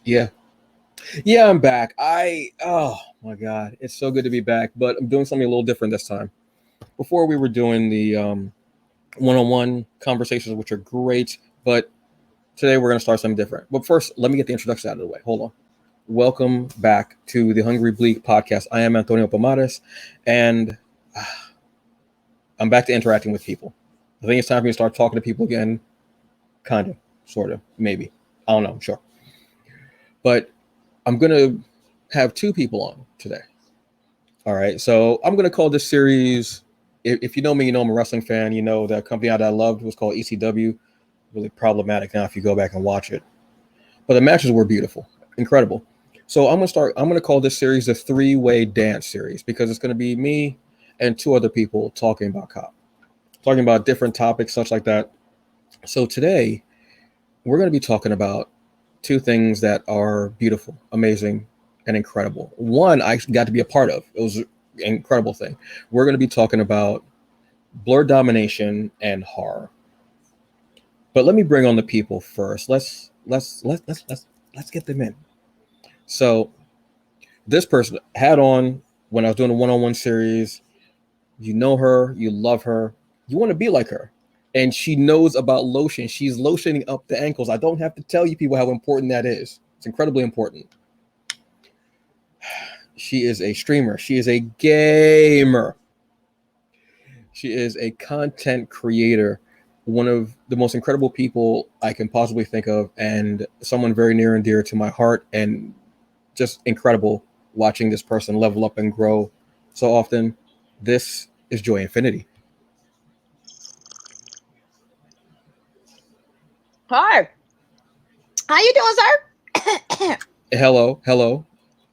Yeah. Yeah, I'm back. Oh my God, it's so good to be back, but I'm doing something a little different this time. Before we were doing the one-on-one conversations, which are great, but today we're going to start something different. But first, let me get the introduction out of the way. Hold on. Welcome back to the Hungry Bleek podcast. I am Antonio Pomares, and I'm back to interacting with people. I think it's time for me to start talking to people again. Kind of, sort of, maybe. I don't know, sure. But I'm going to have two people on today. All right. So I'm going to call this series, if you know me, you know I'm a wrestling fan. You know the company that I loved was called ECW. Really problematic now if you go back and watch it. But the matches were beautiful, incredible. So I'm going to call this series the three-way dance series because it's going to be me and two other people talking about different topics, such like that. So today we're going to be talking about two things that are beautiful, amazing, and incredible. One I got to be a part of. It was an incredible thing. We're going to be talking about blerd domination and horror. But let me bring on the people first. Let's get them in. So this person had on when I was doing a one-on-one series. You know her, you love her, you want to be like her. And she knows about lotion. She's lotioning up the ankles. I don't have to tell you people how important that is. It's incredibly important. She is a streamer. She is a gamer. She is a content creator. One of the most incredible people I can possibly think of, and someone very near and dear to my heart, and just incredible watching this person level up and grow so often. This is JOYNFINITY. Hi. How you doing, sir? Hello.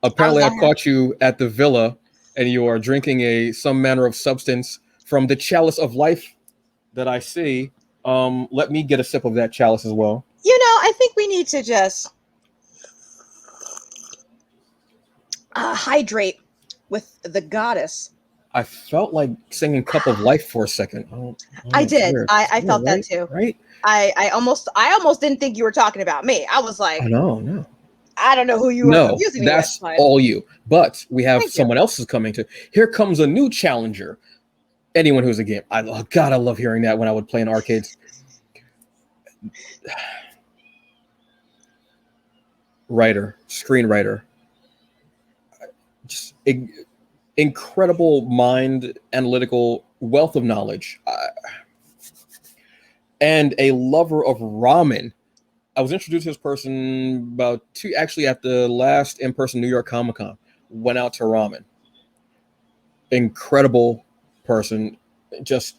Apparently, I've caught you at the villa, and you are drinking some manner of substance from the chalice of life that I see. Let me get a sip of that chalice as well. You know, I think we need to just hydrate with the goddess. I felt like singing "Cup of Life" for a second. I did. I felt that too. Right? I almost didn't think you were talking about me. I was like, no. I don't know who you are confusing me with. That's all you. But we have someone else is coming to. Here comes a new challenger. Anyone who's a game. I love hearing that when I would play in arcades. Screenwriter. Just incredible mind, analytical wealth of knowledge. And a lover of ramen. I was introduced to this person at the last in-person New York Comic-Con. Went out to ramen. Incredible person. Just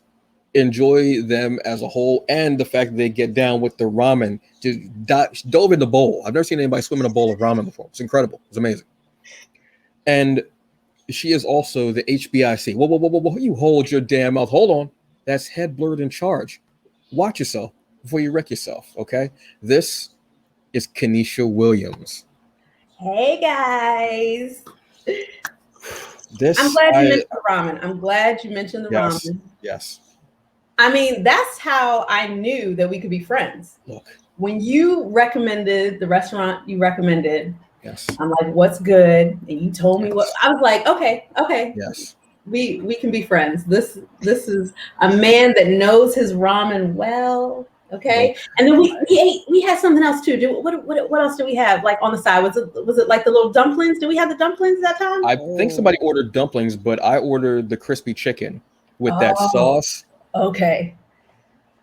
enjoy them as a whole, and the fact that they get down with the ramen. Just dove in the bowl. I've never seen anybody swim in a bowl of ramen before. It's incredible. It's amazing. And she is also the HBIC. Whoa. You hold your damn mouth. Hold on. That's head blerd in charge. Watch yourself before you wreck yourself, okay? This is Kenesha Williams. Hey, guys. I'm glad you mentioned the ramen. I'm glad you mentioned the ramen. Yes. I mean, that's how I knew that we could be friends. Look. When you recommended the restaurant you recommended, yes, I'm like, what's good? And you told me what. I was like, okay. Yes. We can be friends. This is a man that knows his ramen well. Okay. And then we had something else too. What else do we have like on the side? Was it like the little dumplings? Did we have the dumplings that time? I think somebody ordered dumplings, but I ordered the crispy chicken with that sauce. Okay.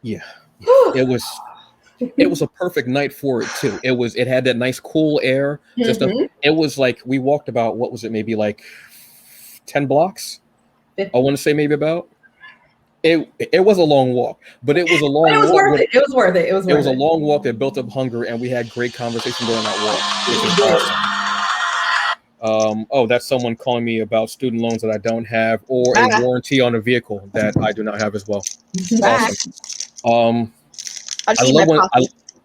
Yeah. It was a perfect night for it too. It had that nice cool air. It was like we walked about, what was it, maybe like 10 blocks? 50. I want to say maybe about. It was a long walk, but it was a long walk. It was worth it. It was worth it. It was a long walk that built up hunger, and we had great conversation during that walk. That's someone calling me about student loans that I don't have, or a warranty on a vehicle that I do not have as well. Awesome.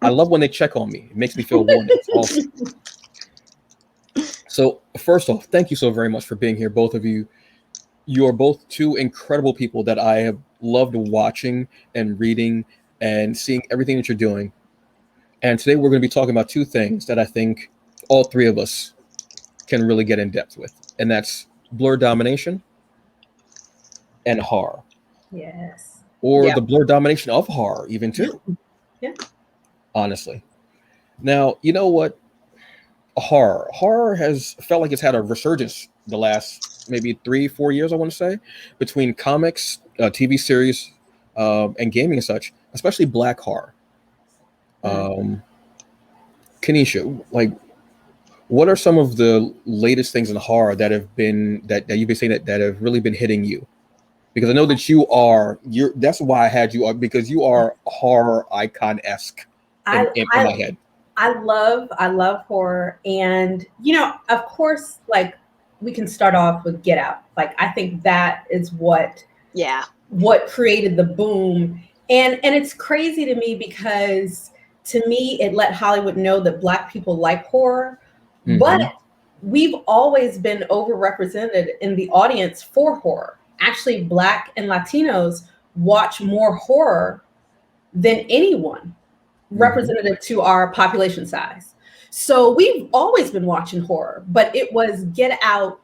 I love when they check on me. It makes me feel wanted. Awesome. So first off, thank you so very much for being here, both of you. You are both two incredible people that I have loved watching and reading and seeing everything that you're doing. And today we're going to be talking about two things that I think all three of us can really get in depth with, and that's Blerd Domination and horror. Yes. Or Yeah. the Blerd Domination of horror, even too. Yeah. Honestly. Now, you know what? Horror has felt like it's had a resurgence the last maybe 3-4 years, I want to say, between comics, TV series, and gaming and such, especially black horror. Kenesha, like, what are some of the latest things in horror that have been that you've been saying that have really been hitting you? Because I know that you're that's why I had you on, because you are horror icon-esque in my head. I love horror, and of course, like, we can start off with Get Out. Like, I think that is what created the boom, and it's crazy to me because to me it let Hollywood know that Black people like horror, but we've always been overrepresented in the audience for horror. Actually, Black and Latinos watch more horror than anyone representative to our population size. So we've always been watching horror, but it was Get Out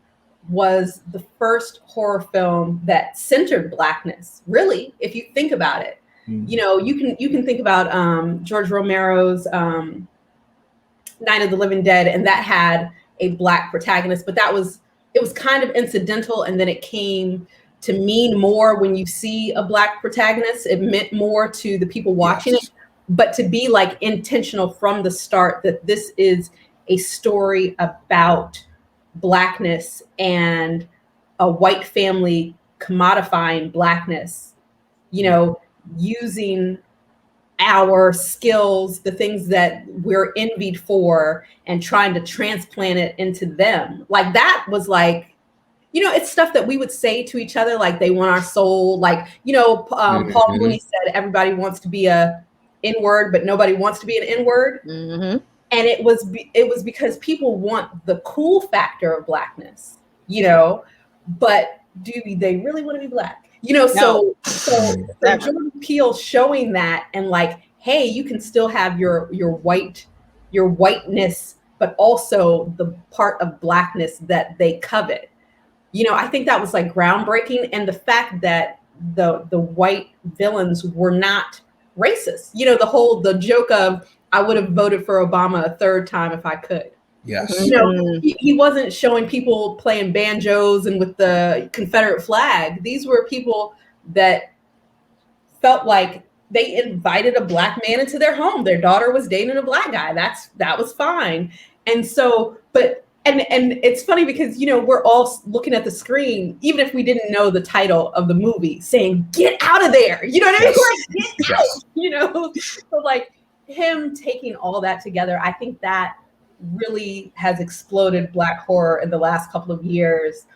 was the first horror film that centered Blackness. Really, if you think about it, you can think about George Romero's Night of the Living Dead, and that had a Black protagonist, but it was kind of incidental, and then it came to mean more when you see a Black protagonist. It meant more to the people watching it, but to be like intentional from the start that this is a story about Blackness and a white family commodifying Blackness, using our skills, the things that we're envied for, and trying to transplant it into them. Like, that was like, it's stuff that we would say to each other, like, they want our soul. Like, Paul Mooney said, everybody wants to be a N-word, but nobody wants to be an N-word. And it was because people want the cool factor of Blackness, but do they really want to be Black? So Jordan Peele showing that, and like, hey, you can still have your whiteness, but also the part of Blackness that they covet. I think that was like groundbreaking, and the fact that the white villains were not racist. The joke of, I would have voted for Obama a third time if I could. Yes. He wasn't showing people playing banjos and with the Confederate flag. These were people that felt like they invited a Black man into their home. Their daughter was dating a Black guy. That was fine. And so, and it's funny because, we're all looking at the screen, even if we didn't know the title of the movie, saying, get out of there. You know what I mean? Like, get out, So like, him taking all that together, I think that really has exploded Black horror in the last couple of years,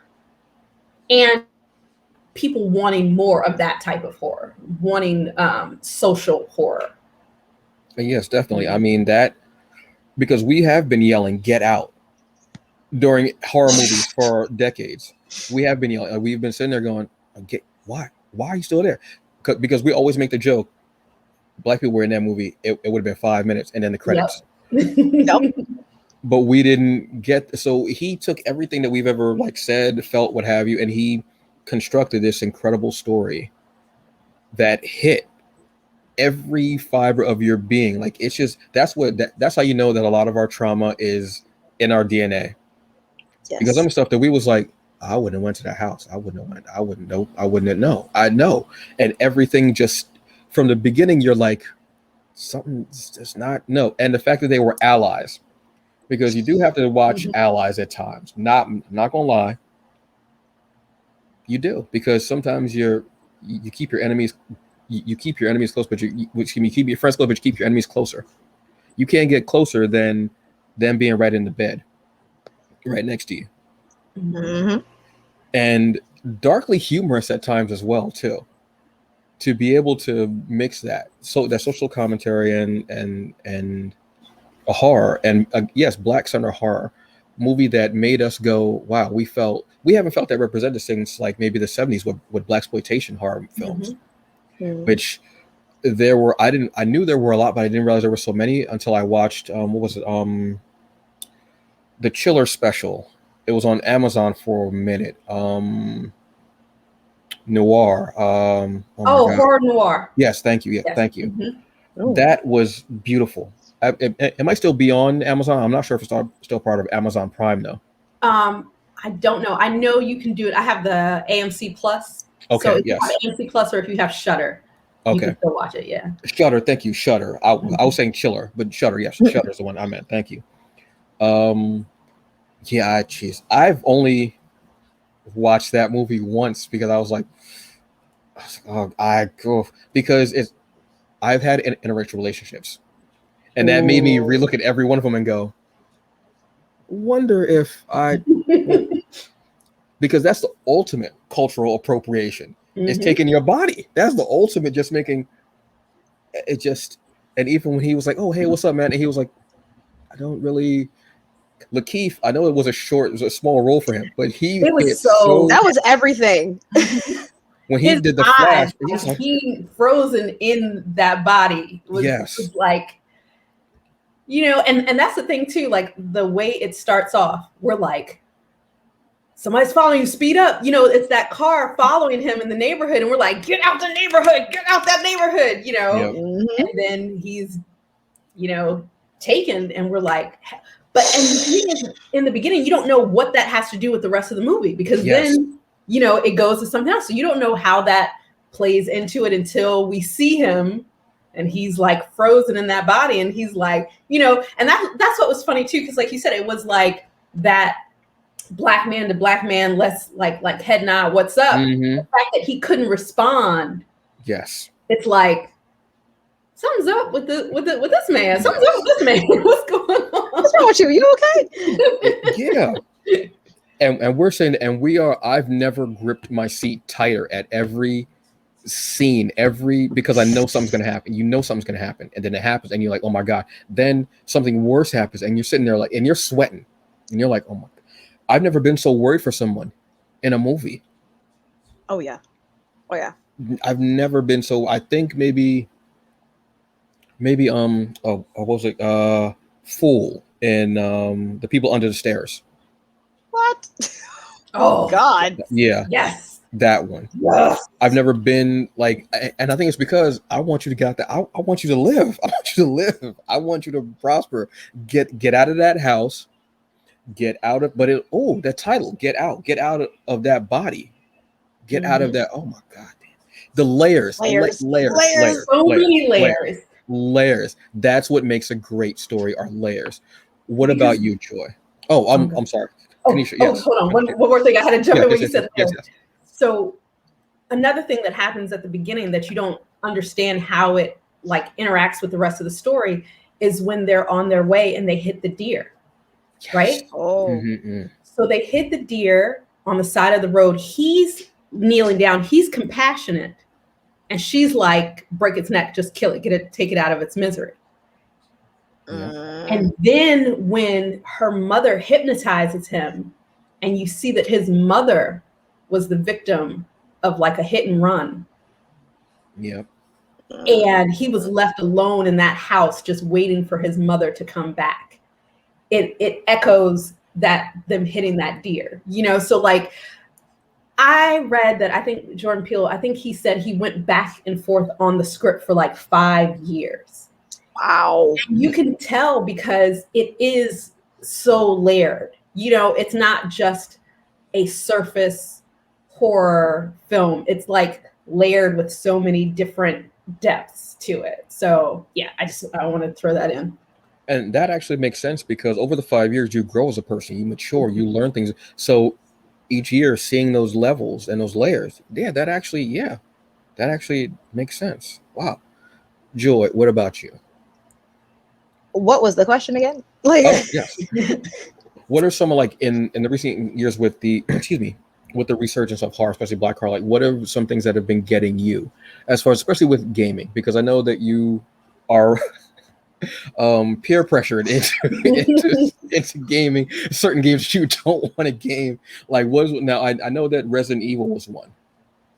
and people wanting more of that type of horror, wanting social horror. Yes, definitely. I mean, that, because we have been yelling "Get Out" during horror movies for decades. We have been yelling. We've been sitting there going, why are you still there? Because we always make the joke, Black people were in that movie, it would have been 5 minutes and then the credits. But we didn't get, so he took everything that we've ever like said, felt, what have you, and he constructed this incredible story that hit every fiber of your being. Like, it's just, that's how you know that a lot of our trauma is in our DNA. Because some stuff that we was like, I wouldn't have went to that house. I wouldn't know. I know. And everything just from the beginning, you're like, something's just not, no. And the fact that they were allies, because you do have to watch allies at times. I'm not gonna lie, you do, because sometimes you keep your enemies, you keep your enemies close, but you keep your friends close, but you keep your enemies closer. You can't get closer than them being right in the bed, right next to you. And darkly humorous at times as well too. To be able to mix that, so that social commentary and a horror, and yes, Black center horror movie that made us go, wow, we haven't felt that represented since like maybe the 70s with Blaxploitation horror films, which I knew there were a lot, but I didn't realize there were so many until I watched what was it, the Chiller special. It was on Amazon for a minute. Noir. Oh my God. Horror noir. Yes, thank you. Yeah, Yes. thank you. Mm-hmm. That was beautiful. It might still be on Amazon. I'm not sure if it's still part of Amazon Prime though. I don't know. I know you can do it. I have the AMC Plus. Okay, So if yes. you have AMC Plus or if you have Shudder, you Okay. can still watch it. Yeah. Shudder, thank you. Shudder. I was saying Chiller, but Shudder, yes, Shudder is the one I meant. Thank you. Yeah, jeez, I've only watched that movie once because I was like, oh, I go because I've had interracial relationships, and that made me relook at every one of them and go, wonder if I, because that's the ultimate cultural appropriation. It's taking your body. That's the ultimate, just making it just. And even when he was like, "Oh, hey, what's up, man?" and he was like, "I don't really." Lakeith, I know it was a small role for him, but It was so that was everything. When he did the Flash, he was like, he frozen in that body was like, you know, and that's the thing too, like the way it starts off, we're like, somebody's following you, speed up, you know, it's that car following him in the neighborhood, and we're like, get out that neighborhood, you know. Yep. And then he's, you know, taken, and we're like, but in the beginning, you don't know what that has to do with the rest of the movie, because then, you know, it goes to something else. So you don't know how that plays into it until we see him and he's like frozen in that body. And he's like, you know, and that's what was funny too. Cause like you said, it was like that black man to black man, less like head nod, what's up? The fact that he couldn't respond. Yes. It's like, something's up with this man. Something's up with this man. What's going on? What's wrong with you? You okay? Yeah. And we're saying, and we are, I've never gripped my seat tighter at every scene, because I know something's going to happen. You know something's going to happen. And then it happens and you're like, oh my God. Then something worse happens and you're sitting there like, and you're sweating and you're like, oh my God. I've never been so worried for someone in a movie. Oh yeah. Oh yeah. I've never been so, I think maybe, what was it? Fool and The People Under the Stairs. What? Oh God. Yeah. Yes. That one. Yes. I've never been like, and I think it's because I want you to get out there. I want you to live. I want you to live. I want you to prosper. Get out of that house. Get out of, that title. Get out of that body. Get out of that. Oh my God. The layers. So many layers. That's what makes a great story, are layers. What about you, Joy? Oh, I'm sorry. Kenesha, yes. Hold on. One more thing. I had to jump in when you said that. Yes. So another thing that happens at the beginning that you don't understand how it like interacts with the rest of the story is when they're on their way and they hit the deer, right? Oh. So they hit the deer on the side of the road. He's kneeling down. He's compassionate. And she's like, break its neck, just kill it, take it out of its misery. And then when her mother hypnotizes him and you see that his mother was the victim of like a hit and run. Yep. And he was left alone in that house just waiting for his mother to come back. It echoes that them hitting that deer, you know? So like, I read that, I think Jordan Peele, I think he said he went back and forth on the script for like 5 years. Wow. And you can tell because it is so layered. You know, it's not just a surface horror film. It's like layered with so many different depths to it. So yeah, I want to throw that in. And that actually makes sense because over the 5 years, you grow as a person, you mature, you learn things. So each year seeing those levels and those layers, that actually makes sense. Wow. Joy, what about you? What was the question again? Like, yes. What are some of like in the recent years with the with the resurgence of horror, especially black horror, like what are some things that have been getting you as far as, especially with gaming, because I know that you are peer pressured into gaming certain games you don't want to game. Like I know that Resident Evil was one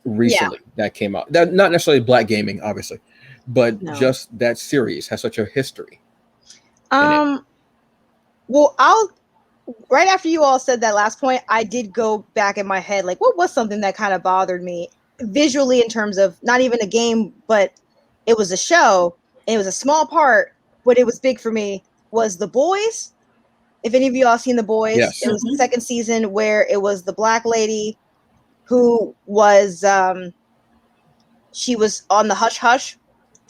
recently that came out. That not necessarily black gaming, obviously, but just that series has such a history. Well, right after you all said that last point, I did go back in my head, like, what was something that kind of bothered me visually in terms of not even a game, but it was a show, and it was a small part, but it was big for me, was The Boys. If any of you all seen The Boys, Yes. it was the second season where it was the black lady who was, she was on the hush hush.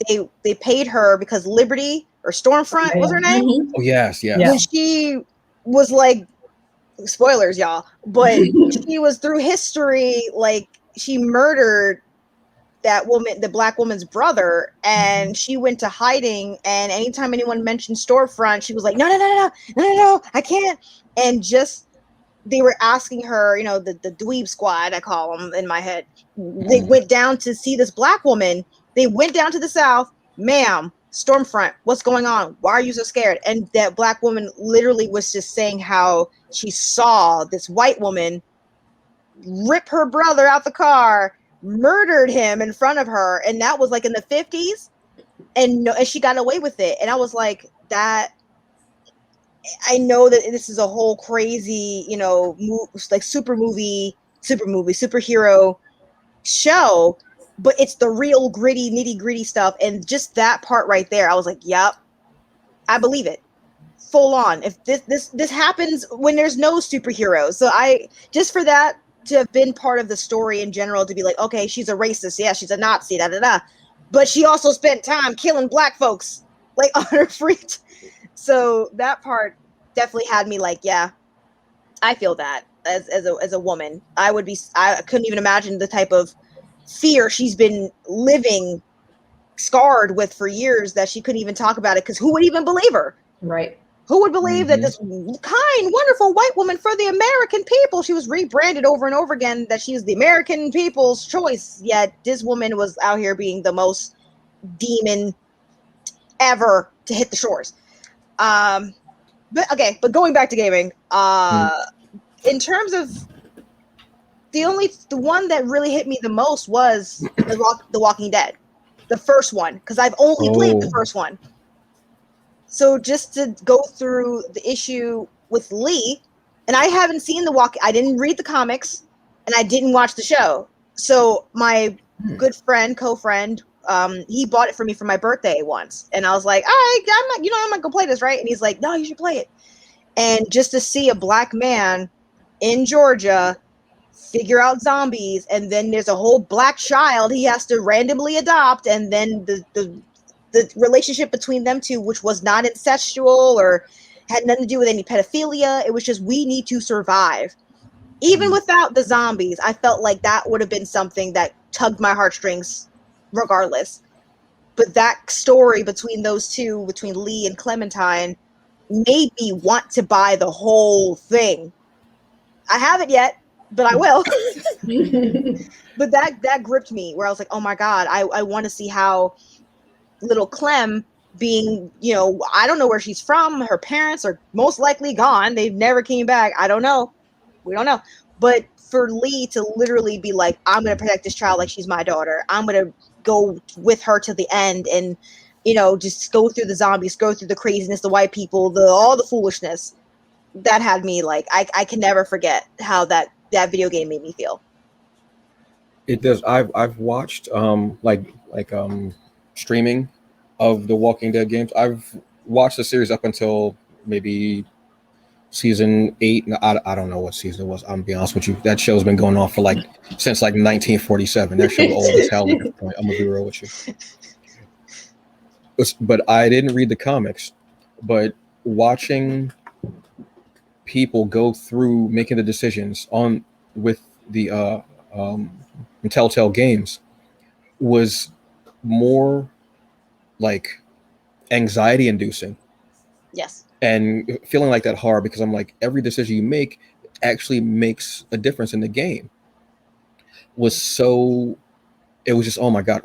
They paid her because Liberty or Stormfront was her name. Mhm. Oh yes, yes. Yeah. When she was like, spoilers, y'all, but she was through history, like she murdered that woman, the black woman's brother, and she went to hiding. And anytime anyone mentioned Storefront, she was like, no, no, no, no, no, no, no, I can't. And just they were asking her, the dweeb squad, I call them in my head. They went down to see this black woman. They went down to the South, ma'am, Stormfront, what's going on? Why are you so scared? And that black woman literally was just saying how she saw this white woman rip her brother out the car, murdered him in front of her, and that was like in the 50s, and she got away with it. And I was like, that, I know that this is a whole crazy, like superhero show, but it's the real gritty, nitty gritty stuff. And just that part right there, I was like, yep, I believe it. Full on. If this happens when there's no superheroes. So I, just for that to have been part of the story in general, to be like, okay, she's a racist, yeah, she's a Nazi, da da da, but she also spent time killing black folks, like, on her free so that part definitely had me like, yeah, I feel that as a woman. I couldn't even imagine the type of fear she's been living scarred with for years, that she couldn't even talk about it, because who would even believe her? Right. Who would believe that this kind, wonderful white woman for the American people, she was rebranded over and over again that she's the American people's choice, yet this woman was out here being the most demon ever to hit the shores. But going back to gaming, in terms of the one that really hit me the most was The Walking Dead, the first one, because I've only played the first one. So just to go through the issue with Lee, and I haven't seen I didn't read the comics, and I didn't watch the show. So my good friend, co-friend, he bought it for me for my birthday once, and I was like, all right, I'm not gonna play this, right? And he's like, no, you should play it. And just to see a black man in Georgia figure out zombies, and then there's a whole black child he has to randomly adopt, and then the relationship between them two, which was not incestual or had nothing to do with any pedophilia. It was just, we need to survive. Even without the zombies, I felt like that would have been something that tugged my heartstrings regardless. But that story between those two, between Lee and Clementine, made me want to buy the whole thing. I haven't yet, but I will. But that gripped me, where I was like, oh my God, I want to see how little Clem, being, I don't know where she's from. Her parents are most likely gone. They've never came back. I don't know. We don't know. But for Lee to literally be like, I'm going to protect this child like she's my daughter. I'm going to go with her to the end, and, just go through the zombies, go through the craziness, the white people, all the foolishness. That had me like, I can never forget how that video game made me feel. It does. I've watched streaming of the Walking Dead games. I've watched the series up until maybe season 8. I don't know what season it was. I'm gonna be honest with you. That show's been going on for since 1947. That show's old as hell at this point. I'm gonna be real with you. But I didn't read the comics. But watching people go through making the decisions with the Telltale games was more like anxiety inducing. Yes. And feeling like that hard, because I'm like, every decision you make actually makes a difference in the game. It was just, oh my God.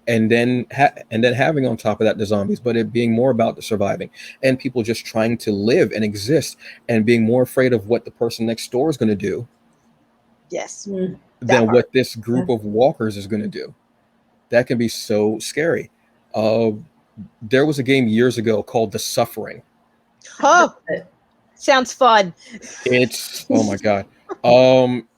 And then having on top of that the zombies, but it being more about the surviving and people just trying to live and exist, and being more afraid of what the person next door is going to do. Yes. Than what this group of walkers is going to do. That can be so scary. There was a game years ago called The Suffering. Oh. Sounds fun. It's oh my god.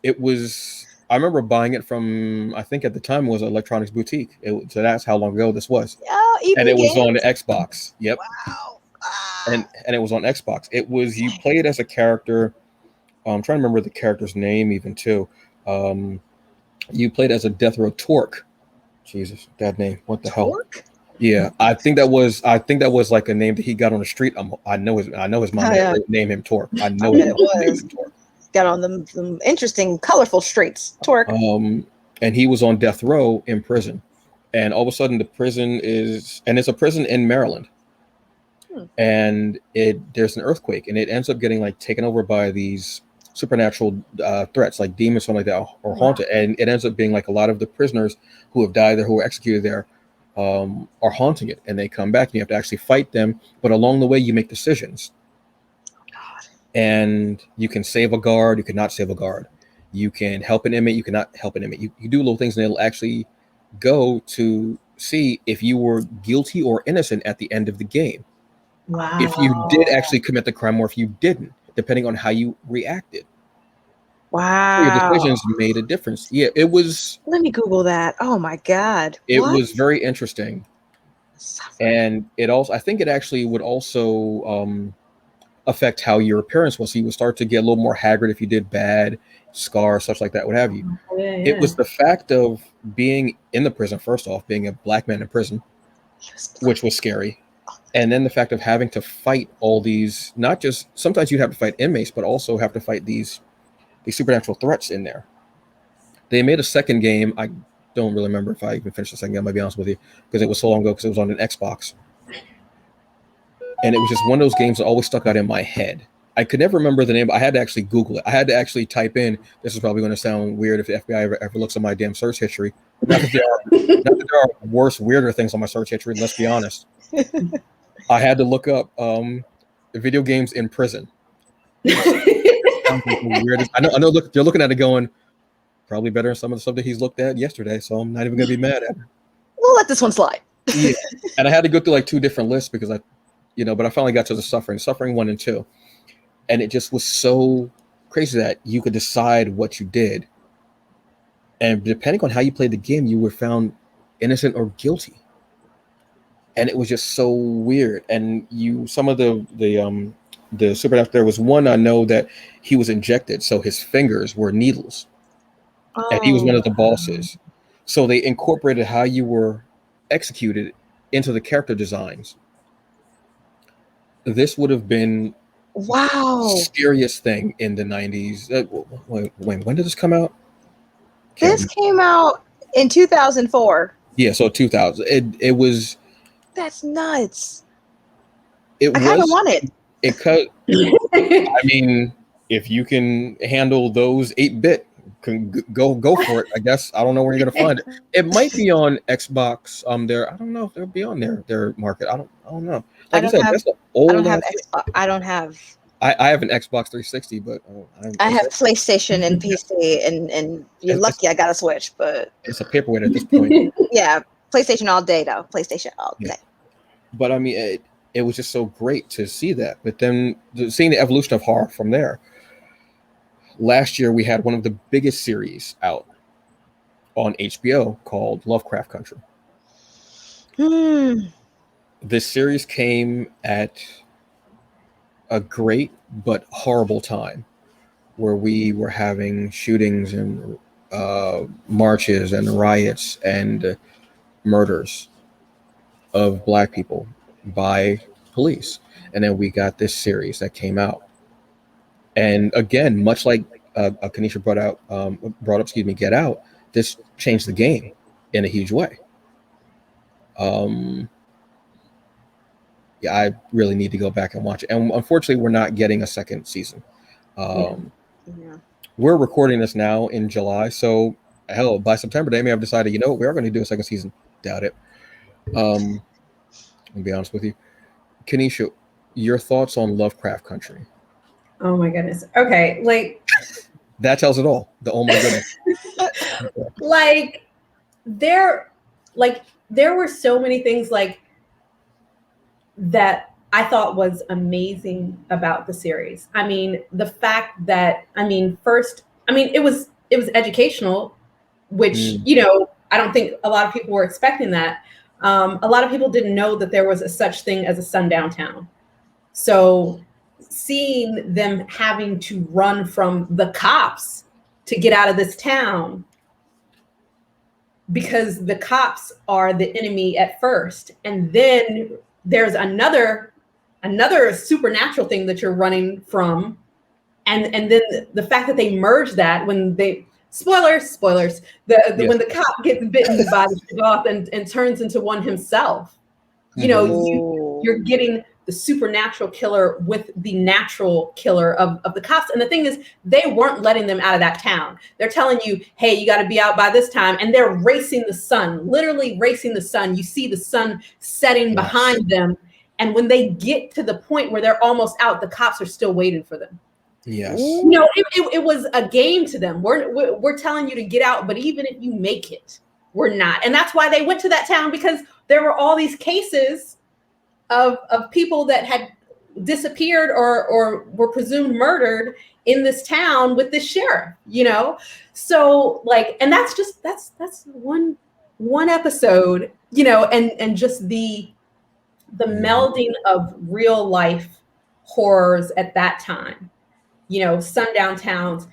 It was. I remember buying it from. I think at the time it was an electronics boutique. So that's how long ago this was. Oh, And EB it was on the Games. Xbox. Yep. Wow. And it was on Xbox. It was you played as a character. I'm trying to remember the character's name even too. You played as a death row Torque. Jesus, that name. What the hell? Torque? Yeah, I think that was like a name that he got on the street. I know his mom named him Torque. I know it was. Him Torque. Got on them interesting, colorful streets. Torque. And he was on death row in prison, and all of a sudden the prison is, and it's a prison in Maryland, and there's an earthquake, and it ends up getting like taken over by these supernatural threats like demons, something like that, or haunted, and it ends up being like a lot of the prisoners who have died there, who were executed there, are haunting it, and they come back, and you have to actually fight them. But along the way, you make decisions, and you can save a guard, you cannot save a guard, you can help an inmate, you cannot help an inmate. You do little things, and it'll actually go to see if you were guilty or innocent at the end of the game. Wow. If you did actually commit the crime, or if you didn't, depending on how you reacted. Wow. Your decisions made a difference. Yeah, it was. Let me Google that. Oh my God. It was very interesting. And it also, I think it actually would also affect how your appearance was. So you would start to get a little more haggard if you did bad, scars, such like that, what have you. Yeah. It was the fact of being in the prison, first off, being a black man in prison, which was scary. And then the fact of having to fight all these, not just, sometimes you'd have to fight inmates, but also have to fight these supernatural threats in there. They made a second game. I don't really remember if I even finished the second game, I'll be honest with you, because it was so long ago, because it was on an Xbox. And it was just one of those games that always stuck out in my head. I could never remember the name. I had to actually Google it. I had to actually type in, this is probably going to sound weird if the FBI ever looks at my damn search history. Not that there are worse, weirder things on my search history, let's be honest. I had to look up video games in prison. Like I know. Look, they're looking at it going, probably better than some of the stuff that he's looked at yesterday. So I'm not even gonna be mad at him. We'll let this one slide. Yeah, and I had to go through like 2 different lists because but I finally got to the suffering 1 and 2, and it just was so crazy that you could decide what you did, and depending on how you played the game, you were found innocent or guilty, and it was just so weird. And some of the supernatural, there was one I know that he was injected, so his fingers were needles, and he was one of the bosses. So they incorporated how you were executed into the character designs. This would have been the scariest thing in the 90s. Wait, when did this come out? This came out in 2004. Yeah, so 2000. It was. That's nuts. I kind of want it. I mean, if you can handle those 8-bit, can go for it. I guess I don't know where you're gonna find it. It might be on Xbox. There, I don't know if it'll be on their market. I don't know. Like I said, that's the old. I don't have Xbox. I don't have. I have an Xbox 360, but I have PlayStation and PC, and you're lucky I got a Switch, but it's a paperweight at this point. Yeah, PlayStation all day though. PlayStation all day. But I mean, it was just so great to see that. But then seeing the evolution of horror from there. Last year, we had one of the biggest series out on HBO called Lovecraft Country. This series came at a great but horrible time where we were having shootings and marches and riots and murders of Black people by police. And then we got this series that came out. And again, much like Kenesha brought up, Get Out, this changed the game in a huge way. Yeah, I really need to go back and watch it. And unfortunately, we're not getting a second season. We're recording this now in July, so hell, by September they may have decided, we are going to do a second season. Doubt it. I'll be honest with you. Kenesha, your thoughts on Lovecraft Country? Oh my goodness. Okay, that tells it all. Oh my goodness. There were so many things that I thought was amazing about the series. I mean, the fact that, first, it was educational, which, I don't think a lot of people were expecting that. A lot of people didn't know that there was a such thing as a sundown town. So seeing them having to run from the cops to get out of this town, because the cops are the enemy at first, and then there's another supernatural thing that you're running from, and then the fact that they merge that when they spoilers yes. When the cop gets bitten by the sloth and turns into one himself, you're getting the supernatural killer with the natural killer of the cops. And the thing is, they weren't letting them out of that town. They're telling you, hey, you got to be out by this time. And they're racing the sun, literally racing the sun. You see the sun setting behind them. And when they get to the point where they're almost out, the cops are still waiting for them. Yes. It was a game to them. We're telling you to get out, but even if you make it, we're not. And that's why they went to that town, because there were all these cases of people that had disappeared or were presumed murdered in this town with this sheriff, So and that's one episode, and just the melding of real life horrors at that time, sundown towns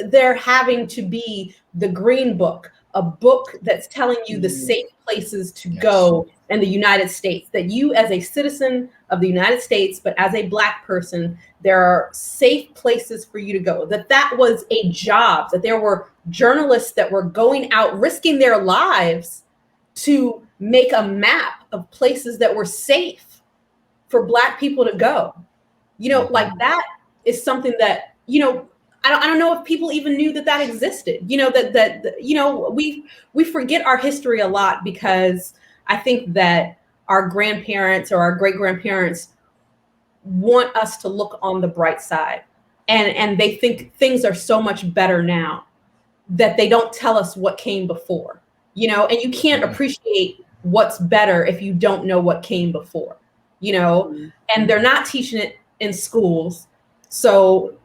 they're having to be the Green Book, a book that's telling you the safe places to go in the United States, that you as a citizen of the United States, but as a Black person, there are safe places for you to go, that was a job, that there were journalists that were going out risking their lives to make a map of places that were safe for Black people to go. That is something that, I don't know if people even knew that existed, we forget our history a lot, because I think that our grandparents or our great-grandparents want us to look on the bright side, and they think things are so much better now that they don't tell us what came before, and you can't appreciate what's better if you don't know what came before, and they're not teaching it in schools. So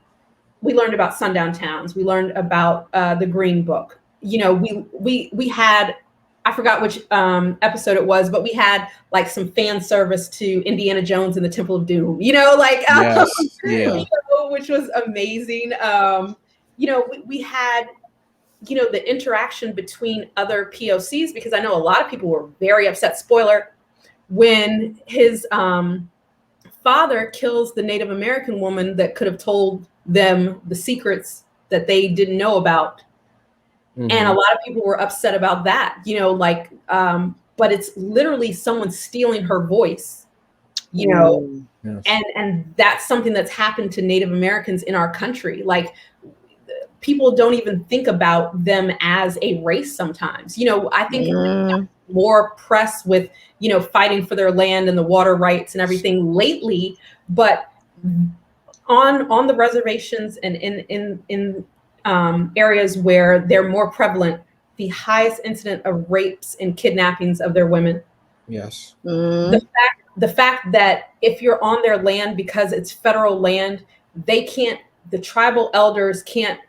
we learned about sundown towns. We learned about the Green Book. We had, I forgot which episode it was, but we had some fan service to Indiana Jones and the Temple of Doom, yes. Which was amazing. We had, the interaction between other POCs, because I know a lot of people were very upset, spoiler, when his father kills the Native American woman that could have told them the secrets that they didn't know about. Mm-hmm. And a lot of people were upset about that, but it's literally someone stealing her voice, yes. And that's something that's happened to Native Americans in our country. People don't even think about them as a race sometimes. I think more press with, fighting for their land and the water rights and everything lately, but on the reservations and in areas where they're more prevalent, the highest incident of rapes and kidnappings of their women. Yes. The fact that if you're on their land, because it's federal land, the tribal elders can't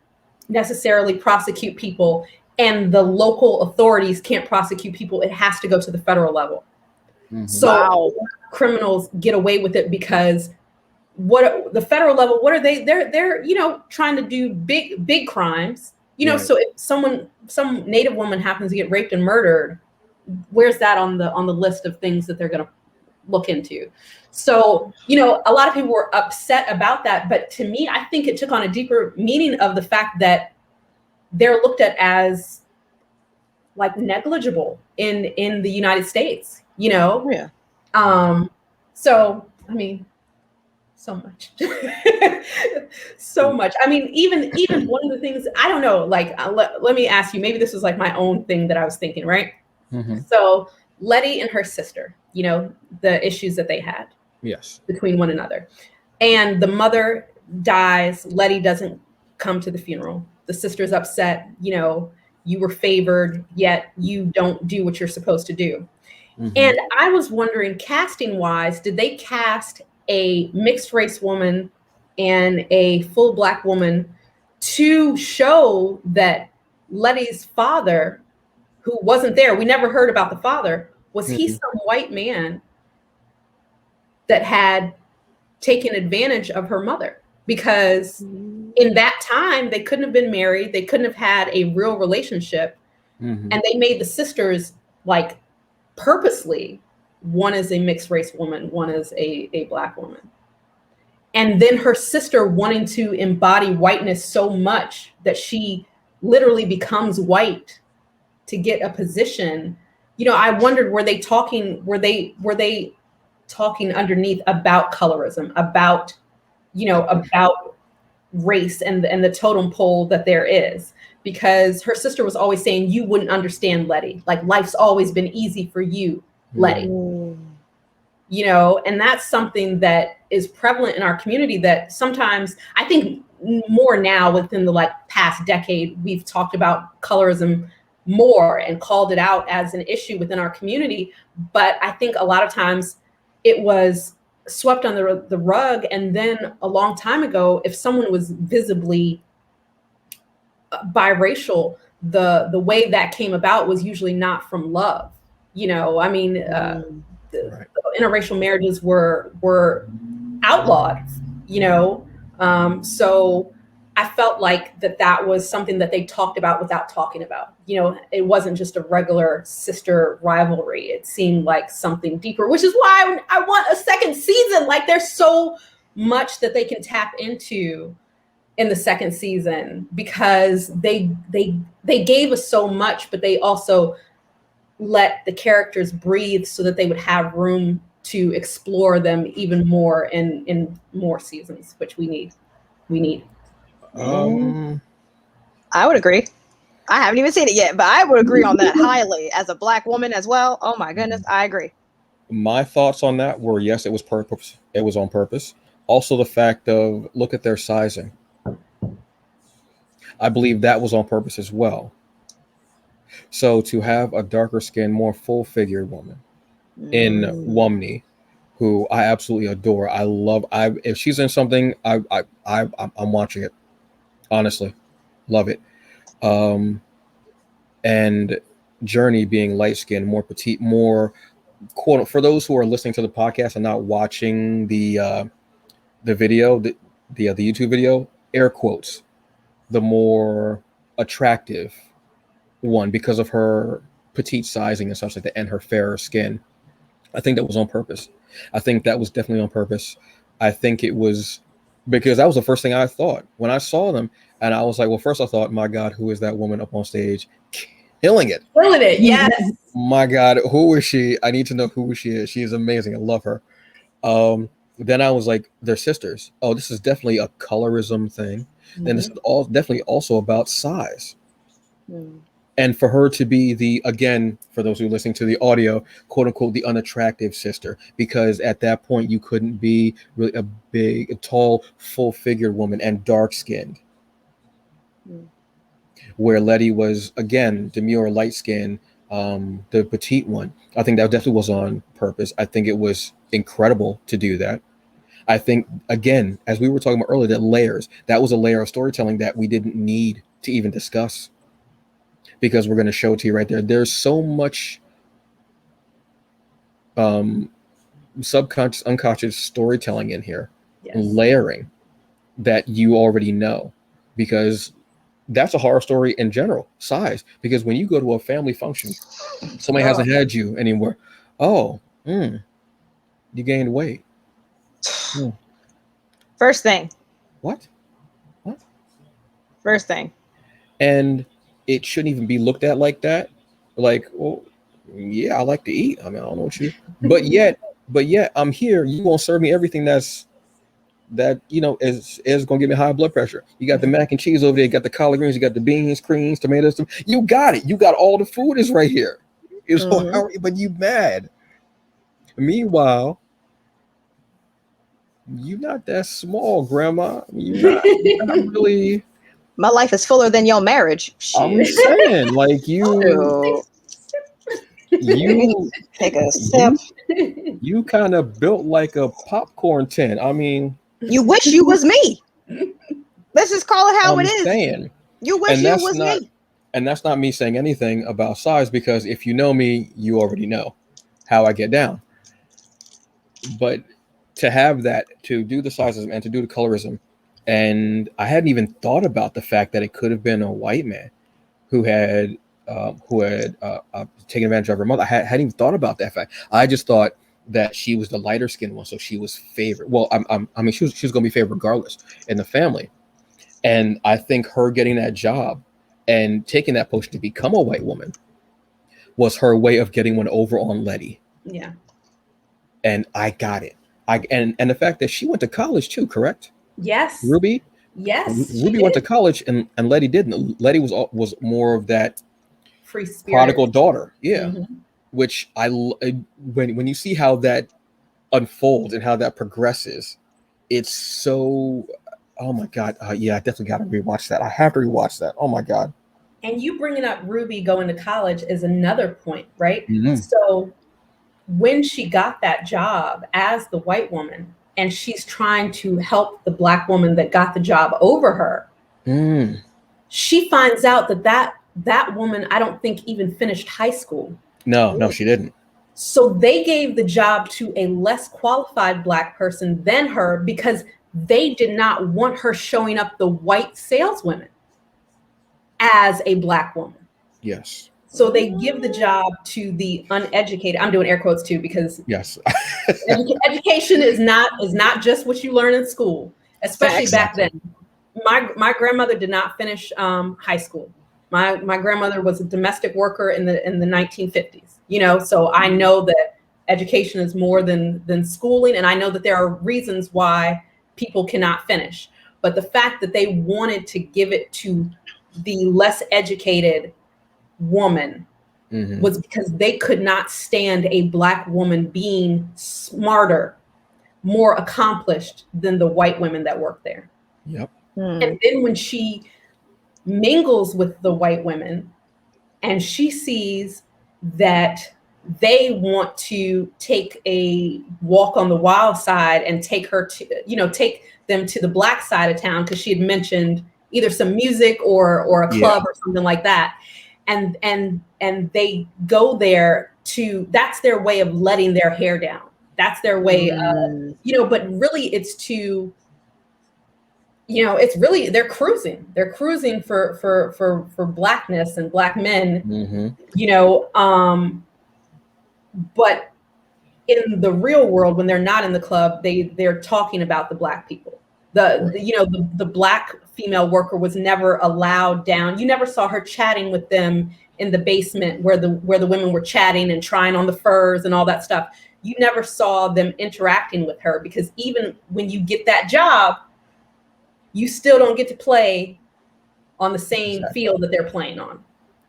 necessarily prosecute people, and the local authorities can't prosecute people. It has to go to the federal level. Mm-hmm. So criminals get away with it because the federal level, what are they? They're trying to do big crimes. Right. So if some Native woman happens to get raped and murdered, where's that on the list of things that they're going to look into? So, a lot of people were upset about that. But to me, I think it took on a deeper meaning of the fact that they're looked at as negligible in the United States, Yeah. So, so much, so much. Even one of the things, I don't know, let me ask you, maybe this was my own thing that I was thinking, right? Mm-hmm. So Letty and her sister, the issues that they had. Yes. Between one another. And the mother dies. Letty doesn't come to the funeral. The sister's upset. You were favored, yet you don't do what you're supposed to do. And I was wondering, casting wise, did they cast a mixed race woman and a full Black woman to show that Letty's father, who wasn't there, we never heard about the father, was he some white man that had taken advantage of her mother? Because in that time, they couldn't have been married. They couldn't have had a real relationship. And they made the sisters like purposely, one is a mixed race woman, one is a Black woman. And then her sister wanting to embody whiteness so much that she literally becomes white to get a position. You know, I wondered, were they talking underneath about colorism, about, you know, about race and the totem pole that there is? Because her sister was always saying, you wouldn't understand, Letty. Like, life's always been easy for you, Letty. You know, and that's something that is prevalent in our community that sometimes, I think more now within the like past decade, we've talked about colorism more and called it out as an issue within our community. But I think a lot of times it was swept under the rug. And then a long time ago, if someone was visibly biracial, the way that came about was usually not from love. You know, I mean, interracial marriages were outlawed, you know. So I felt like that was something that they talked about without talking about. You know, it wasn't just a regular sister rivalry. It seemed like something deeper, which is why I want a second season. Like, there's so much that they can tap into in the second season, because they gave us so much, but they also let the characters breathe so that they would have room to explore them even more in more seasons, which we need. I would agree. I haven't even seen it yet, but I would agree on that highly as a Black woman as well. Oh my goodness, I agree. My thoughts on that were, yes, it was purpose. It was on purpose. Also, the fact of, look at their sizing. I believe that was on purpose as well. So to have a darker skinned, more full figured woman in Womni, who I absolutely adore. I love. If she's in something, I'm watching it. Honestly, love it. And Journey being light skinned, more petite, more quote. For those who are listening to the podcast and not watching the video, the YouTube video, air quotes, the more attractive one because of her petite sizing and such like that, and her fairer skin. I think that was on purpose. I think that was definitely on purpose. I think it was because that was the first thing I thought when I saw them, and I was like, well, first I thought, my God, who is that woman up on stage killing it? Killing it, yes. My God, who is she? I need to know who she is. She is amazing. I love her. Then I was like, they're sisters. Oh, this is definitely a colorism thing. Then this is all definitely also about size. And for her to be the, again, for those who are listening to the audio, quote unquote, the unattractive sister, because at that point you couldn't be really a big, tall, full figured woman and dark skinned. Where Letty was, again, demure, light skinned, the petite one. I think that definitely was on purpose. I think it was incredible to do that. I think, again, as we were talking about earlier, that was a layer of storytelling that we didn't need to even discuss, because we're going to show it to you right there. There's so much subconscious, unconscious storytelling in here, and layering that you already know, because that's a horror story in general, size. Because when you go to a family function, somebody hasn't had you anymore. Oh, you gained weight. First thing. What? First thing. And it shouldn't even be looked at like that. Like, well, yeah, I like to eat. I mean, I don't know what you, but yet I'm here. You gonna serve me everything that you know is gonna give me high blood pressure. You got the mac and cheese over there. You got the collard greens. You got the beans, creams, tomatoes. You got it. You got all the food is right here. But you mad. Meanwhile, you're not that small, Grandma. You're not really. My life is fuller than your marriage. I'm saying, like, you. you Take a sip. you kind of built like a popcorn tin. I mean, You wish you was me. Let's just call it how I'm it is. saying, You wish and you that's was not me. and that's not me saying anything about size, because if you know me, you already know how I get down. But to have that, to do the sizes and to do the colorism, and I hadn't even thought about the fact that it could have been a white man who had taken advantage of her mother. Hadn't even thought about that fact. I just thought that she was the lighter skinned one, so she was favored. Well, I mean, she was going to be favored regardless in the family. And I think her getting that job and taking that potion to become a white woman was her way of getting one over on Letty. Yeah. And I got it. And the fact that she went to college too, correct? Yes. Ruby? Yes. Ruby went to college and Letty didn't. Letty was more of that free spirit, prodigal daughter. Yeah. Mm-hmm. Which when you see how that unfolds and how that progresses, it's so, oh my God. Yeah, I definitely got to rewatch that. I have to rewatch that. Oh my God. And you bringing up Ruby going to college is another point, right? Mm-hmm. So when she got that job as the white woman and she's trying to help the black woman that got the job over her, she finds out that woman, I don't think, even finished high school. No, she didn't. So they gave the job to a less qualified black person than her because they did not want her showing up the white saleswomen as a black woman. Yes. So they give the job to the uneducated. I'm doing air quotes too because yes, education is not just what you learn in school, especially back then. My grandmother did not finish high school. My grandmother was a domestic worker in the 1950s. You know, so I know that education is more than schooling, and I know that there are reasons why people cannot finish. But the fact that they wanted to give it to the less educated woman was because they could not stand a black woman being smarter, more accomplished than the white women that worked there. Yep. And then when she mingles with the white women and she sees that they want to take a walk on the wild side and take her to, take them to the black side of town, because she had mentioned either some music or a club or something like that. And they go there that's their way of letting their hair down. That's their way of, but really it's to, it's really, they're cruising for blackness and black men, but in the real world, when they're not in the club, they're talking about the black people. The black female worker was never allowed down. You never saw her chatting with them in the basement where the women were chatting and trying on the furs and all that stuff. You never saw them interacting with her, because even when you get that job, you still don't get to play on the same field that they're playing on.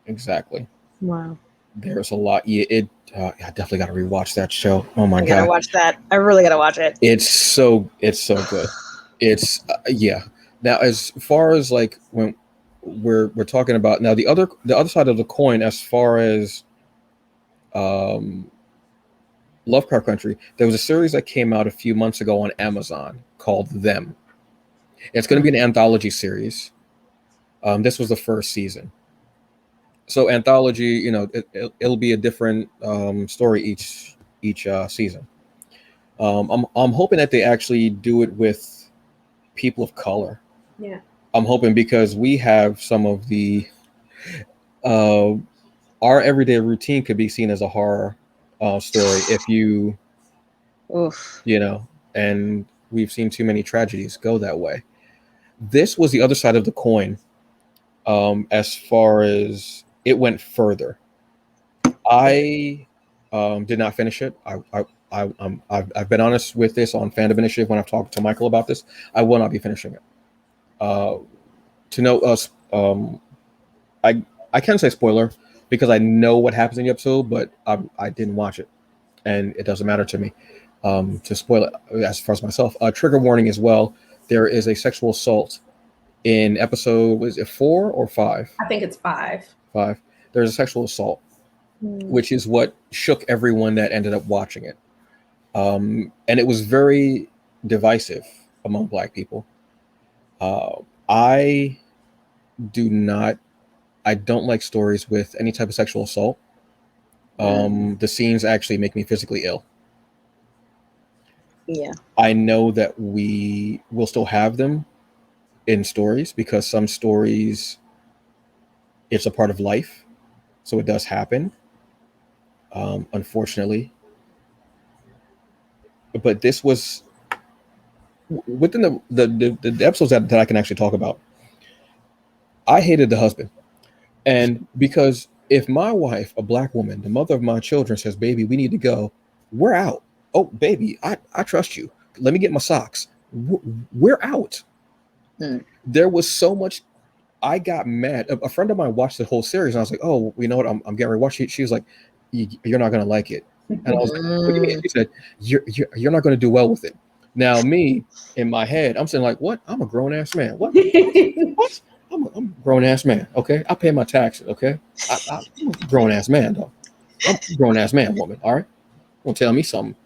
Exactly. Wow. There's a lot. I definitely got to rewatch that show. Oh my God. I gotta watch that. I really gotta watch it. It's so good. It's Now, as far as like when we're talking about now the other side of the coin, as far as Lovecraft Country, there was a series that came out a few months ago on Amazon called Them. It's going to be an anthology series. This was the first season. So anthology, it'll be a different story each season. I'm hoping that they actually do it with people of color. Yeah. I'm hoping, because we have some of the our everyday routine could be seen as a horror story if you and we've seen too many tragedies go that way. This was the other side of the coin. As far as it went further, I did not finish it. I've been honest with this on Fandom Initiative when I've talked to Michael about this. I will not be finishing it. To know us, I can say spoiler because I know what happens in the episode, but I didn't watch it, and it doesn't matter to me to spoil it as far as myself. Trigger warning as well. There is a sexual assault in episode, was it 4 or 5? I think it's 5. 5. There's a sexual assault which is what shook everyone that ended up watching it. And it was very divisive among Black people. I don't like stories with any type of sexual assault. The scenes actually make me physically ill. Yeah. I know that we will still have them in stories because some stories, it's a part of life. So it does happen, unfortunately. But this was within the episodes that I can actually talk about. I hated the husband. And because if my wife, a Black woman, the mother of my children, says, baby, we need to go, we're out. Oh, baby, I trust you. Let me get my socks. We're out. There was so much. I got mad. A friend of mine watched the whole series, and I was like, oh, you know what? I'm getting ready to watch it. She was like, you're not going to like it. And I was like, what do you mean? She said, you're not going to do well with it. Now, me, in my head, I'm saying like, what? I'm a grown-ass man. What? What? I'm a grown-ass man, okay? I pay my taxes, okay? I'm a grown-ass man, though. I'm a grown-ass man, woman, all right? Don't tell me something.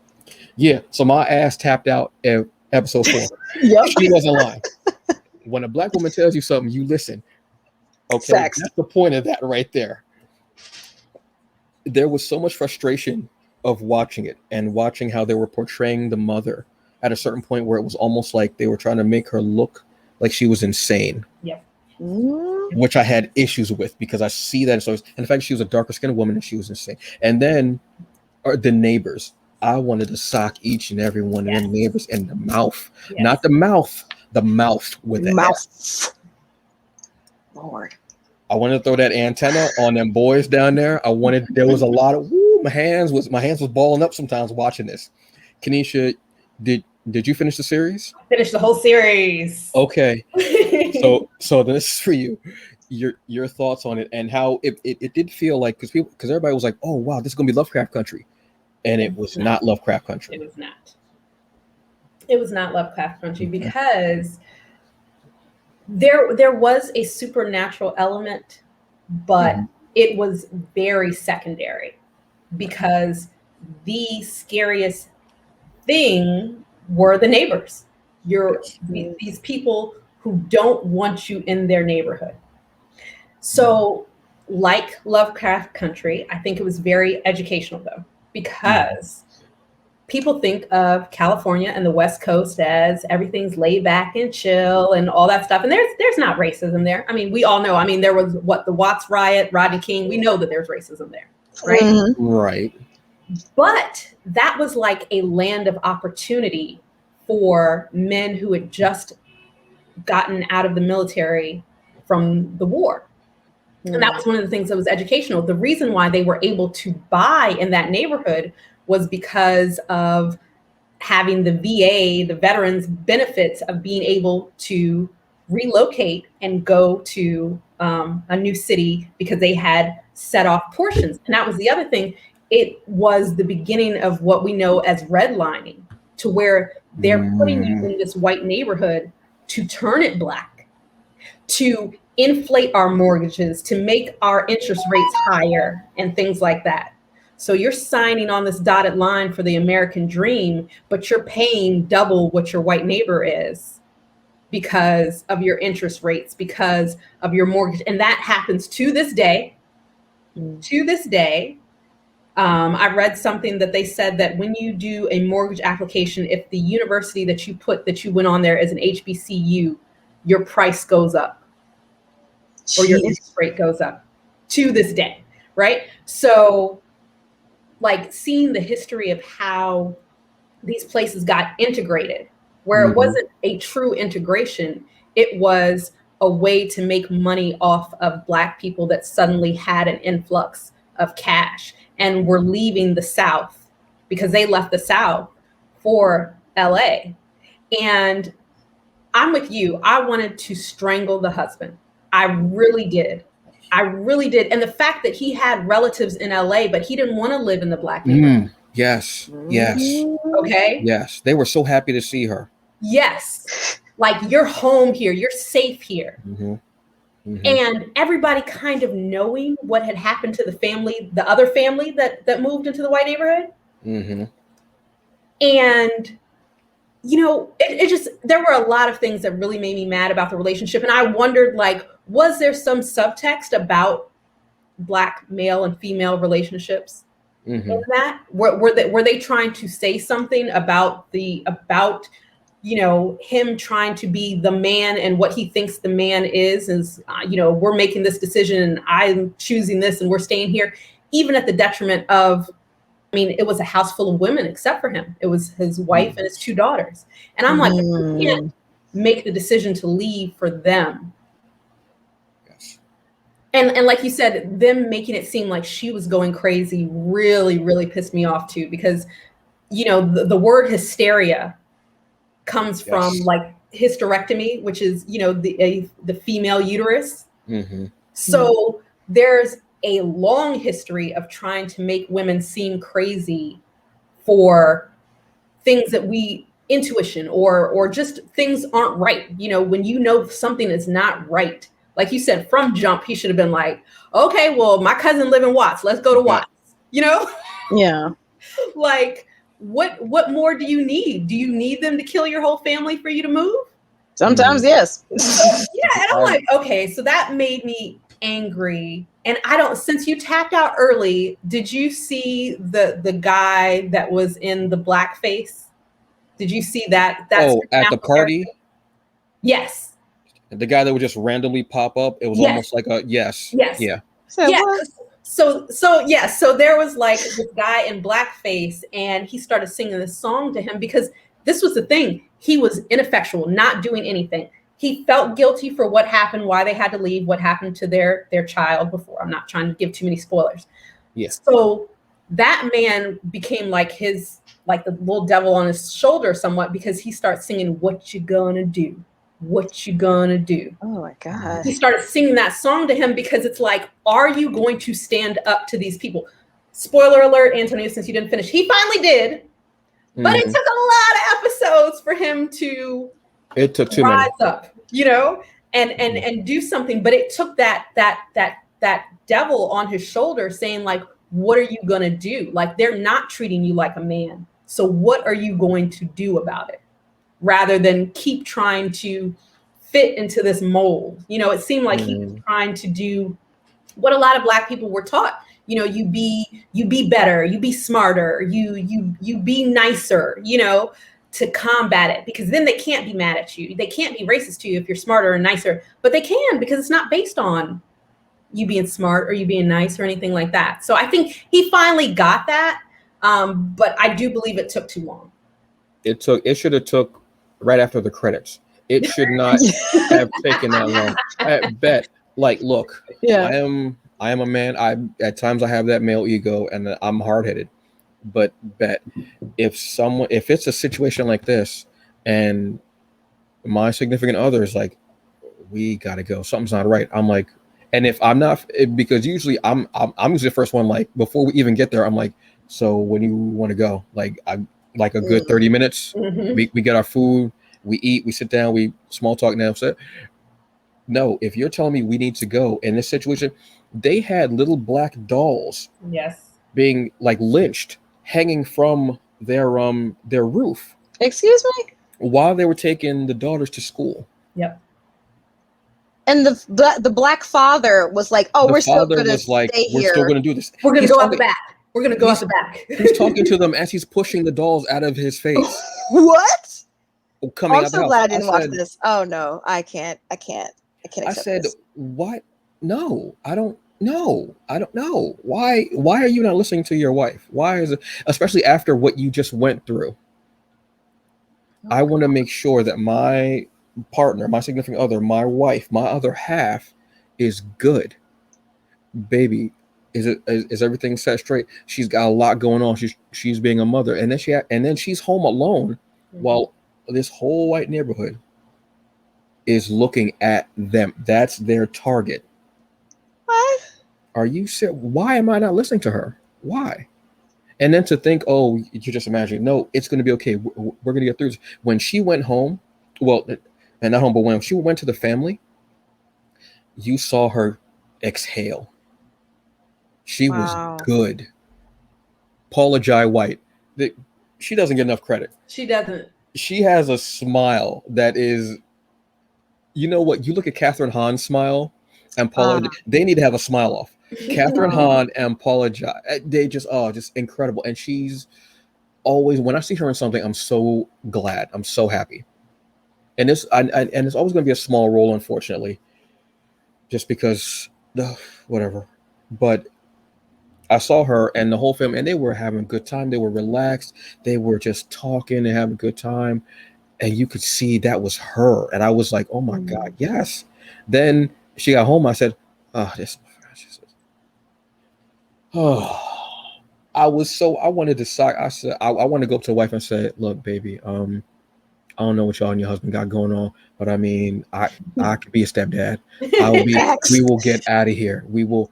Yeah, so my ass tapped out at episode 4. Yep. She wasn't lying. When a Black woman tells you something, you listen. Okay, Facts. that's the point of that right there. There was so much frustration of watching it and watching how they were portraying the mother at a certain point where it was almost like they were trying to make her look like she was insane. Yeah. Which I had issues with because I see that. So, and the fact she was a darker skinned woman and she was insane. And then the neighbors. I wanted to sock each and every one of them neighbors in the mouth. Yes. Not the mouth with the mouth. Lord. I wanted to throw that antenna on them boys down there. There was a lot of my hands was balling up sometimes watching this. Kenesha, did you finish the series? Finish the whole series. Okay. So this is for you. Your thoughts on it and how it did feel like because everybody was like, oh wow, this is gonna be Lovecraft Country. And it was not Lovecraft Country. It was not. It was not Lovecraft Country because there was a supernatural element, but it was very secondary because the scariest thing were the neighbors. These people who don't want you in their neighborhood. So like Lovecraft Country, I think it was very educational though, because people think of California and the West Coast as everything's laid back and chill and all that stuff. And there's not racism there. I mean, we all know. I mean, there was the Watts riot, Rodney King. We know that there's racism there, right? Mm-hmm. Right. But that was like a land of opportunity for men who had just gotten out of the military from the war. And that was one of the things that was educational. The reason why they were able to buy in that neighborhood was because of having the VA, the veterans benefits of being able to relocate and go to a new city because they had set off portions. And that was the other thing. It was the beginning of what we know as redlining, to where they're putting you in this white neighborhood to turn it Black, to inflate our mortgages, to make our interest rates higher and things like that. So you're signing on this dotted line for the American dream, but you're paying double what your white neighbor is because of your interest rates, because of your mortgage. And that happens to this day. To this day. I read something that they said that when you do a mortgage application, if the university that you went on there as an HBCU, your price goes up. Or your interest rate goes up to this day, right? So like seeing the history of how these places got integrated, where it wasn't a true integration, it was a way to make money off of Black people that suddenly had an influx of cash and were leaving the South because they left the South for LA. And I'm with you. I wanted to strangle the husband. I really did. And the fact that he had relatives in LA, but he didn't want to live in the Black neighborhood. Yes. Okay. Yes. They were so happy to see her. Yes. Like, you're home here. You're safe here. And everybody kind of knowing what had happened to the family, the other family that moved into the white neighborhood. And, you know, it just, there were a lot of things that really made me mad about the relationship. And I wondered, like, was there some subtext about Black male and female relationships in that? Were they trying to say something about you know, him trying to be the man and what he thinks the man is, you know, we're making this decision and I'm choosing this and we're staying here, even at the detriment of, I mean, it was a house full of women except for him. It was his wife and his 2 daughters. And I'm like, you can't make the decision to leave for them. And like you said, them making it seem like she was going crazy really, really pissed me off too, because, you know, the word hysteria comes from like hysterectomy, which is, you know, the female uterus. So there's a long history of trying to make women seem crazy for things that intuition or just things aren't right. You know, when you know something is not right, like you said, from jump, he should have been like, okay, well, my cousin live in Watts. Let's go to Watts, you know? Yeah. Like, what more do you need? Do you need them to kill your whole family for you to move? Sometimes, yes. Yeah, and I'm like, okay, so that made me angry. And since you tapped out early, did you see the guy that was in the blackface? Did you see that? That's at the party? Yes. The guy that would just randomly pop up. It was almost like a yes. Yeah. So there was like this guy in blackface, and he started singing this song to him because this was the thing. He was ineffectual, not doing anything. He felt guilty for what happened, why they had to leave, what happened to their child before. I'm not trying to give too many spoilers. Yes. So that man became like the little devil on his shoulder somewhat, because he starts singing, "What you gonna do? What you gonna do?" Oh my God. He started singing that song to him because it's like, are you going to stand up to these people? Spoiler alert, Antonio, since you didn't finish. He finally did, but it took a lot of episodes for him to rise up, you know, and do something. But it took that devil on his shoulder saying, like, what are you gonna do? Like, they're not treating you like a man. So what are you going to do about it? Rather than keep trying to fit into this mold. You know, it seemed like he was trying to do what a lot of Black people were taught. You know, you be better, you be smarter, you be nicer, you know, to combat it, because then they can't be mad at you. They can't be racist to you if you're smarter and nicer, but they can, because it's not based on you being smart or you being nice or anything like that. So I think he finally got that. But I do believe it took too long. It should have took right after the credits. It should not have taken that long. I bet. Like, look, I am a man. At times I have that male ego, and I'm hard-headed. But bet if it's a situation like this, and my significant other is like, we gotta go, something's not right. I'm like, and if I'm not, because usually I'm usually the first one. Like, before we even get there, I'm like, so when you want to go? Like, like a good 30 minutes. We get our food, we eat, we sit down, we small talk now. So, no, if you're telling me we need to go in this situation, they had little black dolls being like lynched, hanging from their roof. Excuse me? While they were taking the daughters to school. Yep. And the Black father was like, "Oh, we're still going to stay here. We're still going to do this. We're going to go out the back. We're going to go out the back." He's talking to them as he's pushing the dolls out of his face. What? I'm so glad I didn't watch this. Oh no, I can't. I said, this. What? No, I don't know. Why are you not listening to your wife? Why is it, especially after what you just went through? I want to make sure that my partner, my significant other, my wife, my other half is good. Baby, is everything set straight? She's got a lot going on. She's being a mother, and then she's home alone while this whole white neighborhood is looking at them. That's their target. What? Are you serious? Why am I not listening to her? Why? And then to think, oh, you're just imagining. No, it's going to be okay. We're going to get through this. When she went home, well, and not home, but when she went to the family, you saw her exhale. She was Wow. good. Paula Jai White, she doesn't get enough credit. She doesn't. She has a smile that is, you know what? You look at Catherine Hahn's smile and Paula, they need to have a smile off. Catherine Hahn and Paula Jai, they just incredible. And she's always, when I see her in something, I'm so glad. I'm so happy. And it's always going to be a small role, unfortunately, just because whatever. But I saw her and the whole film, and they were having a good time. They were relaxed. They were just talking and having a good time. And you could see that was her. And I was like, oh my God, yes. Then she got home. I said, oh, this. Oh, I wanted to sigh. I said, I want to go up to the wife and say, look, baby, I don't know what y'all and your husband got going on, but I mean, I could be a stepdad. We will get out of here. We'll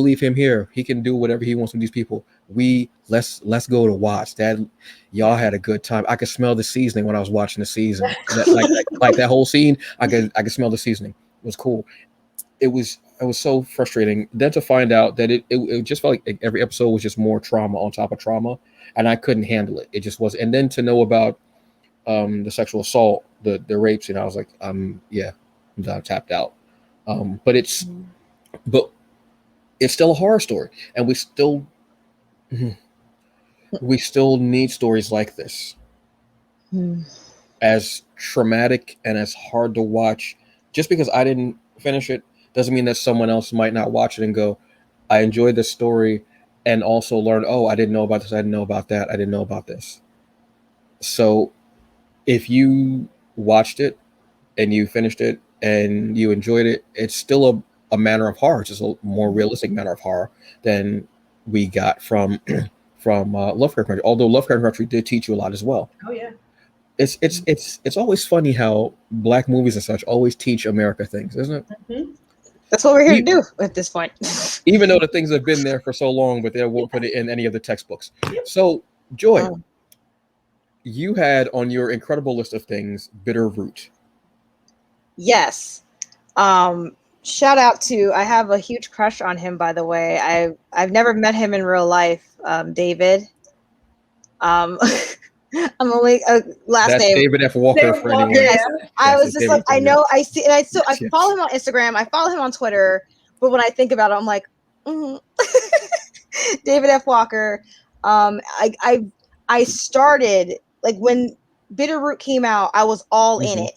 leave him here. He can do whatever he wants with these people. Let's go to watch. Dad, y'all had a good time. I could smell the seasoning when I was watching the season. like that whole scene, I could smell the seasoning. It was cool. It was so frustrating then to find out that it just felt like every episode was just more trauma on top of trauma, and I couldn't handle it. It just was. And then to know about the sexual assault, the rapes, and I was like, I'm tapped out. But it's still a horror story, and we still need stories like this. As traumatic and as hard to watch, just because I didn't finish it doesn't mean that someone else might not watch it and go, I enjoyed this story, and also learn, oh, I didn't know about this, I didn't know about that, I didn't know about this. So if you watched it and you finished it and you enjoyed it, it's still a manner of horror. It's just a more realistic manner of horror than we got from Lovecraft Country. Although Lovecraft Country did teach you a lot as well. Oh yeah. It's always funny how Black movies and such always teach America things, isn't it? Mm-hmm. That's what we're here to do at this point. Even though the things have been there for so long, but they won't put it in any of the textbooks. So, Joy, you had on your incredible list of things Bitter Root. Yes. Shout out to, I have a huge crush on him, by the way. I've never met him in real life, David. I'm only last That's name. David F. Walker for anyone. Yes. I was just David like, I know, I see, and I Yes. follow him on Instagram. I follow him on Twitter. But when I think about it, I'm like, David F. Walker. I started, like, when Bitter Root came out, I was all in it.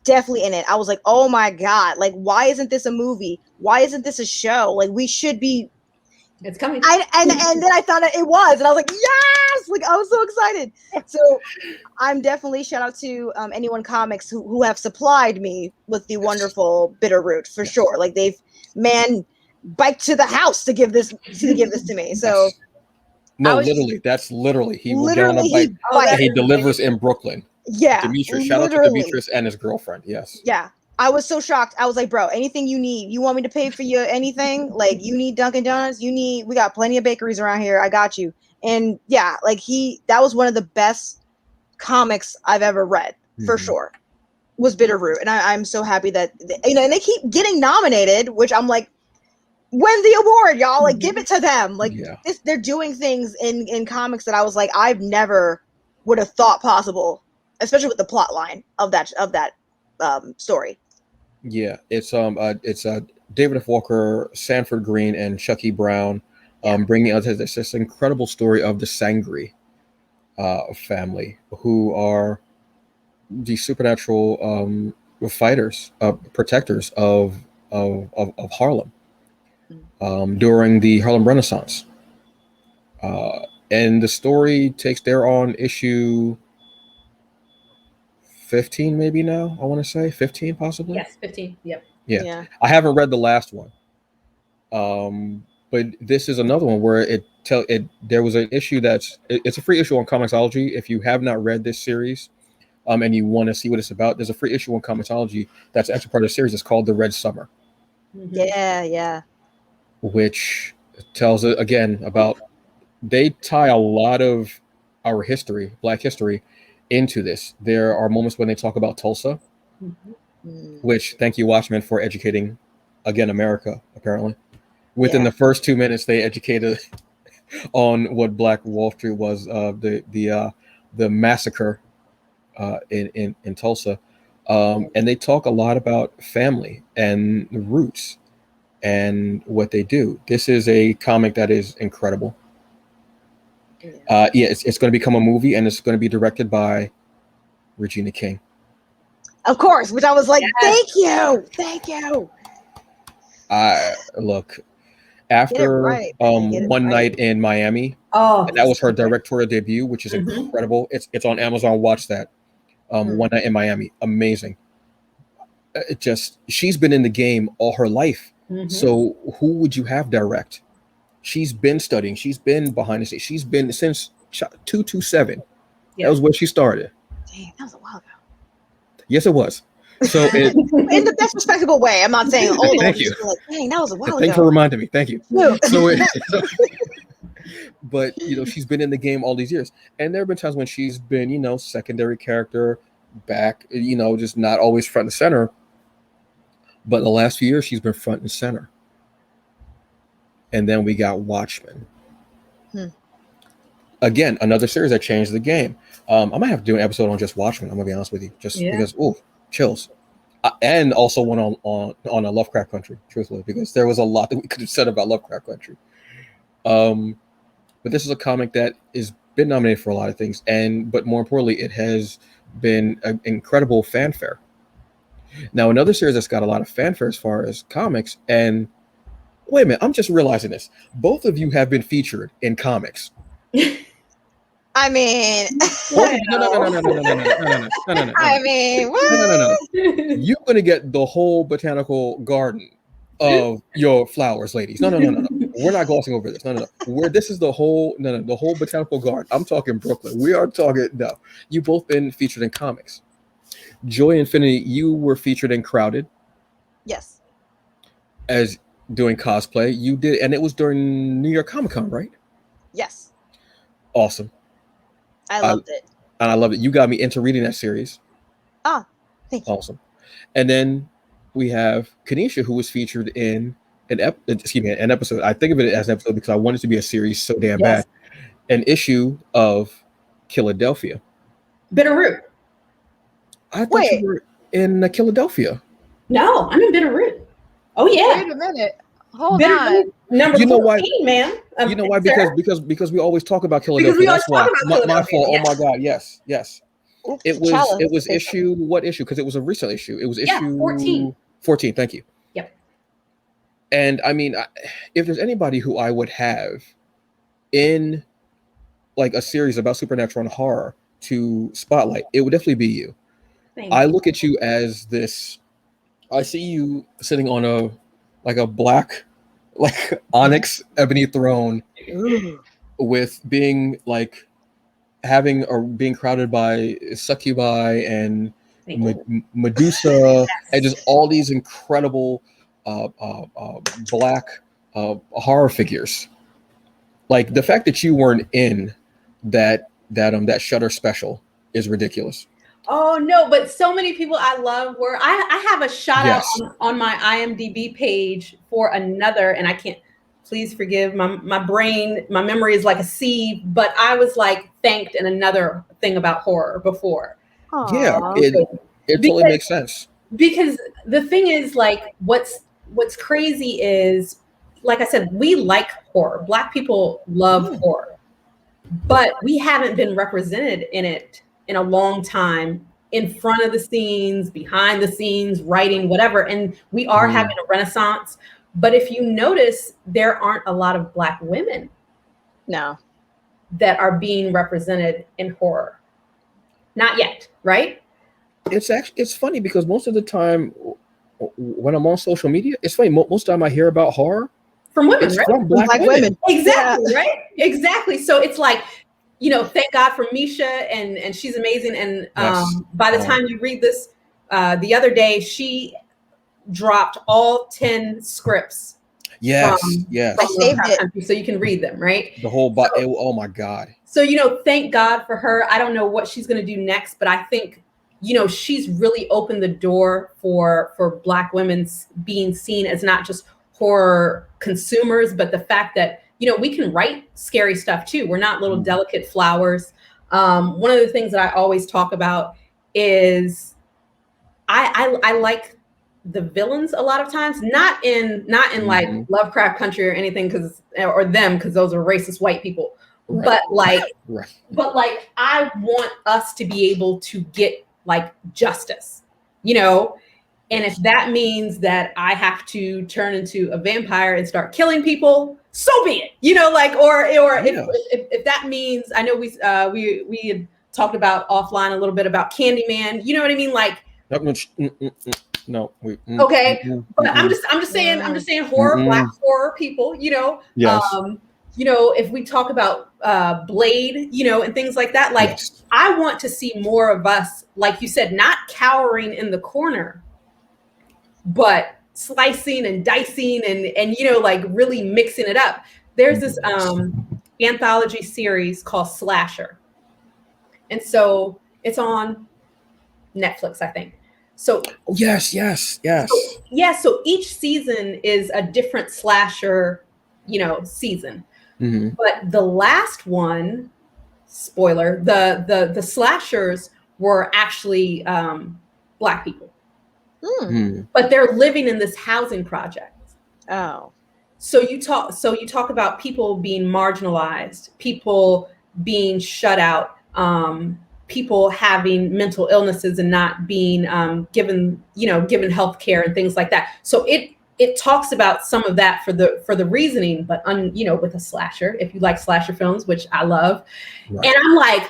Definitely in it. I was like, oh my God, like, why isn't this a movie? Why isn't this a show? Like, we should be. It's coming. And then I found out it was, and I was like, yes! Like, I was so excited. So I'm definitely, shout out to Anyone Comics who have supplied me with the wonderful Bitter Root for sure. Like, they've biked to the house to give this to me. So no, literally, that's literally he will get on a bike and he delivers in Brooklyn. Yeah, Demetrius, shout out to Demetrius and his girlfriend. Yes. Yeah. I was so shocked. I was like, bro, anything you need, you want me to pay for you anything? Like, you need Dunkin' Donuts, we got plenty of bakeries around here. I got you. And yeah, like that was one of the best comics I've ever read for sure, was Bitter Root. And I'm so happy that, and they keep getting nominated, which I'm like, win the award, y'all, like give it to them. Like they're doing things in comics that I was like, I've never would have thought possible, especially with the plot line of that story. Yeah, it's David F. Walker, Sanford Green, and Chucky Brown bringing out this incredible story of the Sangri family, who are the supernatural fighters, protectors of Harlem during the Harlem Renaissance. And the story they're on issue 15 maybe now, I want to say 15 possibly. Yes, 15. Yep. Yeah. I haven't read the last one. But this is another one where there was an issue it's a free issue on Comixology. If you have not read this series and you want to see what it's about, there's a free issue on Comixology that's actually part of the series. It's called The Red Summer. Yeah. Which tells it again about, they tie a lot of our history, Black history, into this. There are moments when they talk about Tulsa, which, thank you, Watchman, for educating again, America, apparently. Within the first 2 minutes, they educated on what Black Wall Street was, the massacre in Tulsa. And they talk a lot about family and the roots and what they do. This is a comic that is incredible. It's going to become a movie, and it's going to be directed by Regina King. Of course, which I was like, thank you. Look, after One Night in Miami, and that was her directorial debut, which is incredible. It's on Amazon. Watch that. One Night in Miami, amazing. She's been in the game all her life. So who would you have direct? She's been studying. She's been behind the scenes. She's been since 227. That was where she started. Damn, that was a while ago. Yes, it was. So in the best respectable way. I'm not saying old. Thank you. Like, dang, that was a while ago. Thanks for reminding me. Thank you. But she's been in the game all these years, and there have been times when she's been secondary character, back, just not always front and center. But the last few years, she's been front and center. And then we got Watchmen. Again, another series that changed the game. I might have to do an episode on just Watchmen. I'm gonna be honest with you, because chills. And also one on a Lovecraft Country, truthfully, because there was a lot that we could have said about Lovecraft Country. But this is a comic that has been nominated for a lot of things, but more importantly, it has been an incredible fanfare. Now, another series that's got a lot of fanfare as far as comics, and wait a minute, I'm just realizing this. Both of you have been featured in comics. I mean, no. I mean, what? No. You're going to get the whole botanical garden of your flowers, ladies. No. We're not glossing over this. No. This is the whole botanical garden. I'm talking Brooklyn. We are talking, no. You've both been featured in comics. JOYNFINITY, you were featured in Crowded. Yes. As doing cosplay. You did, and it was during New York Comic Con, right? Yes. Awesome. I loved it. And I loved it. You got me into reading that series. Thank you. Awesome. And then we have Kenesha, who was featured in an episode. I think of it as an episode because I wanted it to be a series so damn bad. An issue of Philadelphia. Bitterroot. I thought you were in Philadelphia. No, I'm in Bitterroot. Oh yeah. Wait a minute. Hold on. Number 14, man. You know why? Because we always talk about Philadelphia. That's why. My fault. Yes. Oh my God. Yes. Oops, It was issue. What issue? Because it was a recent issue. It was issue 14. 14. Thank you. Yep. And I mean, if there's anybody who I would have in like a series about supernatural and horror to spotlight, it would definitely be you. I look at you as this. I see you sitting on a black, like onyx ebony throne, with being like having or being crowded by succubi and Medusa, and just all these incredible black horror figures. Like the fact that you weren't in that Shudder special is ridiculous. Oh no, but so many people I love were I have a shout out on my IMDb page for another, and I can't, please forgive my brain, my memory is like a sieve, but I was like thanked in another thing about horror before. Aww. Yeah, it totally makes sense. Because the thing is, like, what's crazy is, like I said, we like horror. Black people love horror, but we haven't been represented in it in a long time, in front of the scenes, behind the scenes, writing, whatever. And we are having a renaissance. But if you notice, there aren't a lot of Black women that are being represented in horror. Not yet, right? It's funny because most of the time when I'm on social media, it's funny. Most of the time I hear about horror from women, right? From Black women. Exactly, right? Exactly. So it's like, thank God for Misha, and she's amazing. And by the time you read this, the other day, she dropped all 10 scripts. Yes. I saved it so you can read them, right? The whole oh my God. So thank God for her. I don't know what she's going to do next, but I think she's really opened the door for Black women being seen as not just horror consumers, but the fact that, we can write scary stuff too. We're not little delicate flowers. One of the things that I always talk about is I like the villains a lot of times, not in like Lovecraft Country or anything, because those are racist white people. Right. But like I want us to be able to get like justice, and if that means that I have to turn into a vampire and start killing people, so be it, or if that means, I know we had talked about offline a little bit about Candyman, you know what I mean? Like, no. Okay. But I'm just saying horror, Black horror people, Yes. If we talk about Blade, and things like that, like, yes. I want to see more of us, like you said, not cowering in the corner, but slicing and dicing and like really mixing it up. There's this anthology series called Slasher. And so it's on Netflix, I think. So yes. So each season is a different slasher, season. Mm-hmm. But the last one, spoiler, the slashers were actually Black people. But they're living in this housing project. Oh. So you talk about people being marginalized, people being shut out, people having mental illnesses and not being given health care and things like that. So it talks about some of that for the reasoning, but with a slasher, if you like slasher films, which I love. Right. And I'm like,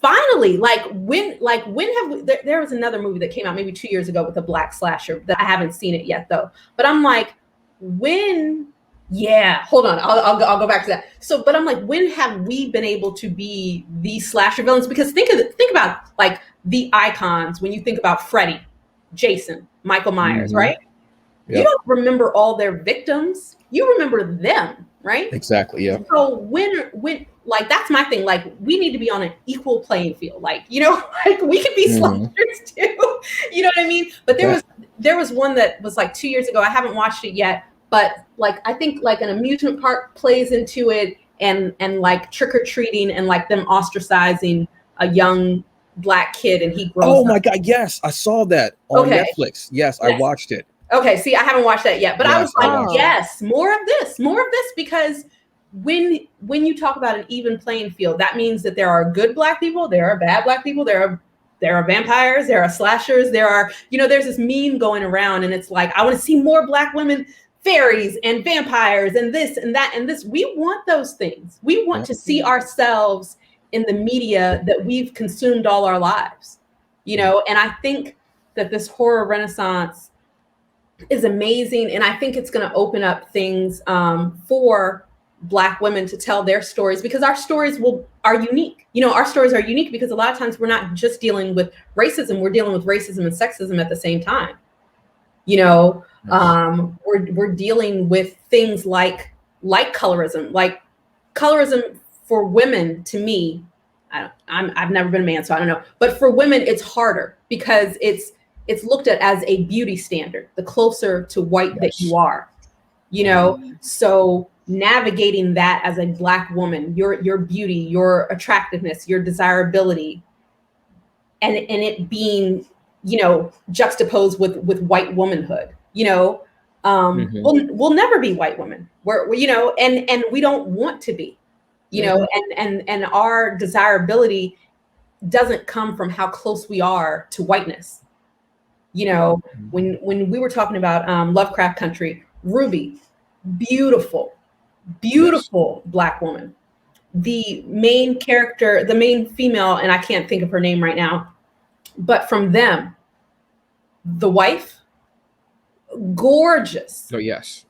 finally, when have we, there was another movie that came out maybe 2 years ago with a Black slasher that I haven't seen it yet though. But I'm like, hold on, I'll go back to that. So, but I'm like, when have we been able to be these slasher villains? Because think about like the icons when you think about Freddy, Jason, Michael Myers, right? Yep. You don't remember all their victims. You remember them, right? Exactly. Yeah. So when like, that's my thing. Like, we need to be on an equal playing field. Like, like we could be slashers too. You know what I mean? But there was one that was like 2 years ago. I haven't watched it yet, but like, I think like an amusement park plays into it, and like trick or treating and like them ostracizing a young Black kid, and he grows up. Oh my God. Yes. I saw that on Netflix. Yes. I watched it. Okay. See, I haven't watched that yet, but I was like, yes, more of this, because when you talk about an even playing field, that means that there are good Black people, there are bad Black people, there are vampires, there are slashers, there are, there's this meme going around, and it's like, I want to see more Black women, fairies and vampires and this and that and this. We want those things. We want to see ourselves in the media that we've consumed all our lives, and I think that this horror renaissance is amazing. And I think it's going to open up things for Black women to tell their stories, because our stories are unique. Our stories are unique because a lot of times we're not just dealing with racism, we're dealing with racism and sexism at the same time. We're dealing with things like colorism. Like, colorism for women, to me, I've never been a man, so I don't know. But for women, it's harder because it's looked at as a beauty standard. The closer to white that you are, so navigating that as a Black woman, your beauty, your attractiveness, your desirability, and it being, juxtaposed with white womanhood, we'll never be white women. We're and we don't want to be, and our desirability doesn't come from how close we are to whiteness. When we were talking about Lovecraft Country, Ruby, beautiful Black woman. The main character, the main female, and I can't think of her name right now, but from them, the wife, gorgeous. Oh, yes.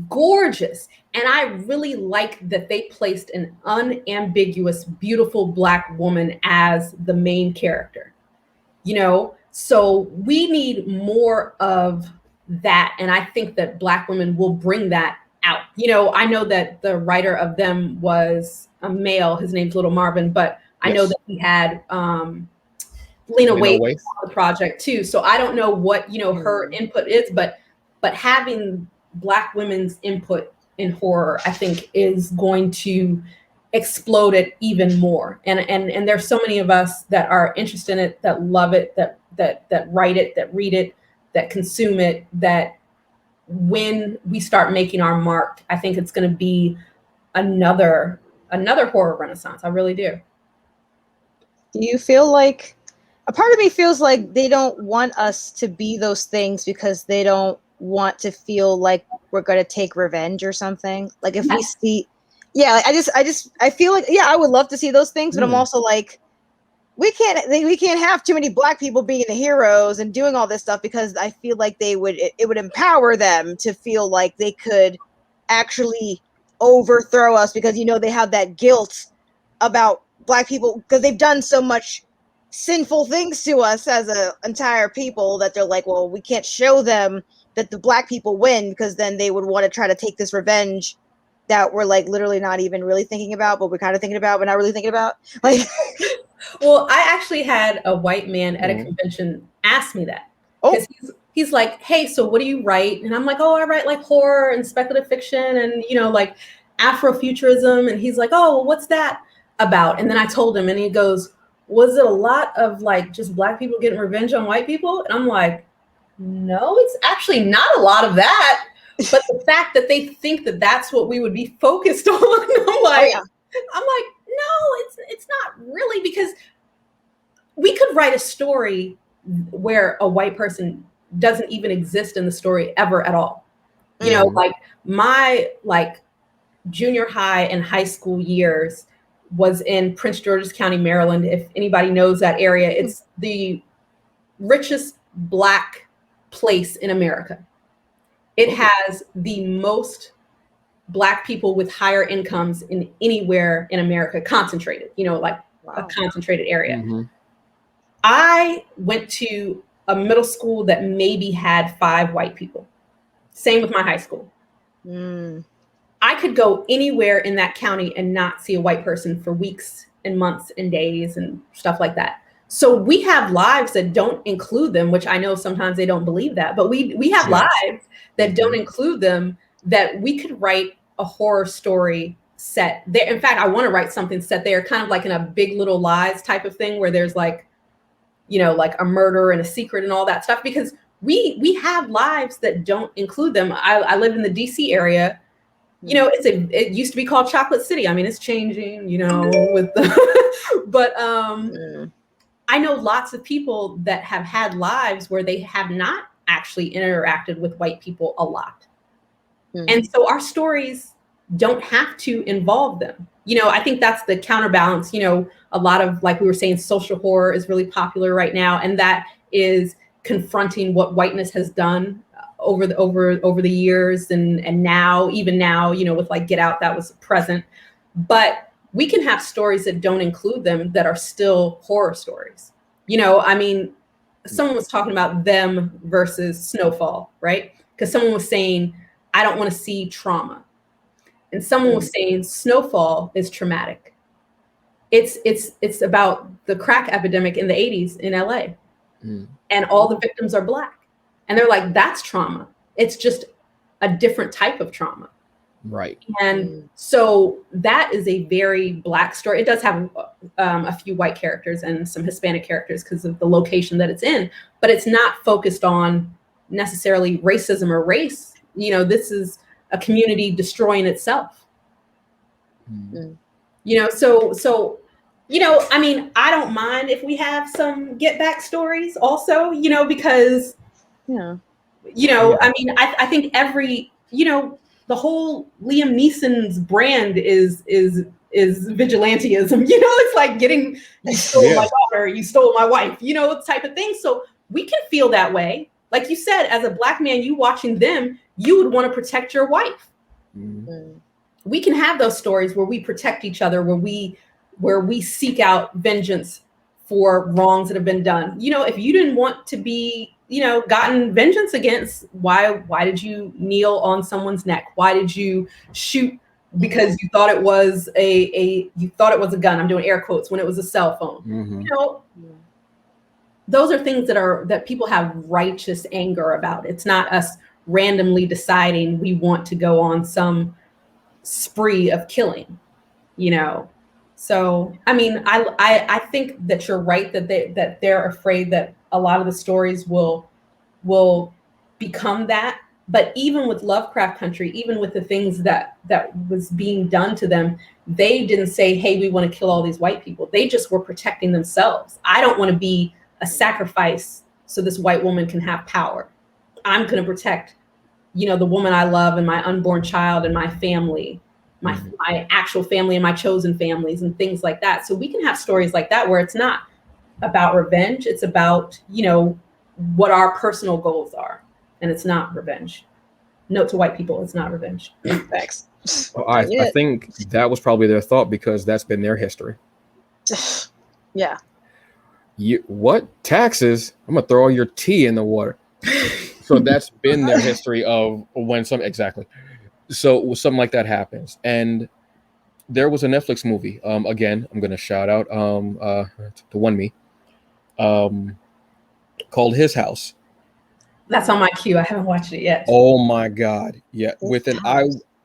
Gorgeous. And I really like that they placed an unambiguous, beautiful Black woman as the main character. So we need more of that. And I think that Black women will bring that out. I know that the writer of them was a male. His name's Little Marvin, but I know that he had Lena Waithe on the project too. So I don't know what, her input is, but having Black women's input in horror, I think, is going to explode it even more. And there's so many of us that are interested in it, that love it, that write it, that read it, that consume it, that when we start making our mark, I think it's going to be another horror renaissance. I really do. Do you feel like, a part of me feels like they don't want us to be those things because they don't want to feel like we're going to take revenge or something? Like if we see, I feel like, I would love to see those things, but I'm also like, we can't have too many Black people being the heroes and doing all this stuff, because I feel like it would empower them to feel like they could actually overthrow us, because they have that guilt about Black people because they've done so much sinful things to us as an entire people, that they're like, well, we can't show them that the Black people win, because then they would want to try to take this revenge that we're like literally not even really thinking about, but we're kind of thinking about, but not really thinking about. Like, well, I actually had a white man at a convention ask me that, because he's like, hey, so what do you write? And I'm like, oh, I write like horror and speculative fiction and like Afrofuturism. And he's like, oh, well, what's that about? And then I told him, and he goes, was it a lot of like just Black people getting revenge on white people? And I'm like, no, it's actually not a lot of that. But the fact that they think that that's what we would be focused on, I'm like, no, it's not really, because we could write a story where a white person doesn't even exist in the story ever at all. Like my junior high and high school years was in Prince George's County, Maryland. If anybody knows that area, it's the richest Black place in America. It has the most Black people with higher incomes in anywhere in America concentrated, a concentrated area. I went to a middle school that maybe had 5 white people. Same with my high school. I could go anywhere in that county and not see a white person for weeks and months and days and stuff like that. So we have lives that don't include them, which I know sometimes they don't believe that, but we have lives that don't include them, that we could write a horror story set there. In fact, I want to write something set there, kind of like in a Big Little Lies type of thing, where there's like a murder and a secret and all that stuff, because we have lives that don't include them. I live in the DC area. It used to be called Chocolate City. I mean, it's changing, with the, but I know lots of people that have had lives where they have not actually interacted with white people a lot. And so our stories don't have to involve them. I think that's the counterbalance. A lot of, like we were saying, social horror is really popular right now. And that is confronting what whiteness has done over the years. And now, even now, with like Get Out, that was present. But we can have stories that don't include them that are still horror stories. Someone was talking about Them versus Snowfall, right? Because someone was saying, I don't want to see trauma. And someone was saying Snowfall is traumatic. It's about the crack epidemic in the 80s in LA. And all the victims are Black. And they're like, that's trauma. It's just a different type of trauma. Right. And so that is a very Black story. It does have a few white characters and some Hispanic characters because of the location that it's in, but it's not focused on necessarily racism or race. This is a community destroying itself. So I don't mind if we have some get back stories also, because, I think every, the whole Liam Neeson's brand is vigilantism. It's like getting, you stole my daughter, you stole my wife, type of thing. So we can feel that way. Like you said, as a Black man, you watching Them, you would want to protect your wife. We can have those stories where we protect each other, where we seek out vengeance for wrongs that have been done. If you didn't want to be, gotten vengeance against, why did you kneel on someone's neck? Why did you shoot because you thought it was a gun? I'm doing air quotes, when it was a cell phone. those are things that people have righteous anger about. It's not us randomly deciding we want to go on some spree of killing, you know. So I mean, I think that you're right that they're afraid that a lot of the stories will become that. But even with Lovecraft Country, even with the things that was being done to them, they didn't say, hey, we want to kill all these white people. They just were protecting themselves. I don't want to be a sacrifice so this white woman can have power. I'm going to protect, you know, the woman I love and my unborn child and my family, my actual family and my chosen families and things like that. So we can have stories like that where it's not about revenge. It's about, you know, what our personal goals are. And it's not revenge. Note to white people, it's not revenge. Thanks. Well, I think that was probably their thought because that's been their history. Yeah. What? Taxes? I'm going to throw all your tea in the water. So that's been their history of when exactly. So something like that happens. And there was a Netflix movie. Again, I'm going to shout out to One Me, called His House. That's on my queue. I haven't watched it yet. Oh my God. Yeah.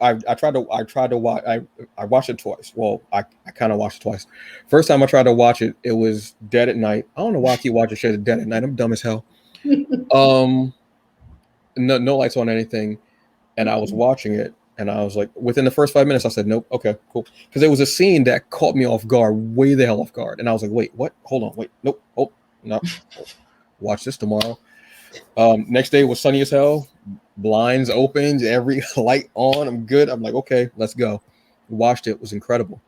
I tried to watch. I watched it twice. Well, I kind of watched it twice. First time I tried to watch it, it was dead at night. I don't know why I keep watching shit dead at night. I'm dumb as hell. No lights on anything, and I was watching it, and I was like, within the first 5 minutes, I said, nope, okay, cool, because there was a scene that caught me off guard, way the hell off guard, and I was like, wait, what? Hold on, wait, nope, oh, no, watch this tomorrow. Next day was sunny as hell, blinds opened, every light on, I'm good. I'm like, okay, let's go. Watched it, was incredible.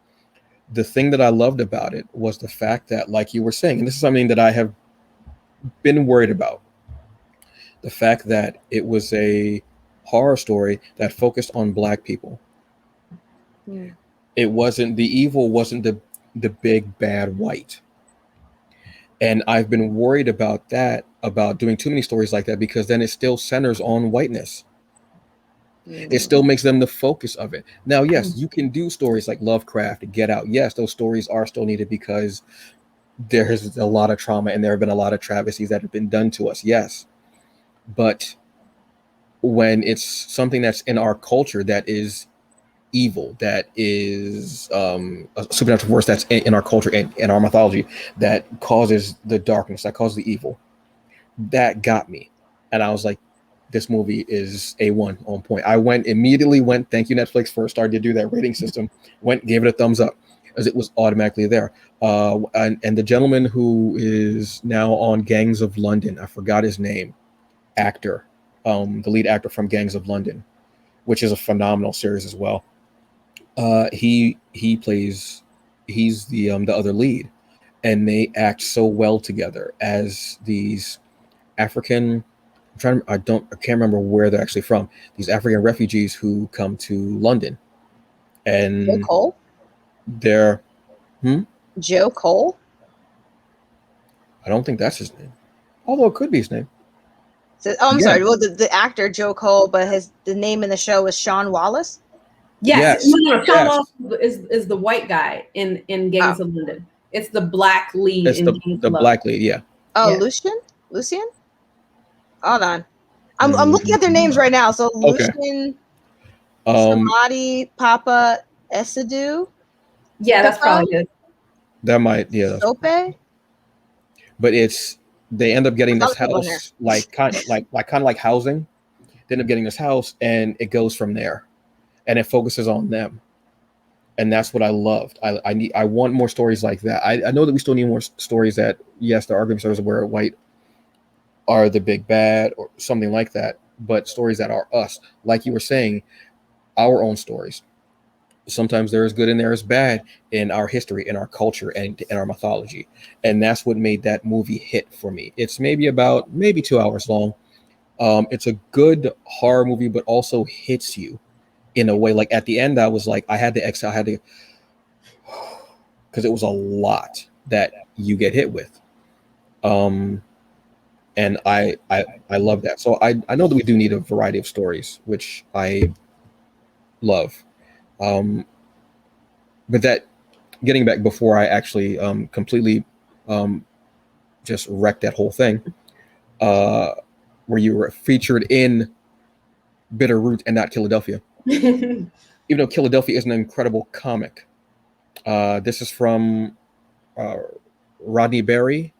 The thing that I loved about it was the fact that, like you were saying, and this is something that I have been worried about, the fact that it was a horror story that focused on Black people. It wasn't, the evil wasn't the big bad white. And I've been worried about that, about doing too many stories like that, because then it still centers on whiteness. It still makes them the focus of it. Now, yes, you can do stories like Lovecraft, Get Out. Yes, those stories are still needed because there's a lot of trauma and there have been a lot of travesties that have been done to us. Yes. But when it's something that's in our culture that is evil, that is a supernatural force that's in our culture and in our mythology, that causes the darkness, that causes the evil, that got me. And I was like, this movie is A1, on point. I immediately went, thank you Netflix for starting to do that rating system, gave it a thumbs up as it was automatically there. And the gentleman who is now on Gangs of London, I forgot his name, actor, the lead actor from Gangs of London, which is a phenomenal series as well. He's the other lead, and they act so well together as these African. I can't remember where they're actually from. These African refugees who come to London, and Joe Cole. They're Joe Cole. I don't think that's his name, although it could be his name. I'm sorry. Well, the actor Joe Cole, but the name in the show is Sean Wallace. Yes. No, Sean Wallace is the white guy in Gangs of London. It's the Black lead. It's the Black lead. Yeah. Oh, yeah. Lucian. Hold on. I'm looking at their names right now. So Lucian, Samadi, Papa, Esidu. Yeah, that's probably it. That might, yeah. Sope. But they end up getting this house, kind of like housing. They end up getting this house, and it goes from there, and it focuses on them, and that's what I loved. I want more stories like that. I know that we still need more stories that, yes, there are going to be stories where white are the big bad or something like that, but stories that are us, like you were saying, our own stories. Sometimes there is good and there is bad in our history, in our culture, and in our mythology. And that's what made that movie hit for me. It's maybe 2 hours long. It's a good horror movie, but also hits you in a way. Like at the end, I was like, I had to exhale, because it was a lot that you get hit with. And I love that. So I know that we do need a variety of stories, which I love. But that, getting back before I actually completely just wrecked that whole thing. Where you were featured in Bitterroot and not Philadelphia. Even though Philadelphia is an incredible comic. This is from Rodney Barnes.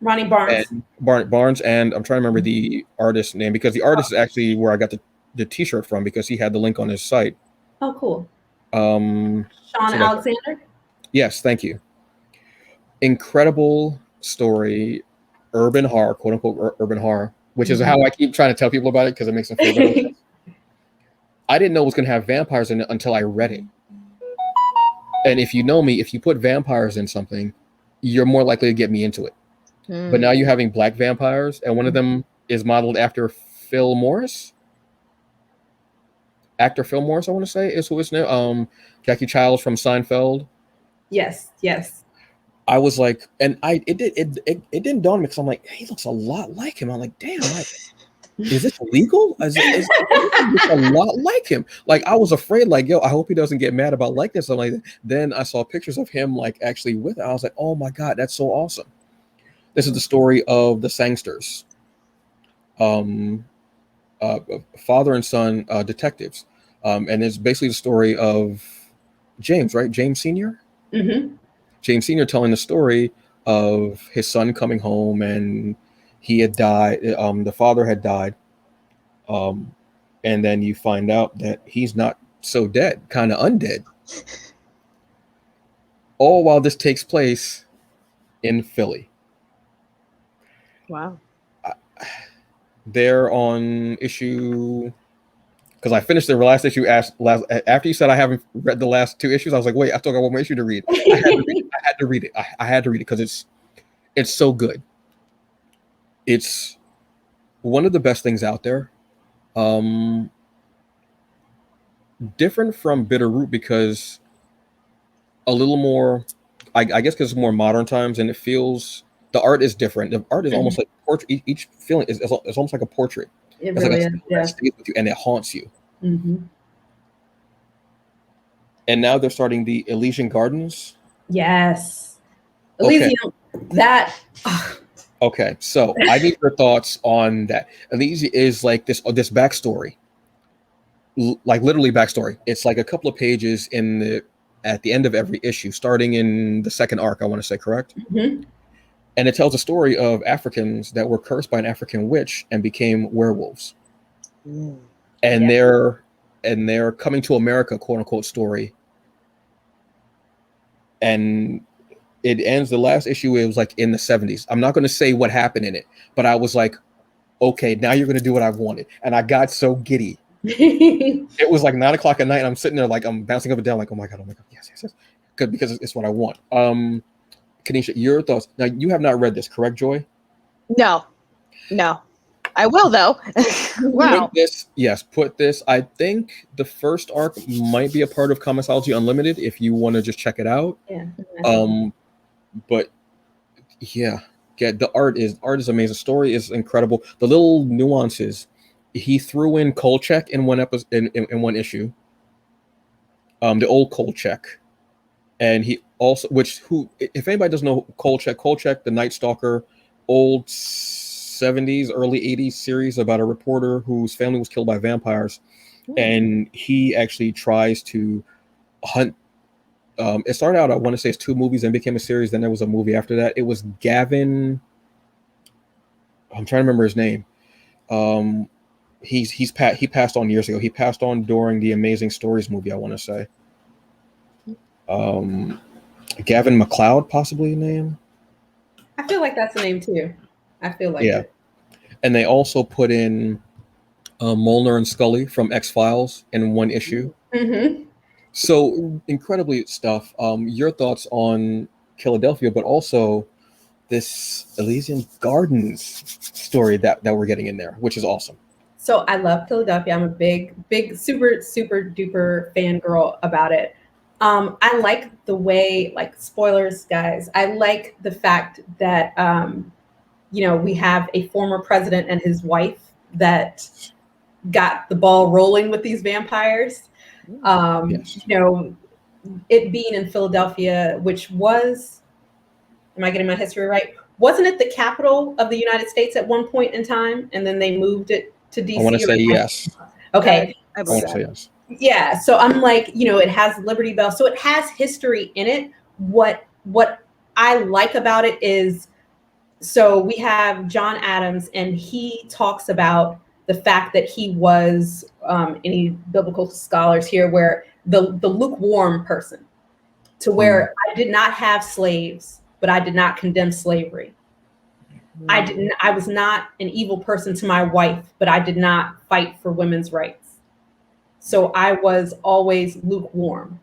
And Barnes, and I'm trying to remember the artist's name, because the artist is actually where I got the t-shirt from, because he had the link on his site. Oh, cool. Sean Alexander? Yes, thank you. Incredible story, urban horror, quote unquote urban horror, which is how I keep trying to tell people about it, because it makes them feel better. I didn't know it was going to have vampires in it until I read it. And if you know me, if you put vampires in something, you're more likely to get me into it. But now you're having black vampires, and one of them is modeled after Phil Morris. Actor Phil Morris, I want to say, is who is now. Jackie Childs from Seinfeld. Yes. I was like, and it didn't dawn on me, because I'm like, he looks a lot like him. I'm like, damn, like, is this illegal? Is it a lot like him? Like, I was afraid, like, yo, I hope he doesn't get mad about like this. I'm like, then I saw pictures of him like actually with it. I was like, oh my god, that's so awesome. This is the story of the Sangsters, father and son detectives, and it's basically the story of James, right? James Sr. James Sr. telling the story of his son coming home, and he had died. The father had died, and then you find out that he's not so dead, kind of undead. All while this takes place in Philly. Wow. They're on issue, because I finished the last issue after you said I haven't read the last two issues. I was like, wait, I still got one more issue to read. I had to read it. I had to read it because it's so good. It's one of the best things out there. Different from Bitterroot, because a little more, I guess, because it's more modern times, and it feels, the art is different. The art is almost like portrait. Each feeling is almost like a portrait. It's really like is. Stays with you, and it haunts you. And now they're starting the Elysian Gardens. Yes. Elysian. That. Okay, so I need your thoughts on that. Elysian is like this backstory, like literally backstory. It's like a couple of pages at the end of every issue, starting in the second arc, I want to say, correct? And it tells a story of Africans that were cursed by an African witch and became werewolves. And they're coming to America, quote unquote, story. And it ends, the last issue, it was like in the 70s. I'm not going to say what happened in it, but I was like, okay, now you're going to do what I wanted. And I got so giddy. It was like 9 o'clock at night, and I'm sitting there like I'm bouncing up and down, like, oh my god, yes. Good, because it's what I want. Kenesha, your thoughts. Now, you have not read this, correct, Joy? No. I will, though. Wow. Put this. I think the first arc might be a part of Comicsology Unlimited if you want to just check it out. Yeah. But yeah, the art is amazing. Story is incredible. The little nuances. He threw in Kolchak in one episode, in one issue. The old Kolchak. And he also, if anybody doesn't know Kolchak, the Night Stalker, old 70s, early 80s series about a reporter whose family was killed by vampires. And he actually tries to hunt. It started out, I want to say, it's 2 movies and became a series. Then there was a movie after that. It was Gavin. I'm trying to remember his name. He passed on years ago. He passed on during the Amazing Stories movie, I want to say. Gavin MacLeod, possibly the name. I feel like that's the name too. I feel like it. And they also put in Molnar and Scully from X-Files in one issue. So incredibly stuff. Your thoughts on Philadelphia, but also this Elysian Gardens story that we're getting in there, which is awesome. So I love Philadelphia. I'm a big, super, super duper fangirl about it. I like the way, like, spoilers, guys. I like the fact that, we have a former president and his wife that got the ball rolling with these vampires. It being in Philadelphia, which was, am I getting my history right? wasn't it the capital of the United States at one point in time, and then they moved it to DC? I want to say yes. Okay. I I believe want to say that. yes. Yeah. So I'm like, it has Liberty Bell, so it has history in it. What I like about it is, so we have John Adams, and he talks about the fact that he was, any biblical scholars here, where the lukewarm person, to where I did not have slaves, but I did not condemn slavery. I was not an evil person to my wife, but I did not fight for women's rights. So I was always lukewarm.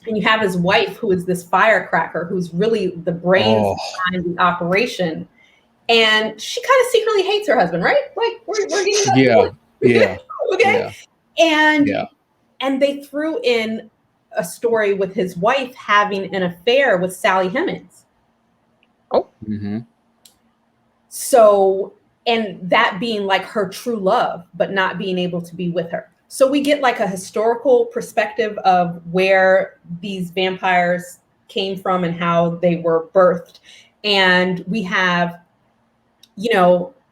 And you have his wife, who is this firecracker, who's really the brains behind the operation. And she kind of secretly hates her husband, right? Like we're getting yeah. Okay. Yeah. And they threw in a story with his wife having an affair with Sally Hemings. Oh. Mm-hmm. So, and that being like her true love, but not being able to be with her. So we get like a historical perspective of where these vampires came from and how they were birthed. And we have,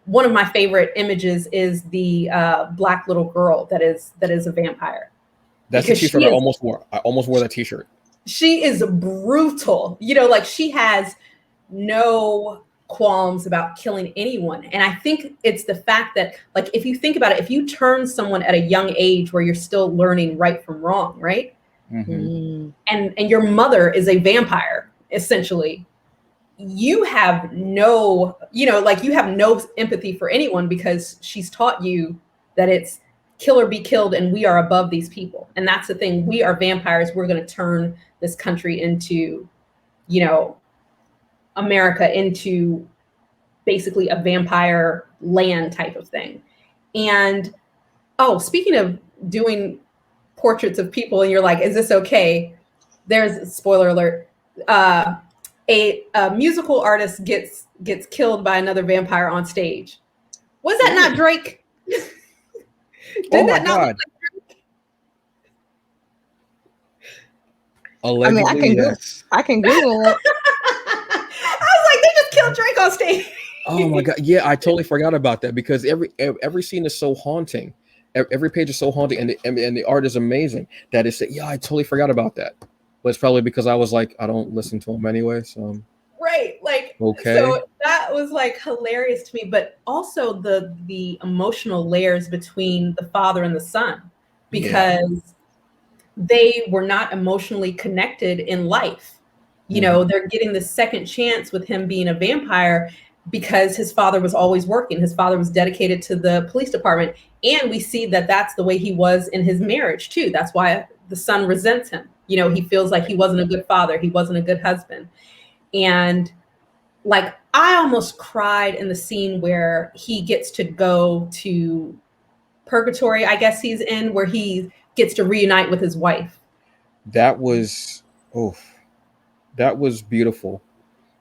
one of my favorite images is the black little girl that is a vampire. That's the t-shirt I almost wore. I almost wore that t-shirt. She is brutal. Like she has no qualms about killing anyone. And I think it's the fact that, like, if you think about it, if you turn someone at a young age where you're still learning right from wrong, right? Mm-hmm. And your mother is a vampire, essentially, you have no, you have no empathy for anyone, because she's taught you that it's kill or be killed, and we are above these people. And that's the thing. We are vampires. We're going to turn this country into, America into basically a vampire land type of thing. And speaking of doing portraits of people, and you're like, is this okay? There's, spoiler alert, a musical artist gets killed by another vampire on stage. Was that not Drake? Oh my God. Allegedly, I can Google it. I was like, they just killed Drake on stage. Oh my God. Yeah, I totally forgot about that, because every scene is so haunting. Every page is so haunting, and the art is amazing. That is, I totally forgot about that. But it's probably because I was like, I don't listen to him anyway. So right, like, okay. So that was like hilarious to me. But also the emotional layers between the father and the son, because they were not emotionally connected in life. They're getting the second chance with him being a vampire because his father was always working. His father was dedicated to the police department. And we see that that's the way he was in his marriage too. That's why the son resents him. He feels like he wasn't a good father. He wasn't a good husband. And like, I almost cried in the scene where he gets to go to purgatory, I guess he's in, where he gets to reunite with his wife. That was beautiful,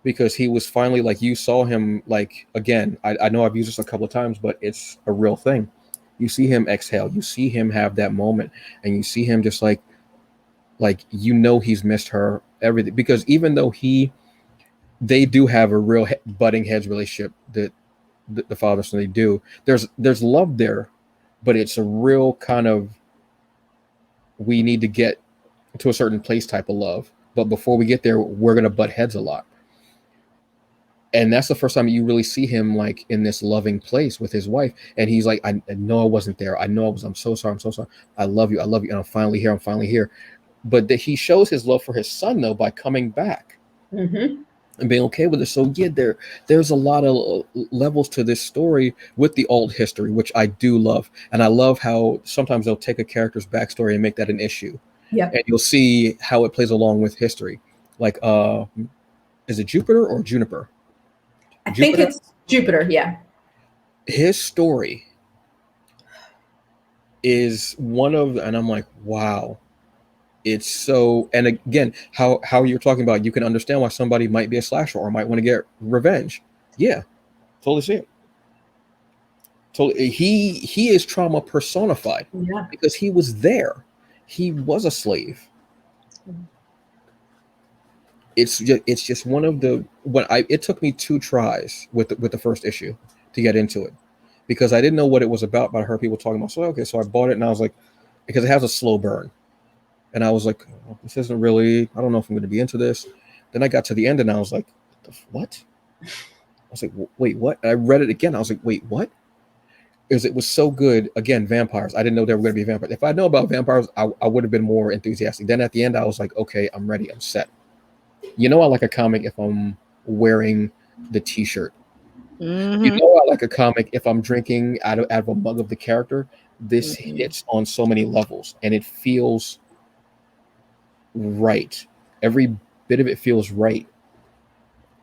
because he was finally, like, you saw him, like, again, I know I've used this a couple of times, but it's a real thing. You see him exhale, you see him have that moment, and you see him just like he's missed her, everything, because even though they do have a real butting heads relationship, that the father son, they do, there's love there, but it's a real kind of, we need to get to a certain place type of love, but before we get there, we're going to butt heads a lot. And that's the first time you really see him like in this loving place with his wife. And he's like, I know I wasn't there. I know I'm so sorry. I'm so sorry. I love you. And I'm finally here. But he shows his love for his son, though, by coming back and being okay with it. So yeah, there's a lot of levels to this story with the old history, which I do love. And I love how sometimes they'll take a character's backstory and make that an issue. Yeah. And you'll see how it plays along with history. Like, is it Jupiter or Juniper? I think it's Jupiter, yeah. His story is one of, and I'm like, wow. It's so, and again, how you're talking about, you can understand why somebody might be a slasher or might want to get revenge. Yeah, totally see it. Totally, he is trauma personified, because he was there. He was a slave. it's just one of the it took me 2 tries with the first issue to get into it, because I didn't know what it was about, but I heard people talking about. So okay, so I bought it, and I was like, because it has a slow burn, and I was like, oh, this isn't really. I don't know if I'm going to be into this. Then I got to the end, and I was like, what? I was like, wait, what? And I read it again. I was like, wait, what? It was so good. Again, vampires. I didn't know they were going to be vampires. If I know about vampires, I would have been more enthusiastic. Then at the end, I was like, okay, I'm ready. I'm set. You know, I like a comic if I'm wearing the T-shirt. Mm-hmm. You know, I like a comic if I'm drinking out of a mug of the character. This hits on so many levels, and it feels right. Every bit of it feels right.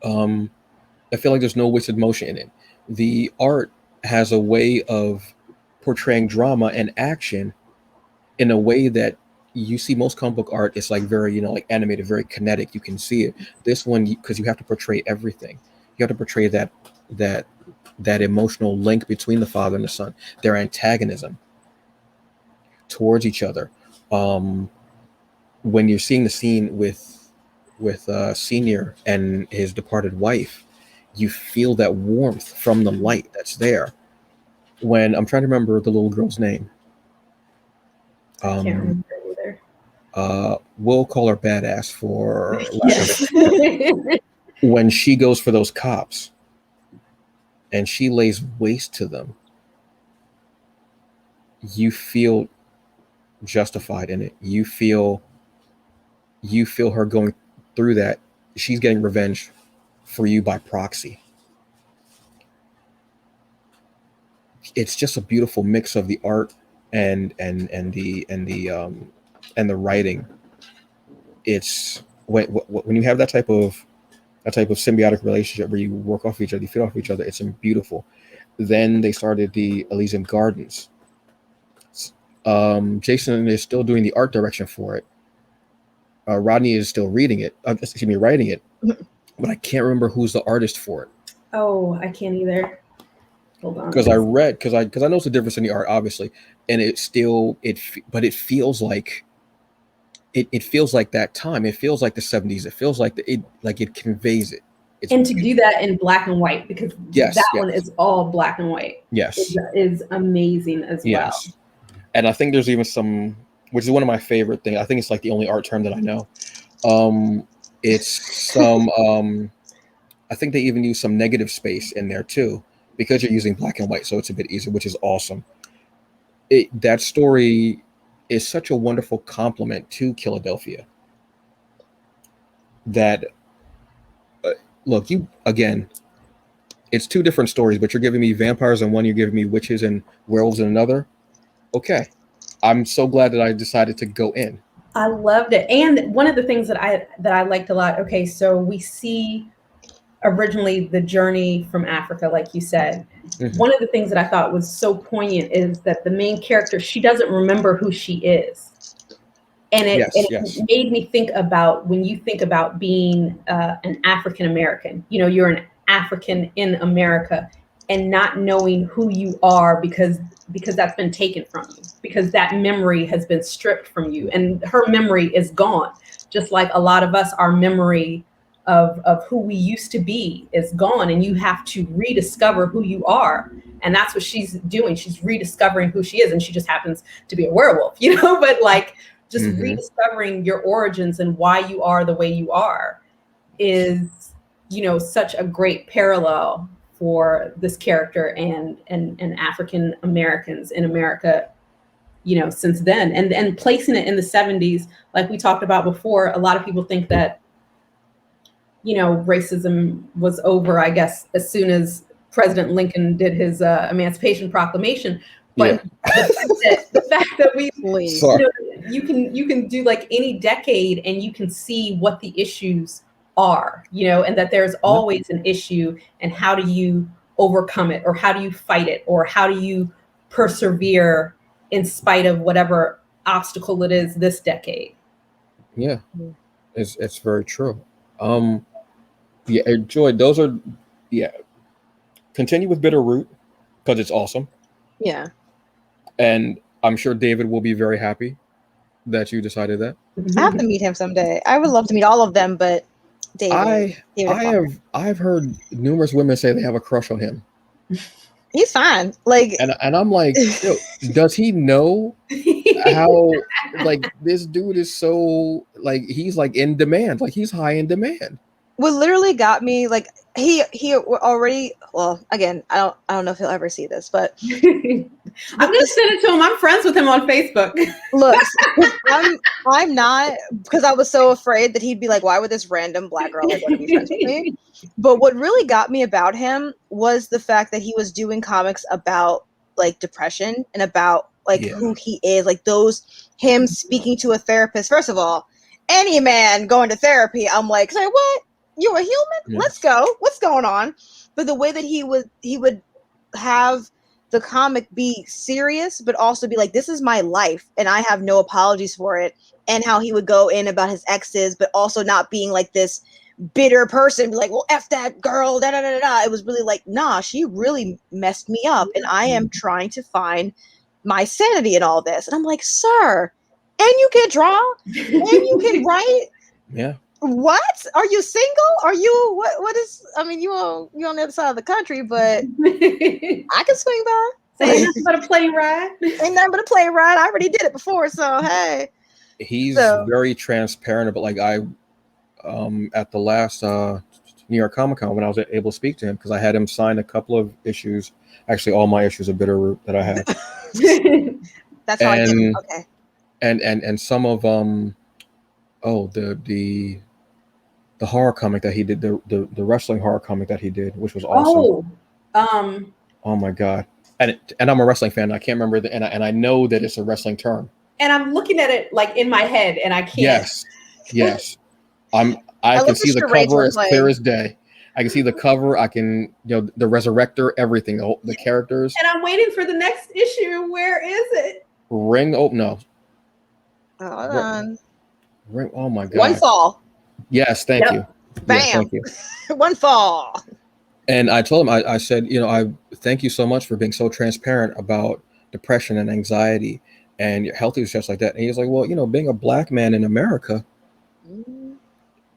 I feel like there's no wasted motion in it. The art has a way of portraying drama and action in a way that you see most comic book art. It's like very, like animated, very kinetic. You can see it. This one, because you have to portray everything. You have to portray that emotional link between the father and the son, their antagonism towards each other. When you're seeing the scene with Senior and his departed wife, you feel that warmth from the light that's there. When I'm trying to remember the little girl's name. I can't remember either. We'll call her Badass for Yes. When she goes for those cops and she lays waste to them, you feel justified in it. You feel her going through that. She's getting revenge for you by proxy. It's just a beautiful mix of the art and the writing. It's when you have that type of symbiotic relationship where you work off each other, you feed off each other. It's beautiful. Then they started the Elysian Gardens. Jason is still doing the art direction for it. Rodney is still writing it, but I can't remember who's the artist for it. Oh, I can't either. Hold on. Because I know it's a difference in the art, obviously, and but it feels like it feels like that time. It feels like the 70s. It feels like it conveys it. And to do that in black and white, because one is all black and white. Yes, is amazing as well. And I think there's even some, which is one of my favorite things. I think it's like the only art term that I know. It's some. I think they even use some negative space in there too, because you're using black and white, so it's a bit easier, which is awesome. That story is such a wonderful compliment to Philadelphia. That look, it's 2 different stories, but you're giving me vampires in one, you're giving me witches and werewolves in another. Okay, I'm so glad that I decided to go in. I loved it, and one of the things that I liked a lot. Okay, so we see originally the journey from Africa, like you said. Mm-hmm. One of the things that I thought was so poignant is that the main character, she doesn't remember who she is, and it made me think about when you think about being an African American. You're an African in America, and not knowing who you are because that's been taken from you, because that memory has been stripped from you, and her memory is gone. Just like a lot of us, our memory of who we used to be is gone, and you have to rediscover who you are. And that's what she's doing. She's rediscovering who she is, and she just happens to be a werewolf, but like just rediscovering your origins and why you are the way you are is, such a great parallel for this character and African Americans in America, since then, and placing it in the 70s, like we talked about before. A lot of people think that, racism was over, I guess, as soon as President Lincoln did his Emancipation Proclamation. But the fact that we, you can do like any decade and you can see what the issues are, and that there's always an issue, and how do you overcome it, or how do you fight it, or how do you persevere in spite of whatever obstacle it is this decade. Yeah, it's very true. Joy, those are continue with Bitterroot because it's awesome. Yeah, and I'm sure David will be very happy that you decided that. I have to meet him someday. I would love to meet all of them, but David. I've heard numerous women say they have a crush on him. He's fine. Like, and I'm like, yo, does he know how like this dude is so like he's like in demand, like he's high in demand. what literally got me, like, he already, well, again, I don't know if he'll ever see this, but I'm gonna send it to him. I'm friends with him on Facebook. look, I'm not, because I was so afraid that he'd be like, why would this random black girl like want to be friends with me? But what really got me about him was the fact that he was doing comics about like depression and about like who he is, like him speaking to a therapist. First of all, any man going to therapy, I'm like, say what? You're a human? Yeah. Let's go. What's going on? But the way that he would have the comic be serious, but also be like, this is my life and I have no apologies for it. And how he would go in about his exes, but also not being like this bitter person, be like, well, F that girl, da da da da. It was really like, nah, she really messed me up. And I am trying to find my sanity in all this. And I'm like, sir, and you can draw and you can write. Yeah. What? Are you single? Are you what is, I mean, you're on the other side of the country, but I can swing by. Ain't nothing but a plane ride. Ain't nothing but a plane ride. I already did it before, so hey. He's very transparent about, like, I at the last New York Comic Con when I was able to speak to him, because I had him sign a couple of issues, actually all my issues of Bitterroot that I had. That's how I did it. Okay. And some of the horror comic that he did, the wrestling horror comic that he did, which was awesome. Oh my god. And I'm a wrestling fan. I can't remember and I know that it's a wrestling term. And I'm looking at it like in my head, and I can't. Yes. I can see the cover as clear as day. I can see the cover. I can, the Resurrector, everything, the characters. And I'm waiting for the next issue. Where is it? Ring. Oh no. Hold on. Ring. Oh my god. One fall. Yes, thank you. Bam. Yes, thank you. One fall. And I told him, I said, I thank you so much for being so transparent about depression and anxiety and your health issues just like that. And he's like, well, being a black man in America,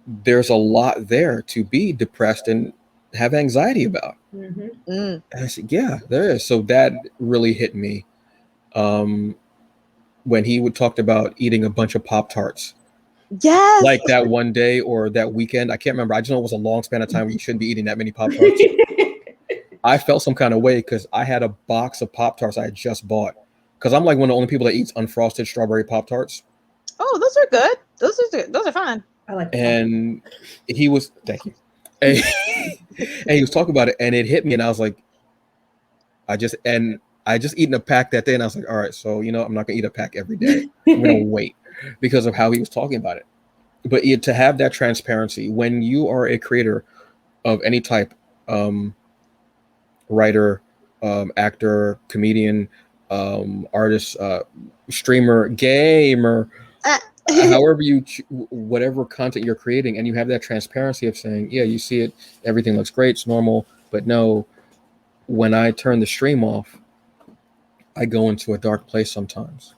there's a lot there to be depressed and have anxiety about. Mm-hmm. And I said, yeah, there is. So that really hit me when he talked about eating a bunch of Pop-Tarts. Yes. Like that one day or that weekend. I can't remember. I just know it was a long span of time where you shouldn't be eating that many Pop-Tarts. I felt some kind of way because I had a box of Pop-Tarts I had just bought. Because I'm like one of the only people that eats unfrosted strawberry Pop-Tarts. Oh, those are good. Those are fine. I like that. And he was, thank you. And he was talking about it and it hit me and I was like, I just eaten a pack that day and I was like, all right, so, I'm not going to eat a pack every day. I'm going to wait because of how he was talking about it. But to have that transparency when you are a creator of any type, writer, actor, comedian, artist, streamer, gamer, however whatever content you're creating, and you have that transparency of saying, yeah, you see it, everything looks great, it's normal, but no, when I turn the stream off, I go into a dark place sometimes.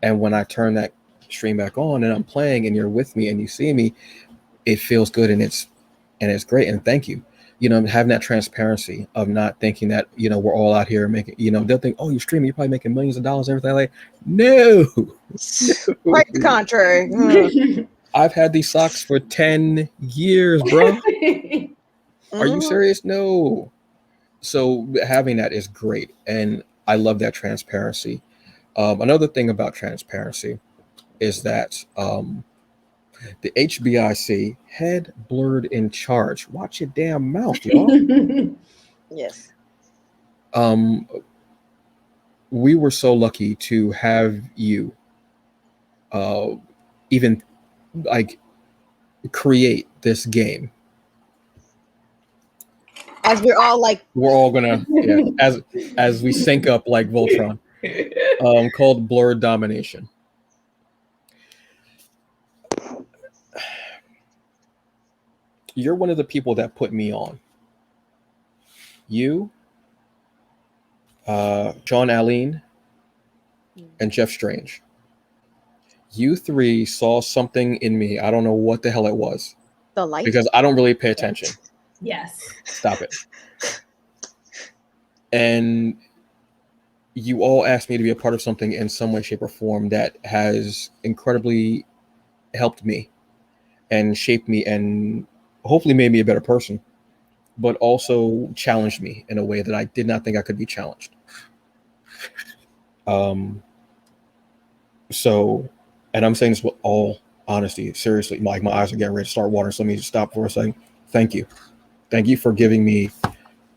And when I turn that stream back on and I'm playing and you're with me and you see me, it feels good and it's great. And thank you. Having that transparency of not thinking that, we're all out here making, they'll think, oh, you're streaming, you're probably making millions of dollars and everything like no. Quite the contrary. I've had these socks for 10 years, bro. Are you serious? No. So having that is great. And I love that transparency. Another thing about transparency is that the HBIC, head blurred in charge. Watch your damn mouth, y'all. Yes. We were so lucky to have you even like create this game. As we're all gonna as we sync up like Voltron, called Blerd Domination. You're one of the people that put me on. You, John Allen, and Jeff Strange. You three saw something in me. I don't know what the hell it was. The light. Because I don't really pay attention. Yes. Stop it. And you all asked me to be a part of something in some way, shape, or form that has incredibly helped me and shaped me and hopefully made me a better person, but also challenged me in a way that I did not think I could be challenged. So, and I'm saying this with all honesty, seriously, like my eyes are getting ready to start watering, so let me just stop for a second. Thank you. Thank you for giving me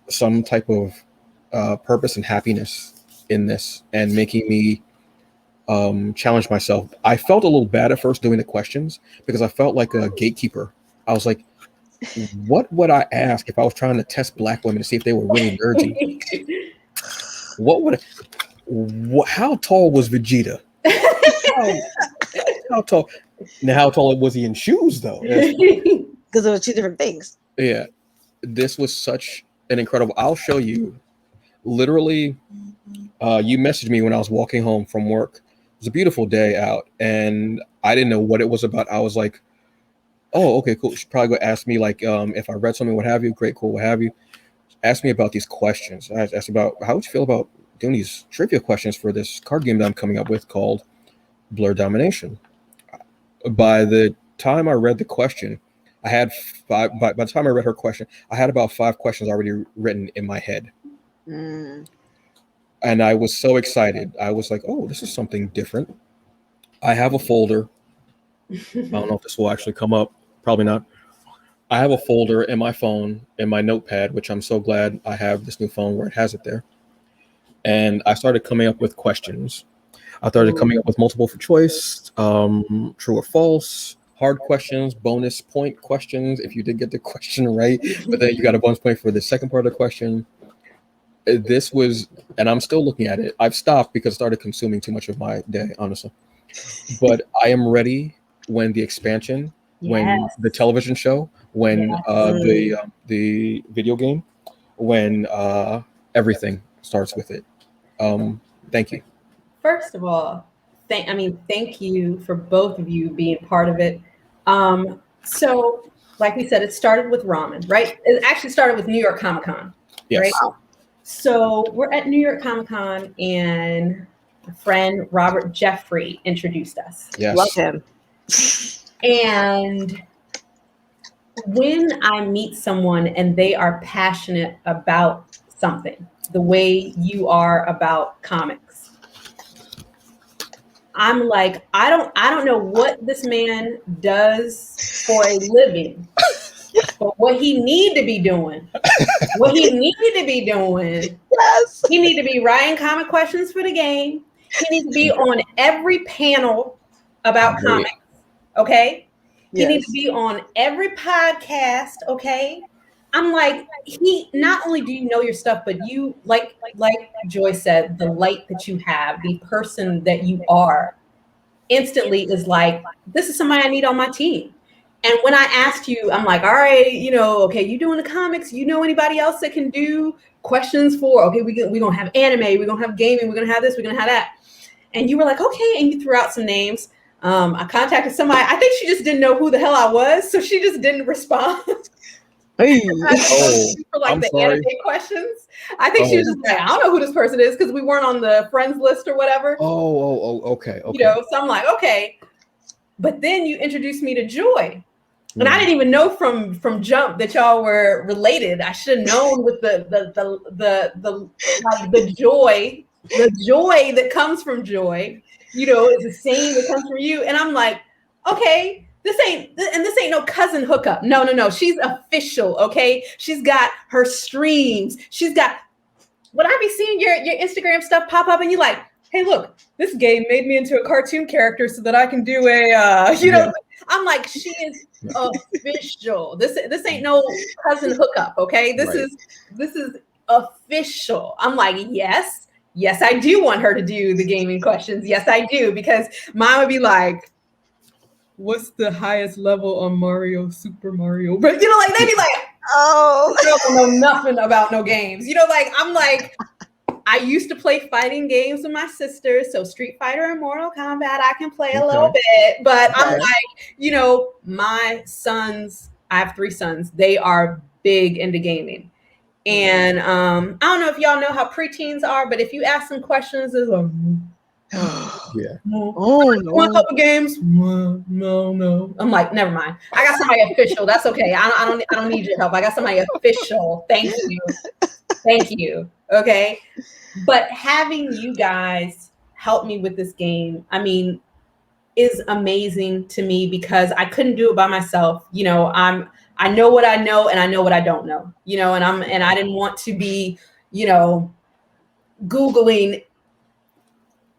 some type of purpose and happiness in this and making me challenge myself. I felt a little bad at first doing the questions because I felt like a gatekeeper. I was like, what would I ask if I was trying to test Black women to see if they were really nerdy? How tall was Vegeta? How tall? Now, how tall was he in shoes, though? Because it was two different things. Yeah, this was such an incredible. I'll show you. Literally, you messaged me when I was walking home from work. It was a beautiful day out, and I didn't know what it was about. I was like, "Oh, okay, cool." She's probably gonna ask me like, if I read something, what have you. Great, cool, what have you. Ask me about these questions. I asked about how would you feel about doing these trivia questions for this card game that I'm coming up with called Blerd Domination. By the time I read the question, I had five. By the time I read her question, I had about 5 questions already written in my head. And I was so excited. I was like, oh, this is something different. I have a folder. I don't know if this will actually come up. Probably not. I have a folder in my phone, in my notepad, which I'm so glad I have this new phone where it has it there. And I started coming up with questions. I started coming up with multiple for choice, true or false, hard questions, bonus point questions if you did get the question right. But then you got a bonus point for the second part of the question. This was, and I'm still looking at it. I've stopped because I started consuming too much of my day, honestly. But I am ready when the expansion, when the television show, when the video game, when everything starts with it. Thank you. First of all, thank you for both of you being part of it. So, like we said, it started with ramen, right? It actually started with New York Comic Con, Yes. right? So we're at New York Comic Con, and a friend Robert Jeffrey introduced us. Yes. Love him. And when I meet someone and they are passionate about something, the way you are about comics, I'm like, I don't know what this man does for a living, but what he need to be doing, Yes. he need to be writing comic questions for the game. He needs to be on every panel about comics. Okay. He needs to be on every podcast. Okay. I'm like, he not only do you know your stuff, but you like Joy said, the light that you have, the person that you are instantly is like, this is somebody I need on my team. And when I asked you, I'm like, all right, okay, you doing the comics, anybody else that can do questions for, okay, we're gonna have anime, we're gonna have gaming, we're gonna have this, we're gonna have that. And you were like, okay, and you threw out some names. I contacted somebody. I think she just didn't know who the hell I was, so she just didn't respond. Hey. For like anime questions. I think she was just like, I don't know who this person is because we weren't on the friends list or whatever. Okay. So I'm like, okay. But then you introduced me to Joy. And I didn't even know from jump that y'all were related. I should have known with the joy, the joy that comes from Joy, is the same that comes from you. And I'm like, okay, this ain't no cousin hookup. No. She's official. Okay. She's got her streams. She's got, when I be seeing your Instagram stuff pop up and you're like, hey, look, this game made me into a cartoon character so that I can do I'm like, she is official. This ain't no cousin hookup, okay? This is official. I'm like, yes, I do want her to do the gaming questions. Yes, I do, because mine would be like, what's the highest level on Super Mario? But they'd be like, oh, I don't know nothing about no games. I'm like, I used to play fighting games with my sister, so Street Fighter and Mortal Kombat I can play a little bit, but I'm like, my son's I have 3 sons. They are big into gaming. And I don't know if y'all know how preteens are, but if you ask them questions, it's like, Yeah. Oh you want a couple games? No. I'm like, never mind. I got somebody official. That's okay. I don't need your help. I got somebody official. Thank you. Okay. But having you guys help me with this game, I mean, is amazing to me because I couldn't do it by myself. You know, I know what I know and I know what I don't know. You know, and I didn't want to be, you know, Googling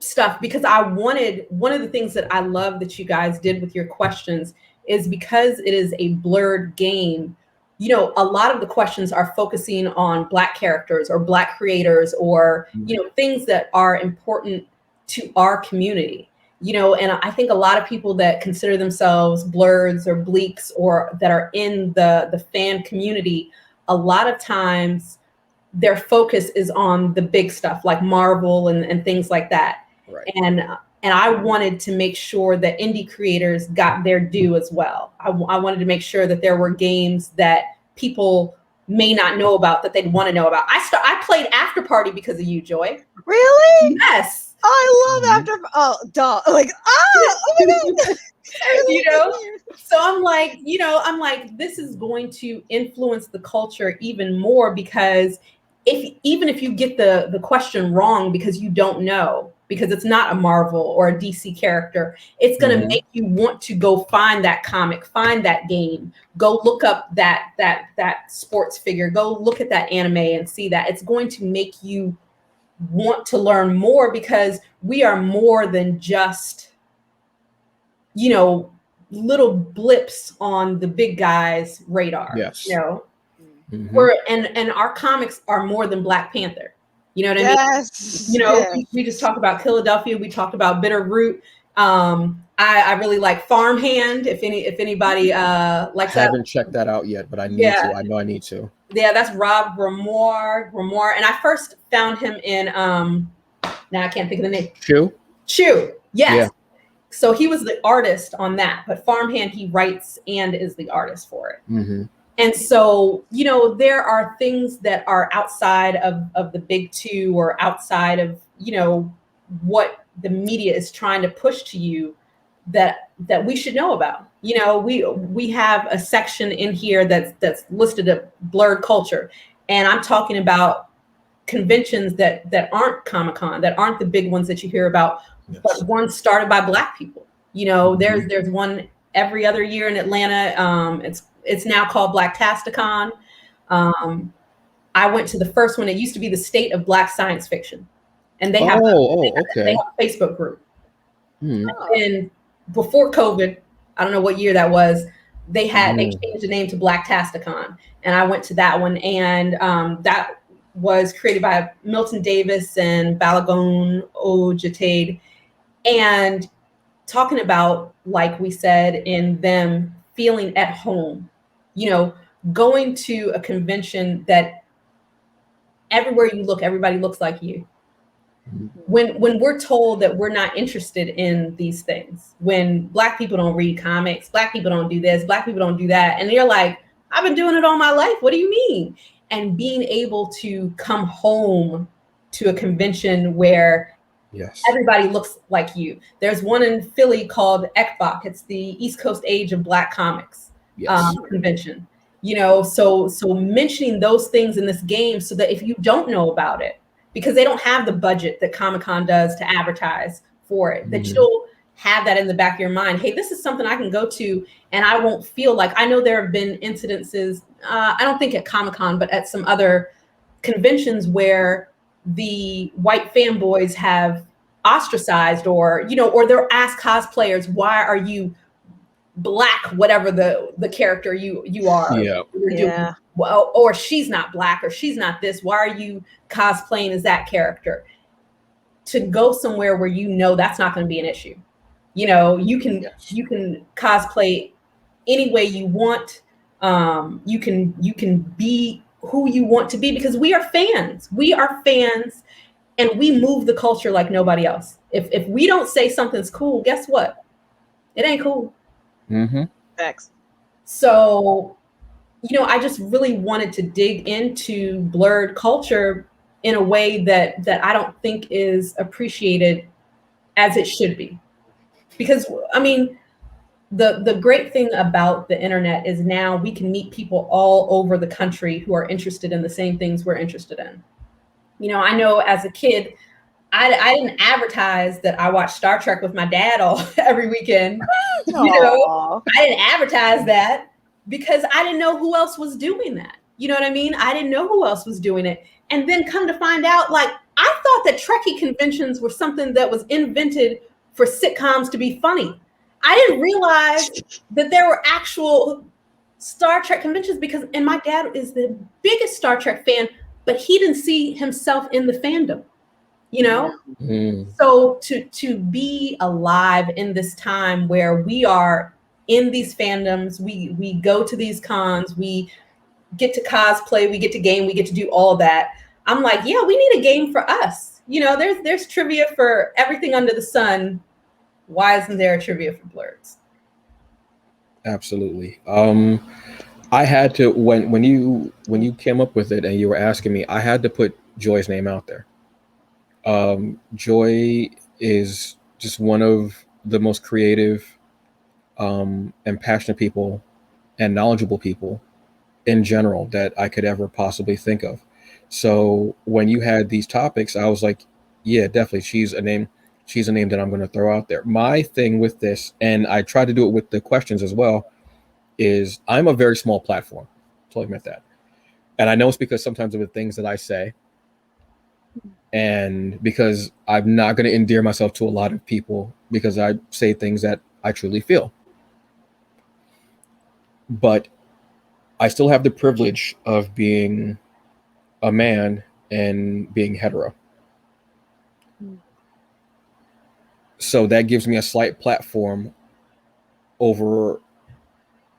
stuff because I wanted, one of the things that I love that you guys did with your questions is because it is a blurred game, you know, a lot of the questions are focusing on Black characters or Black creators or, you know, things that are important to our community, you know, and I think a lot of people that consider themselves Blerds or Bleeks or that are in the fan community, a lot of times their focus is on the big stuff like Marvel and things like that. Right. And I wanted to make sure that indie creators got their due as well. I wanted to make sure that there were games that people may not know about that they'd want to know about. I played After Party because of you, Joy. Really? Yes. I love After. Oh, duh! Like, oh my god! You know, so I'm like, this is going to influence the culture even more because even if you get the question wrong because you don't know, because it's not a Marvel or a DC character, it's going to make you want to go find that comic, find that game, go look up that sports figure, go look at that anime and see that. It's going to make you want to learn more because we are more than just, you know, little blips on the big guy's radar. Yes. You know, we're and our comics are more than Black Panther. You know what I mean? You know, we just talked about Philadelphia. We talked about Bitter Root. I really like Farmhand. If anybody likes that. I haven't checked that out yet, but I need to. I know I need to. Yeah, that's Rob Grimoire. And I first found him in now I can't think of the name. Chew. Yes. Yeah. So he was the artist on that, but Farmhand, he writes and is the artist for it. And so, you know, there are things that are outside of the big two or outside of, you know, what the media is trying to push to you that we should know about. You know, we have a section in here that's listed as blurred culture. And I'm talking about conventions that aren't Comic-Con, that aren't the big ones that you hear about, but ones started by Black people. You know, there's one every other year in Atlanta. It's now called Blacktasticon. I went to the first one. It used to be the State of Black Science Fiction, and they have they have a Facebook group. And before COVID, I don't know what year that was. They changed the name to Blacktasticon, and I went to that one, and that was created by Milton Davis and Balagon Ojatade, and talking about, like we said, in them feeling at home, you know, going to a convention that everywhere you look, everybody looks like you. When we're told that we're not interested in these things, when Black people don't read comics, Black people don't do this, Black people don't do that, and you're like, I've been doing it all my life. What do you mean? And being able to come home to a convention where everybody looks like you. There's one in Philly called ECBOC. It's the East Coast Age of Black Comics convention. You know, so mentioning those things in this game so that if you don't know about it, because they don't have the budget that Comic-Con does to advertise for it, that you'll have that in the back of your mind. Hey, this is something I can go to and I won't feel like, I know there have been incidences, I don't think at Comic-Con, but at some other conventions where the white fanboys have ostracized or, you know, or they're asked cosplayers, why are you Black, whatever the character you are. Yeah. Well, or she's not Black or she's not this. Why are you cosplaying as that character? To go somewhere where you know that's not going to be an issue. You know, you can cosplay any way you want. You can be who you want to be because we are fans. We are fans, and we move the culture like nobody else. If we don't say something's cool, guess what? It ain't cool. Thanks. So I just really wanted to dig into blurred culture in a way that I don't think is appreciated as it should be. Because I mean, the great thing about the internet is now we can meet people all over the country who are interested in the same things we're interested in. I know as a kid, I didn't advertise that I watched Star Trek with my dad every weekend. I didn't advertise that because I didn't know who else was doing that. You know what I mean? I didn't know who else was doing it. And then come to find out, like, I thought that Trekkie conventions were something that was invented for sitcoms to be funny. I didn't realize that there were actual Star Trek conventions and my dad is the biggest Star Trek fan, but he didn't see himself in the fandom. So to be alive in this time where we are in these fandoms, we go to these cons, we get to cosplay, we get to game, we get to do all that. I'm like, yeah, we need a game for us. There's trivia for everything under the sun. Why isn't there a trivia for Blerds? Absolutely. I had to when you came up with it and you were asking me, I had to put Joy's name out there. Joy is just one of the most creative and passionate people and knowledgeable people in general that I could ever possibly think of. So when you had these topics, I was like, yeah, definitely she's a name that I'm going to throw out there. My thing with this, and I try to do it with the questions as well, is I'm a very small platform. I'll admit that. And I know it's because sometimes of the things that I say, and because I'm not going to endear myself to a lot of people because I say things that I truly feel. But I still have the privilege of being a man and being hetero. So that gives me a slight platform over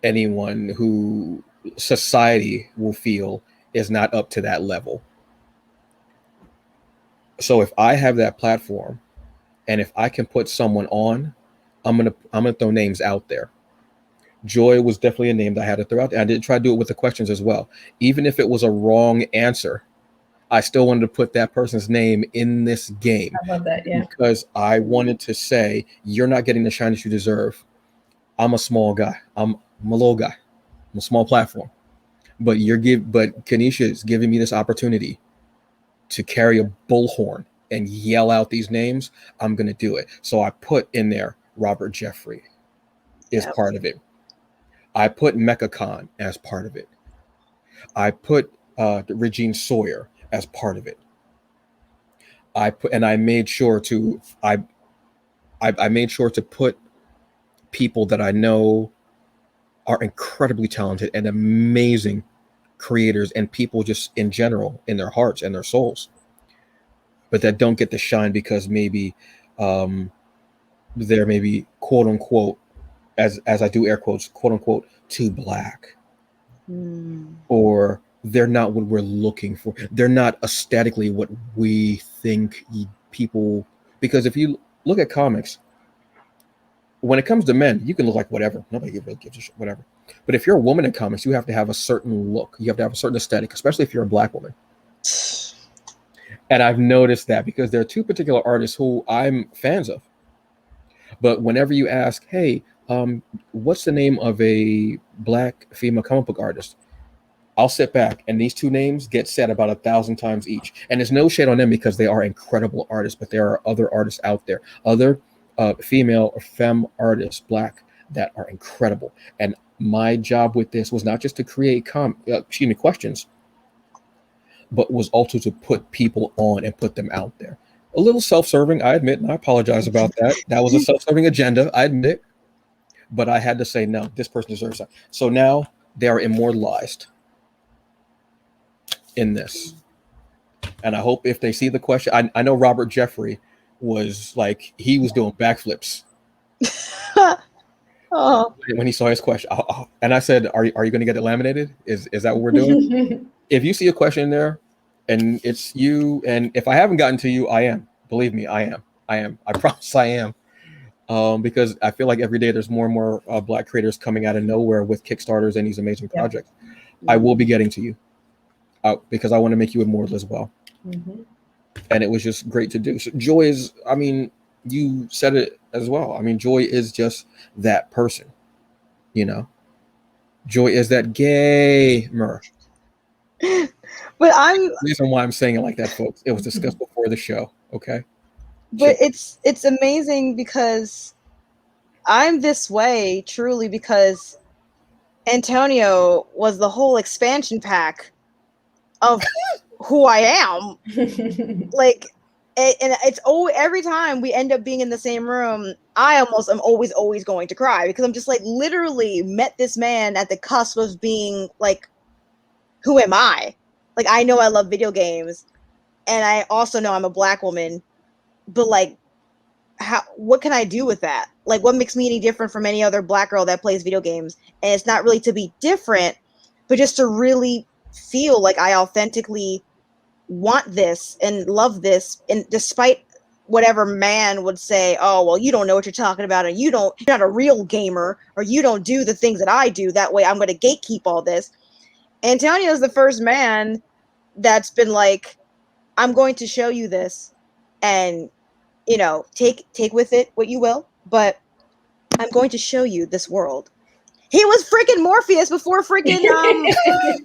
anyone who society will feel is not up to that level. So if I have that platform and if I can put someone on, I'm gonna throw names out there. Joy was definitely a name that I had to throw out there. I did try to do it with the questions as well. Even if it was a wrong answer, I still wanted to put that person's name in this game. I love that, yeah. Because I wanted to say, you're not getting the shine that you deserve. I'm a small guy. I'm a little guy. I'm a small platform. But Kenesha is giving me this opportunity to carry a bullhorn and yell out these names. I'm going to do it. So I put in there Robert Jeffrey is part of it. I put Mecha Khan as part of it. I put Regine Sawyer as part of it. I made sure to put people that I know are incredibly talented and amazing creators and people just in general in their hearts and their souls, but that don't get the shine because maybe they're maybe quote unquote, as I do air quotes, quote unquote, too black, or they're not what we're looking for. They're not aesthetically what we think people. Because if you look at comics, when it comes to men, you can look like whatever. Nobody really gives a shit, whatever. But if you're a woman in comics, you have to have a certain look. You have to have a certain aesthetic, especially if you're a black woman. And I've noticed that because there are two particular artists who I'm fans of. But whenever you ask, hey, what's the name of a black female comic book artist? I'll sit back and these two names get said about 1,000 times each. And there's no shade on them because they are incredible artists, but there are other artists out there, other female or femme artists, black, that are incredible. And my job with this was not just to create questions, but was also to put people on and put them out there. A little self-serving, I admit, and I apologize about that. That was a self-serving agenda, I admit. But I had to say, no, this person deserves that. So now they are immortalized in this. And I hope if they see the question, I know Robert Jeffrey was like, he was doing backflips when he saw his question. And I said, are you going to get it laminated? Is that what we're doing? If you see a question there and it's you, and if I haven't gotten to you, I am. Believe me, I am. I promise I am. Because I feel like every day there's more and more black creators coming out of nowhere with Kickstarters and these amazing projects. I will be getting to you because I want to make you immortal as well. Mm-hmm. And it was just great to do. So Joy is, I mean, you said it as well. I mean, Joy is just that person, you know. Joy is that gamer. But I'm The reason why I'm saying it like that, folks, it was discussed before the show. Okay. but it's amazing because I'm this way truly because Antonio was the whole expansion pack of who I am. Like, and it's every time we end up being in the same room, I'm always going to cry because I'm just like literally met this man at the cusp of being like, who am I? Like, I know I love video games, and I also know I'm a Black woman, but like, what can I do with that? Like, what makes me any different from any other Black girl that plays video games? And it's not really to be different, but just to really feel like I authentically want this and love this, and despite whatever man would say, oh well, you don't know what you're talking about, and you're not a real gamer, or you don't do the things that I do, that way I'm going to gatekeep all this. Antonio's the first man that's been like, I'm going to show you this, and you know, take with it what you will, but I'm going to show you this world. He was freaking Morpheus before freaking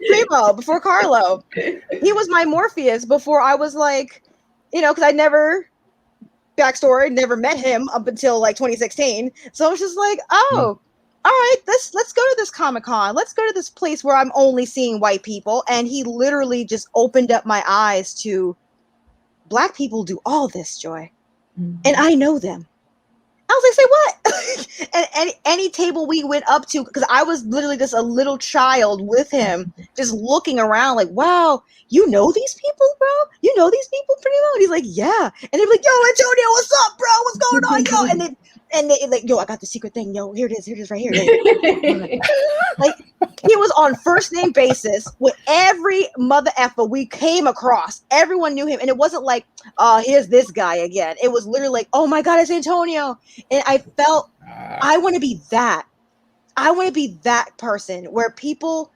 Primo, before Carlo. He was my Morpheus before I was like, you know, because I never never met him up until like 2016. So I was just like, oh, all right, let's go to this Comic-Con. Let's go to this place where I'm only seeing white people. And he literally just opened up my eyes to Black people do all this, Joy. Mm-hmm. And I know them. I was like, say what? And any table we went up to, because I was literally just a little child with him, just looking around like, wow, you know these people, bro? You know these people pretty well? And he's like, yeah. And they'd be like, yo, Antonio, what's up, bro? What's going on, yo? And they like, yo, I got the secret thing. Yo, here it is right here. Like, he was on first name basis with every mother effer we came across. Everyone knew him. And it wasn't like, here's this guy again. It was literally like, oh my God, it's Antonio. And I felt, I want to be that. I want to be that person where people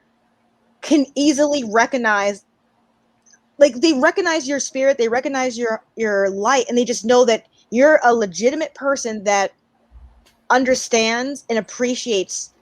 can easily recognize, like, they recognize your spirit, they recognize your light, and they just know that you're a legitimate person that understands and appreciates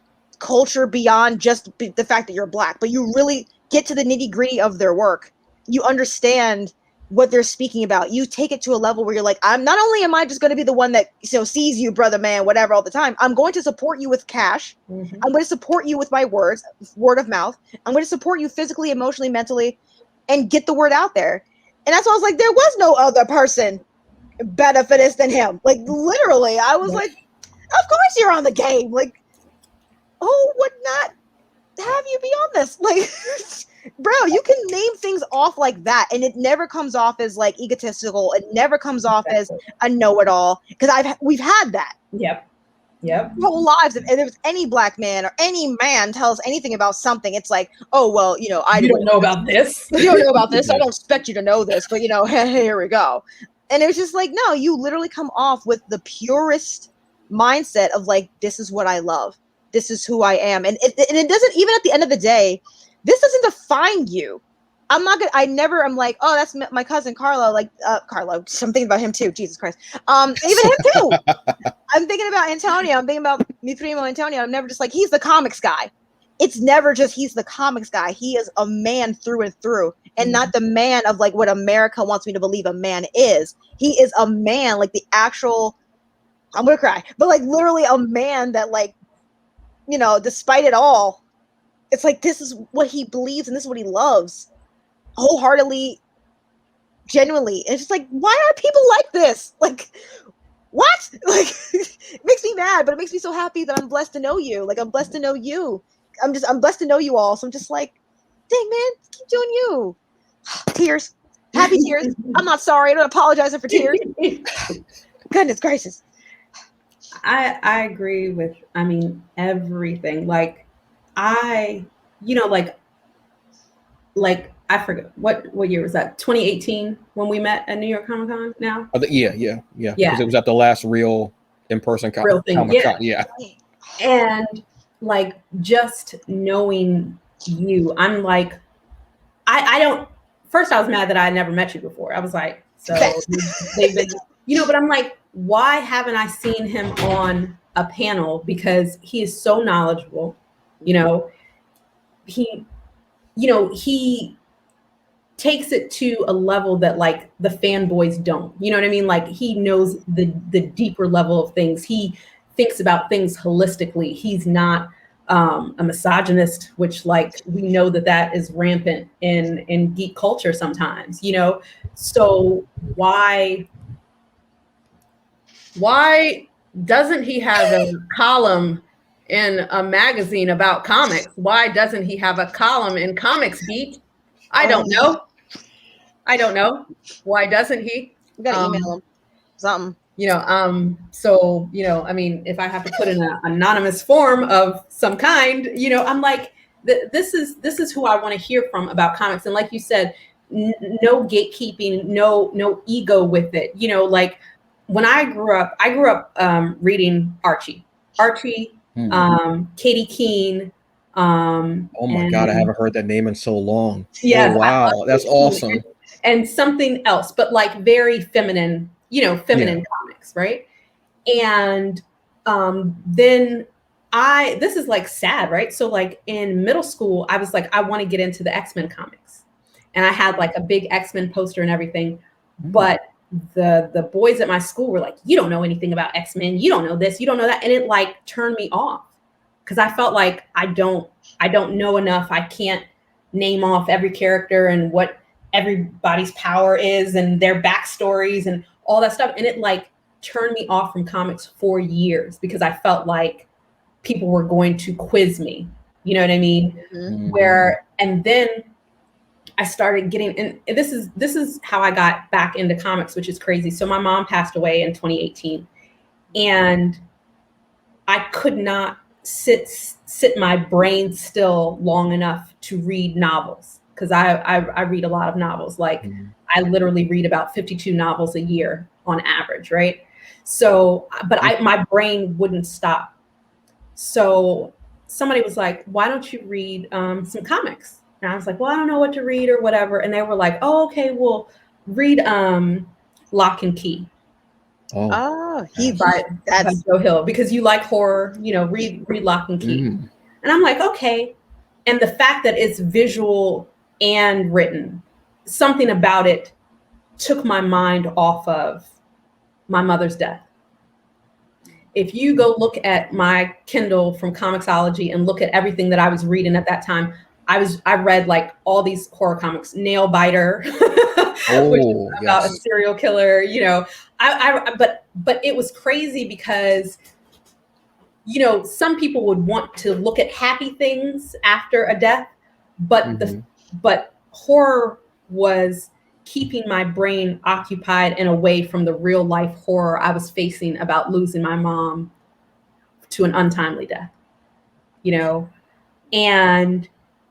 culture beyond just the fact that you're Black, but you really get to the nitty-gritty of their work. You understand what they're speaking about. You take it to a level where you're like, I'm not only am I just going to be the one that, you know, sees you, brother, man, whatever, all the time. I'm going to support you with cash. Mm-hmm. I'm going to support you with my words, word of mouth. I'm going to support you physically, emotionally, mentally, and get the word out there. And that's why I was like, there was no other person better for this than him. Like, literally, I was like, of course you're on the game. Like, who would not have you be on this? Like, bro, you can name things off like that, and it never comes off as like egotistical. It never comes off as a know-it-all, because we've had that. Yep. Whole lives. If there's any Black man or any man tells anything about something, it's like, oh well, you know, you don't know about this. You don't know about this. I don't expect you to know this, but you know, here we go. And it was just like, no, you literally come off with the purest mindset of like, this is what I love. This is who I am. And it doesn't, even at the end of the day, this doesn't define you. I'm like, oh, that's my cousin Carlo. Like, Carlo, I'm thinking about him too. Jesus Christ. Even him too. I'm thinking about Antonio. I'm thinking about mi primo Antonio. I'm never just like, he's the comics guy. It's never just, he's the comics guy. He is a man through and through, and not the man of like what America wants me to believe a man is. He is a man, like the actual, I'm going to cry, but like literally a man that, like, you know, despite it all, it's like, this is what he believes and this is what he loves wholeheartedly, genuinely. And it's just like, why are people like this? Like, what? Like, it makes me mad, but it makes me so happy that I'm blessed to know you. Like, I'm blessed to know you. I'm blessed to know you all. So I'm just like, dang, man, keep doing you. Tears. Happy tears. I'm not sorry. I'm not apologizing for tears. Goodness gracious. I agree with, I mean, everything. Like, you know, like I forget what year was that? 2018 when we met at New York Comic Con. Now, yeah. Because it was at the last real in-person real thing. Comic Con. Yeah. And like, just knowing you. I'm like, I don't, first I was mad that I had never met you before. I was like, so they've been, but I'm like, why haven't I seen him on a panel? Because he is so knowledgeable, he takes it to a level that like the fanboys don't, you know what I mean? Like he knows the deeper level of things. He thinks about things holistically. He's not a misogynist, which like we know that is rampant in geek culture sometimes, so why doesn't he have a column in a magazine about comics? Why doesn't he have a column in Comics Geek? I don't know. Why doesn't he? You gotta email him something. So, I mean, if I have to put in an anonymous form of some kind, I'm like, this is who I want to hear from about comics. And like you said, no gatekeeping, no ego with it. Like when I grew up reading Archie, Katie Keene. Oh my God, I haven't heard that name in so long. Yeah. Oh, wow, that's awesome. And something else, but like very feminine, comics, right? And then this is like sad, right? So like in middle school, I was like, I want to get into the X-Men comics. And I had like a big X-Men poster and everything. But the boys at my school were like, you don't know anything about X-Men. You don't know this, you don't know that. And it like turned me off because I felt like I don't know enough. I can't name off every character and what everybody's power is and their backstories and all that stuff. And it like turned me off from comics for years because I felt like people were going to quiz me. You know what I mean? And then I started getting, and this is how I got back into comics, which is crazy. So my mom passed away in 2018 and I could not sit my brain still long enough to read novels. Because I read a lot of novels. Like I literally read about 52 novels a year on average, right? So, but my brain wouldn't stop. So somebody was like, why don't you read some comics? And I was like, well, I don't know what to read or whatever. And they were like, oh, okay, well, read Lock and Key. That's Joe Hill, because you like horror, read Lock and Key. And I'm like, okay. And the fact that it's visual and written, something about it took my mind off of my mother's death. If you go look at my Kindle from Comixology and look at everything that I was reading at that time, I read like all these horror comics, Nail Biter, which is about a serial killer, but it was crazy because some people would want to look at happy things after a death, but horror was keeping my brain occupied and away from the real life horror I was facing about losing my mom to an untimely death, And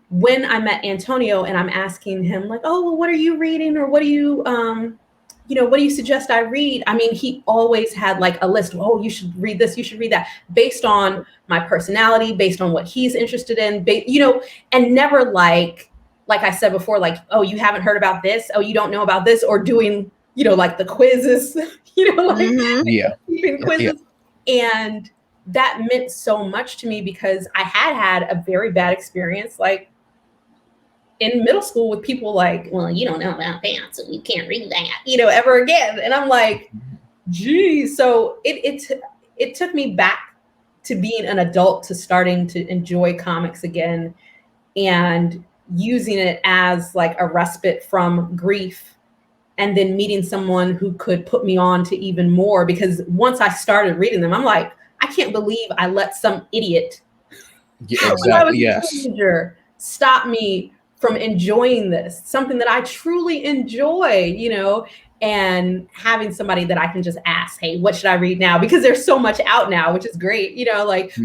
when I met Antonio and I'm asking him like, oh, well, what are you reading? Or what do you, what do you suggest I read? I mean, he always had like a list. Oh, you should read this. You should read that, based on my personality, based on what he's interested in, and never like I said before, like, oh, you haven't heard about this. Oh, you don't know about this, or doing, like the quizzes, keeping quizzes. Yeah. And that meant so much to me because I had a very bad experience, like in middle school, with people like, well, you don't know about that, so you can't read that, ever again. And I'm like, geez. So it took me back to being an adult, to starting to enjoy comics again and using it as like a respite from grief, and then meeting someone who could put me on to even more. Because once I started reading them, I'm like, I can't believe I let some idiot stop me from enjoying this, something that I truly enjoy, and having somebody that I can just ask, hey, what should I read now? Because there's so much out now, which is great, but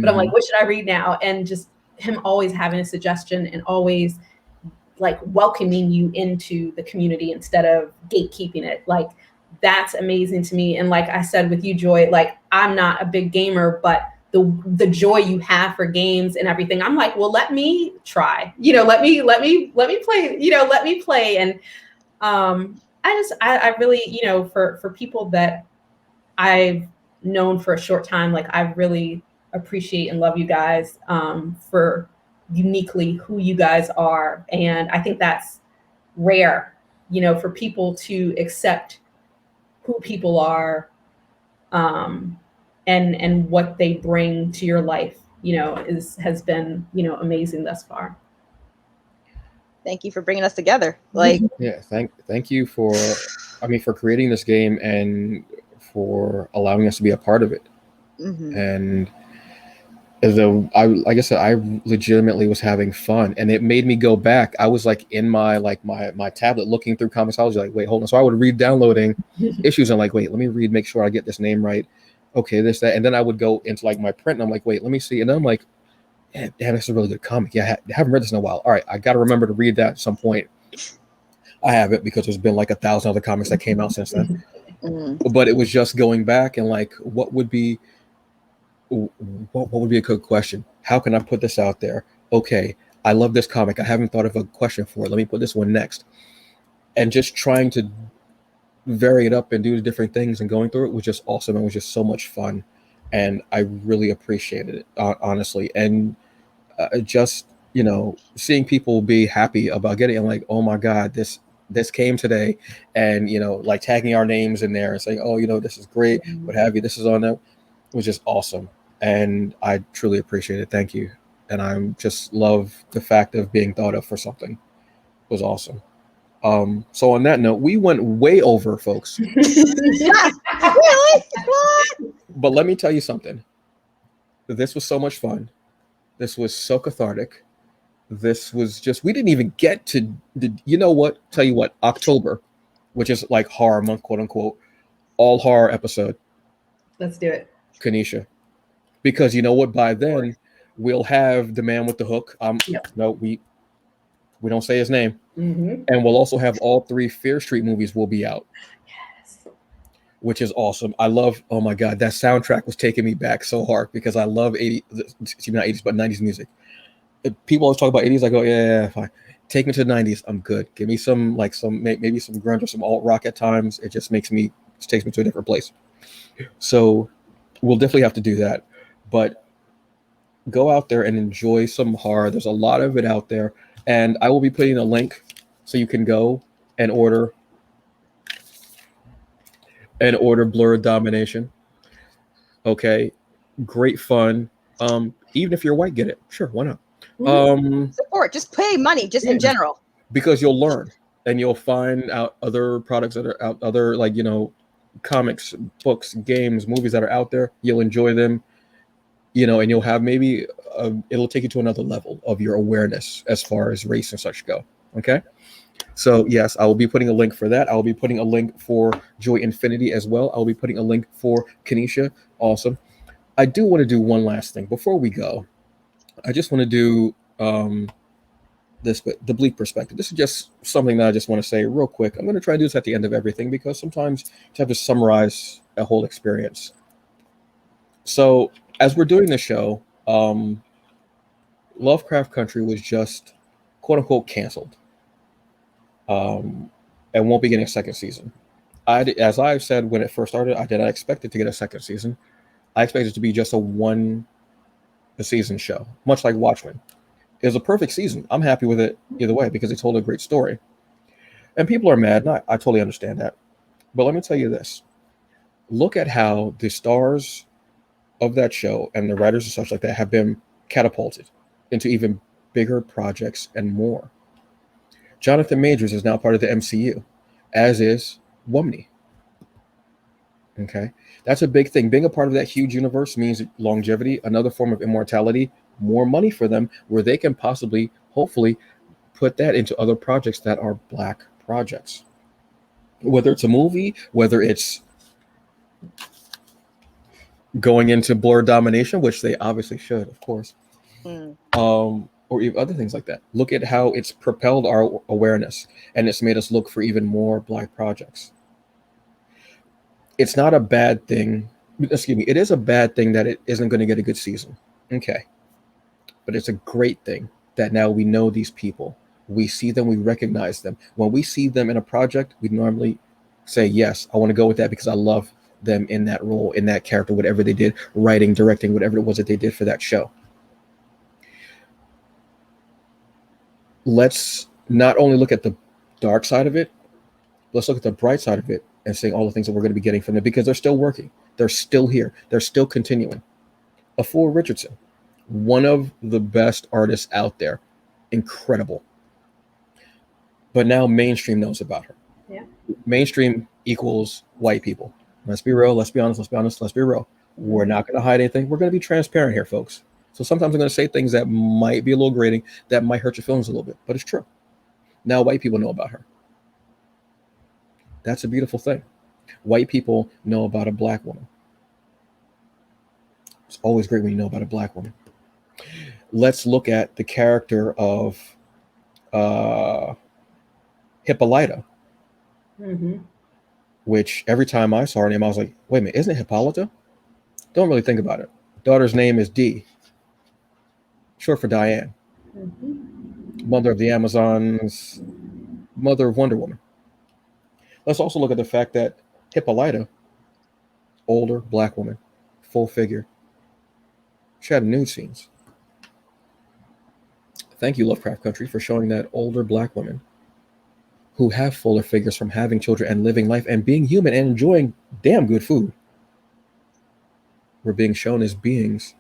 I'm like, what should I read now? And just him always having a suggestion and always like welcoming you into the community instead of gatekeeping it. Like, that's amazing to me. And like I said with you, Joy, like I'm not a big gamer, but the joy you have for games and everything. I'm like, well, let me try, let me play, let me play. And I really, for people that I've known for a short time, like I really appreciate and love you guys for uniquely who you guys are. And I think that's rare, for people to accept who people are and what they bring to your life, has been, amazing thus far. Thank you for bringing us together. Like, yeah, thank you for creating this game and for allowing us to be a part of it. mm-hmm. And like I said, I legitimately was having fun, and it made me go back. I was like in my tablet looking through comicsology, like, wait, hold on. So I would read downloading issues and like, wait, let me read, make sure I get this name right. Okay, this, that. And then I would go into like my print and I'm like, wait, let me see. And then I'm like, yeah, damn, this is a really good comic. Yeah, I haven't read this in a while. All right, I got to remember to read that at some point. I haven't, because there's been like 1,000 other comics that came out since then. But it was just going back and like, what would be a good question? How can I put this out there? Okay, I love this comic. I haven't thought of a question for it. Let me put this one next. And just trying to vary it up and do different things and going through it was just awesome. It was just so much fun. And I really appreciated it, honestly. And just, seeing people be happy about getting it, and like, oh my God, this came today, and, like tagging our names in there and saying, oh, this is great, what have you, this is on there, was just awesome. And I truly appreciate it. Thank you. And I just love the fact of being thought of for something. It was awesome. So on that note, we went way over, folks. Really? What? But let me tell you something. This was so much fun. This was so cathartic. This was just, we didn't even get to tell you what, October, which is like horror month, quote unquote, all horror episode. Let's do it. Kenesha. Because you know what, by then we'll have the man with the hook. Yep. No, we don't say his name. Mm-hmm. And we'll also have all 3 Fear Street movies will be out. Yes. Which is awesome. I love, oh my God, that soundtrack was taking me back so hard, because I love 90s music. People always talk about 80s. I go, yeah, fine. Take me to the 90s. I'm good. Give me some maybe some grunge or some alt rock at times. It just takes me to a different place. So we'll definitely have to do that. But go out there and enjoy some horror. There's a lot of it out there. And I will be putting a link so you can go and order Blerd Domination. Okay. Great fun. Even if you're white, get it. Sure, why not? Support. Just pay money, just in general. Because you'll learn and you'll find out other products that are out, other comics, books, games, movies that are out there. You'll enjoy them, and you'll have maybe it'll take you to another level of your awareness as far as race and such go. Okay. So yes, I will be putting a link for that. I will be putting a link for JOYNFINITY as well. I will be putting a link for Kenesha. Awesome. I do want to do one last thing before we go. I just want to do the Bleek perspective. This is just something that I just want to say real quick. I'm going to try to do this at the end of everything, because sometimes you have to summarize a whole experience. So as we're doing the show, Lovecraft Country was just quote unquote canceled, and won't be getting a second season. As I've said when it first started, I did not expect it to get a second season. I expected it to be just a season show, much like Watchman. It was a perfect season. I'm happy with it either way, because it told a great story. And people are mad, and I totally understand that. But let me tell you this. Look at how the stars of that show and the writers and such like that have been catapulted into even bigger projects and more. Jonathan Majors is now part of the MCU, as is Wumney. Okay, that's a big thing. Being a part of that huge universe means longevity, another form of immortality, more money for them, where they can possibly, hopefully, put that into other projects that are Black projects. Whether it's a movie, whether it's going into Blerd Domination, which they obviously should, of course, or even other things like that. Look at how it's propelled our awareness, and it's made us look for even more Black projects. It's not a bad thing excuse me, it is a bad thing that it isn't going to get a good season. Okay. But it's a great thing that now we know these people. We see them, we recognize them. When we see them in a project, we normally say, yes, I want to go with that because I love them in that role, in that character, whatever they did, writing, directing, whatever it was that they did for that show. Let's not only look at the dark side of it, let's look at the bright side of it and say all the things that we're going to be getting from them, because they're still working. They're still here. They're still continuing. Afua Richardson, one of the best artists out there. Incredible. But now mainstream knows about her. Yeah. Mainstream equals white people. Let's be real. Let's be honest. Let's be honest. Let's be real. We're not going to hide anything. We're going to be transparent here, folks. So sometimes I'm going to say things that might be a little grating, that might hurt your feelings a little bit, but it's true. Now white people know about her. That's a beautiful thing. White people know about a black woman. It's always great when you know about a black woman. Let's look at the character of Hippolyta, which every time I saw her name, I was like, wait a minute, isn't it Hippolyta? Don't really think about it. Daughter's name is Dee, short for Diane. Mother of the Amazons, mother of Wonder Woman. Let's also look at the fact that Hippolyta, older black woman, full figure, she had nude scenes. Thank you, Lovecraft Country, for showing that older black women who have fuller figures from having children and living life and being human and enjoying damn good food were being shown as beings,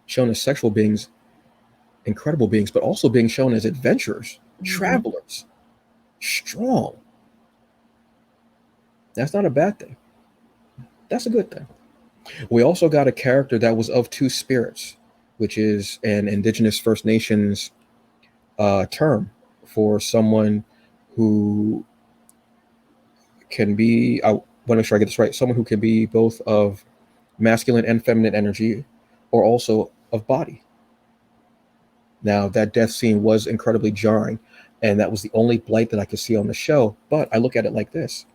shown as sexual beings, incredible beings, but also being shown as adventurers, travelers, strong. That's not a bad thing. That's a good thing. We also got a character that was of two spirits, which is an indigenous First Nations term for someone who can be, I want to make sure I get this right, someone who can be both of masculine and feminine energy, or also of body. Now, that death scene was incredibly jarring, and that was the only blight that I could see on the show, but I look at it like this.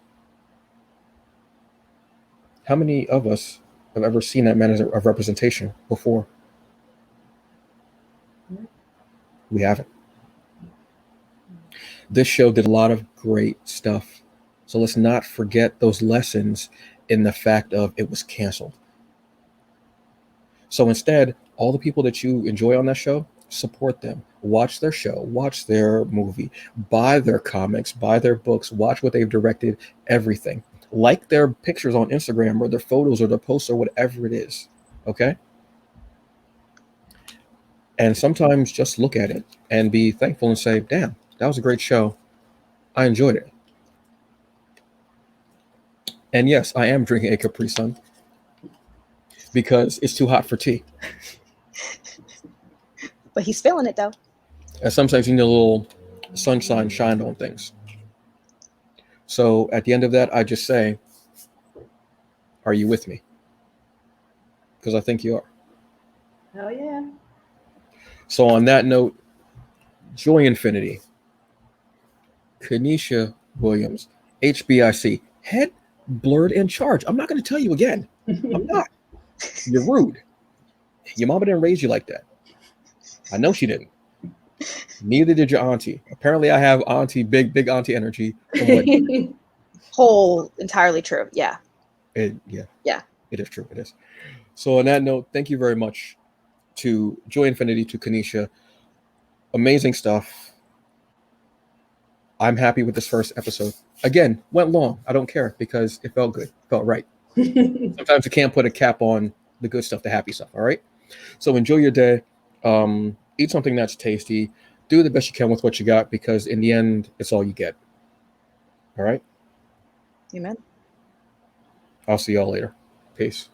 How many of us have ever seen that manner of representation before? We haven't. This show did a lot of great stuff. So let's not forget those lessons in the fact of it was canceled. So instead, all the people that you enjoy on that show, support them. Watch their show, watch their movie, buy their comics, buy their books, watch what they've directed, everything. Like their pictures on Instagram or their photos or their posts or whatever it is. Okay? And sometimes just look at it and be thankful and say, damn, that was a great show. I enjoyed it. And yes, I am drinking a Capri Sun because it's too hot for tea. But he's feeling it, though. And sometimes you need a little sunshine shined on things. So at the end of that, I just say, are you with me? Because I think you are. Hell yeah. So on that note, JOYNFINITY, Kenesha Williams, HBIC, head Blerd in charge. I'm not going to tell you again. I'm not. You're rude. Your mama didn't raise you like that. I know she didn't. Neither did your auntie. Apparently, I have auntie, big auntie energy. Whole entirely true. Yeah. Yeah. It is true. It is. So on that note, thank you very much to JOYNFINITY, to Kenesha. Amazing stuff. I'm happy with this first episode. Again, went long. I don't care because it felt good. Felt right. Sometimes you can't put a cap on the good stuff, the happy stuff. All right. So enjoy your day. Eat something that's tasty. Do the best you can with what you got, because in the end, it's all you get. All right. Amen. I'll see y'all later. Peace.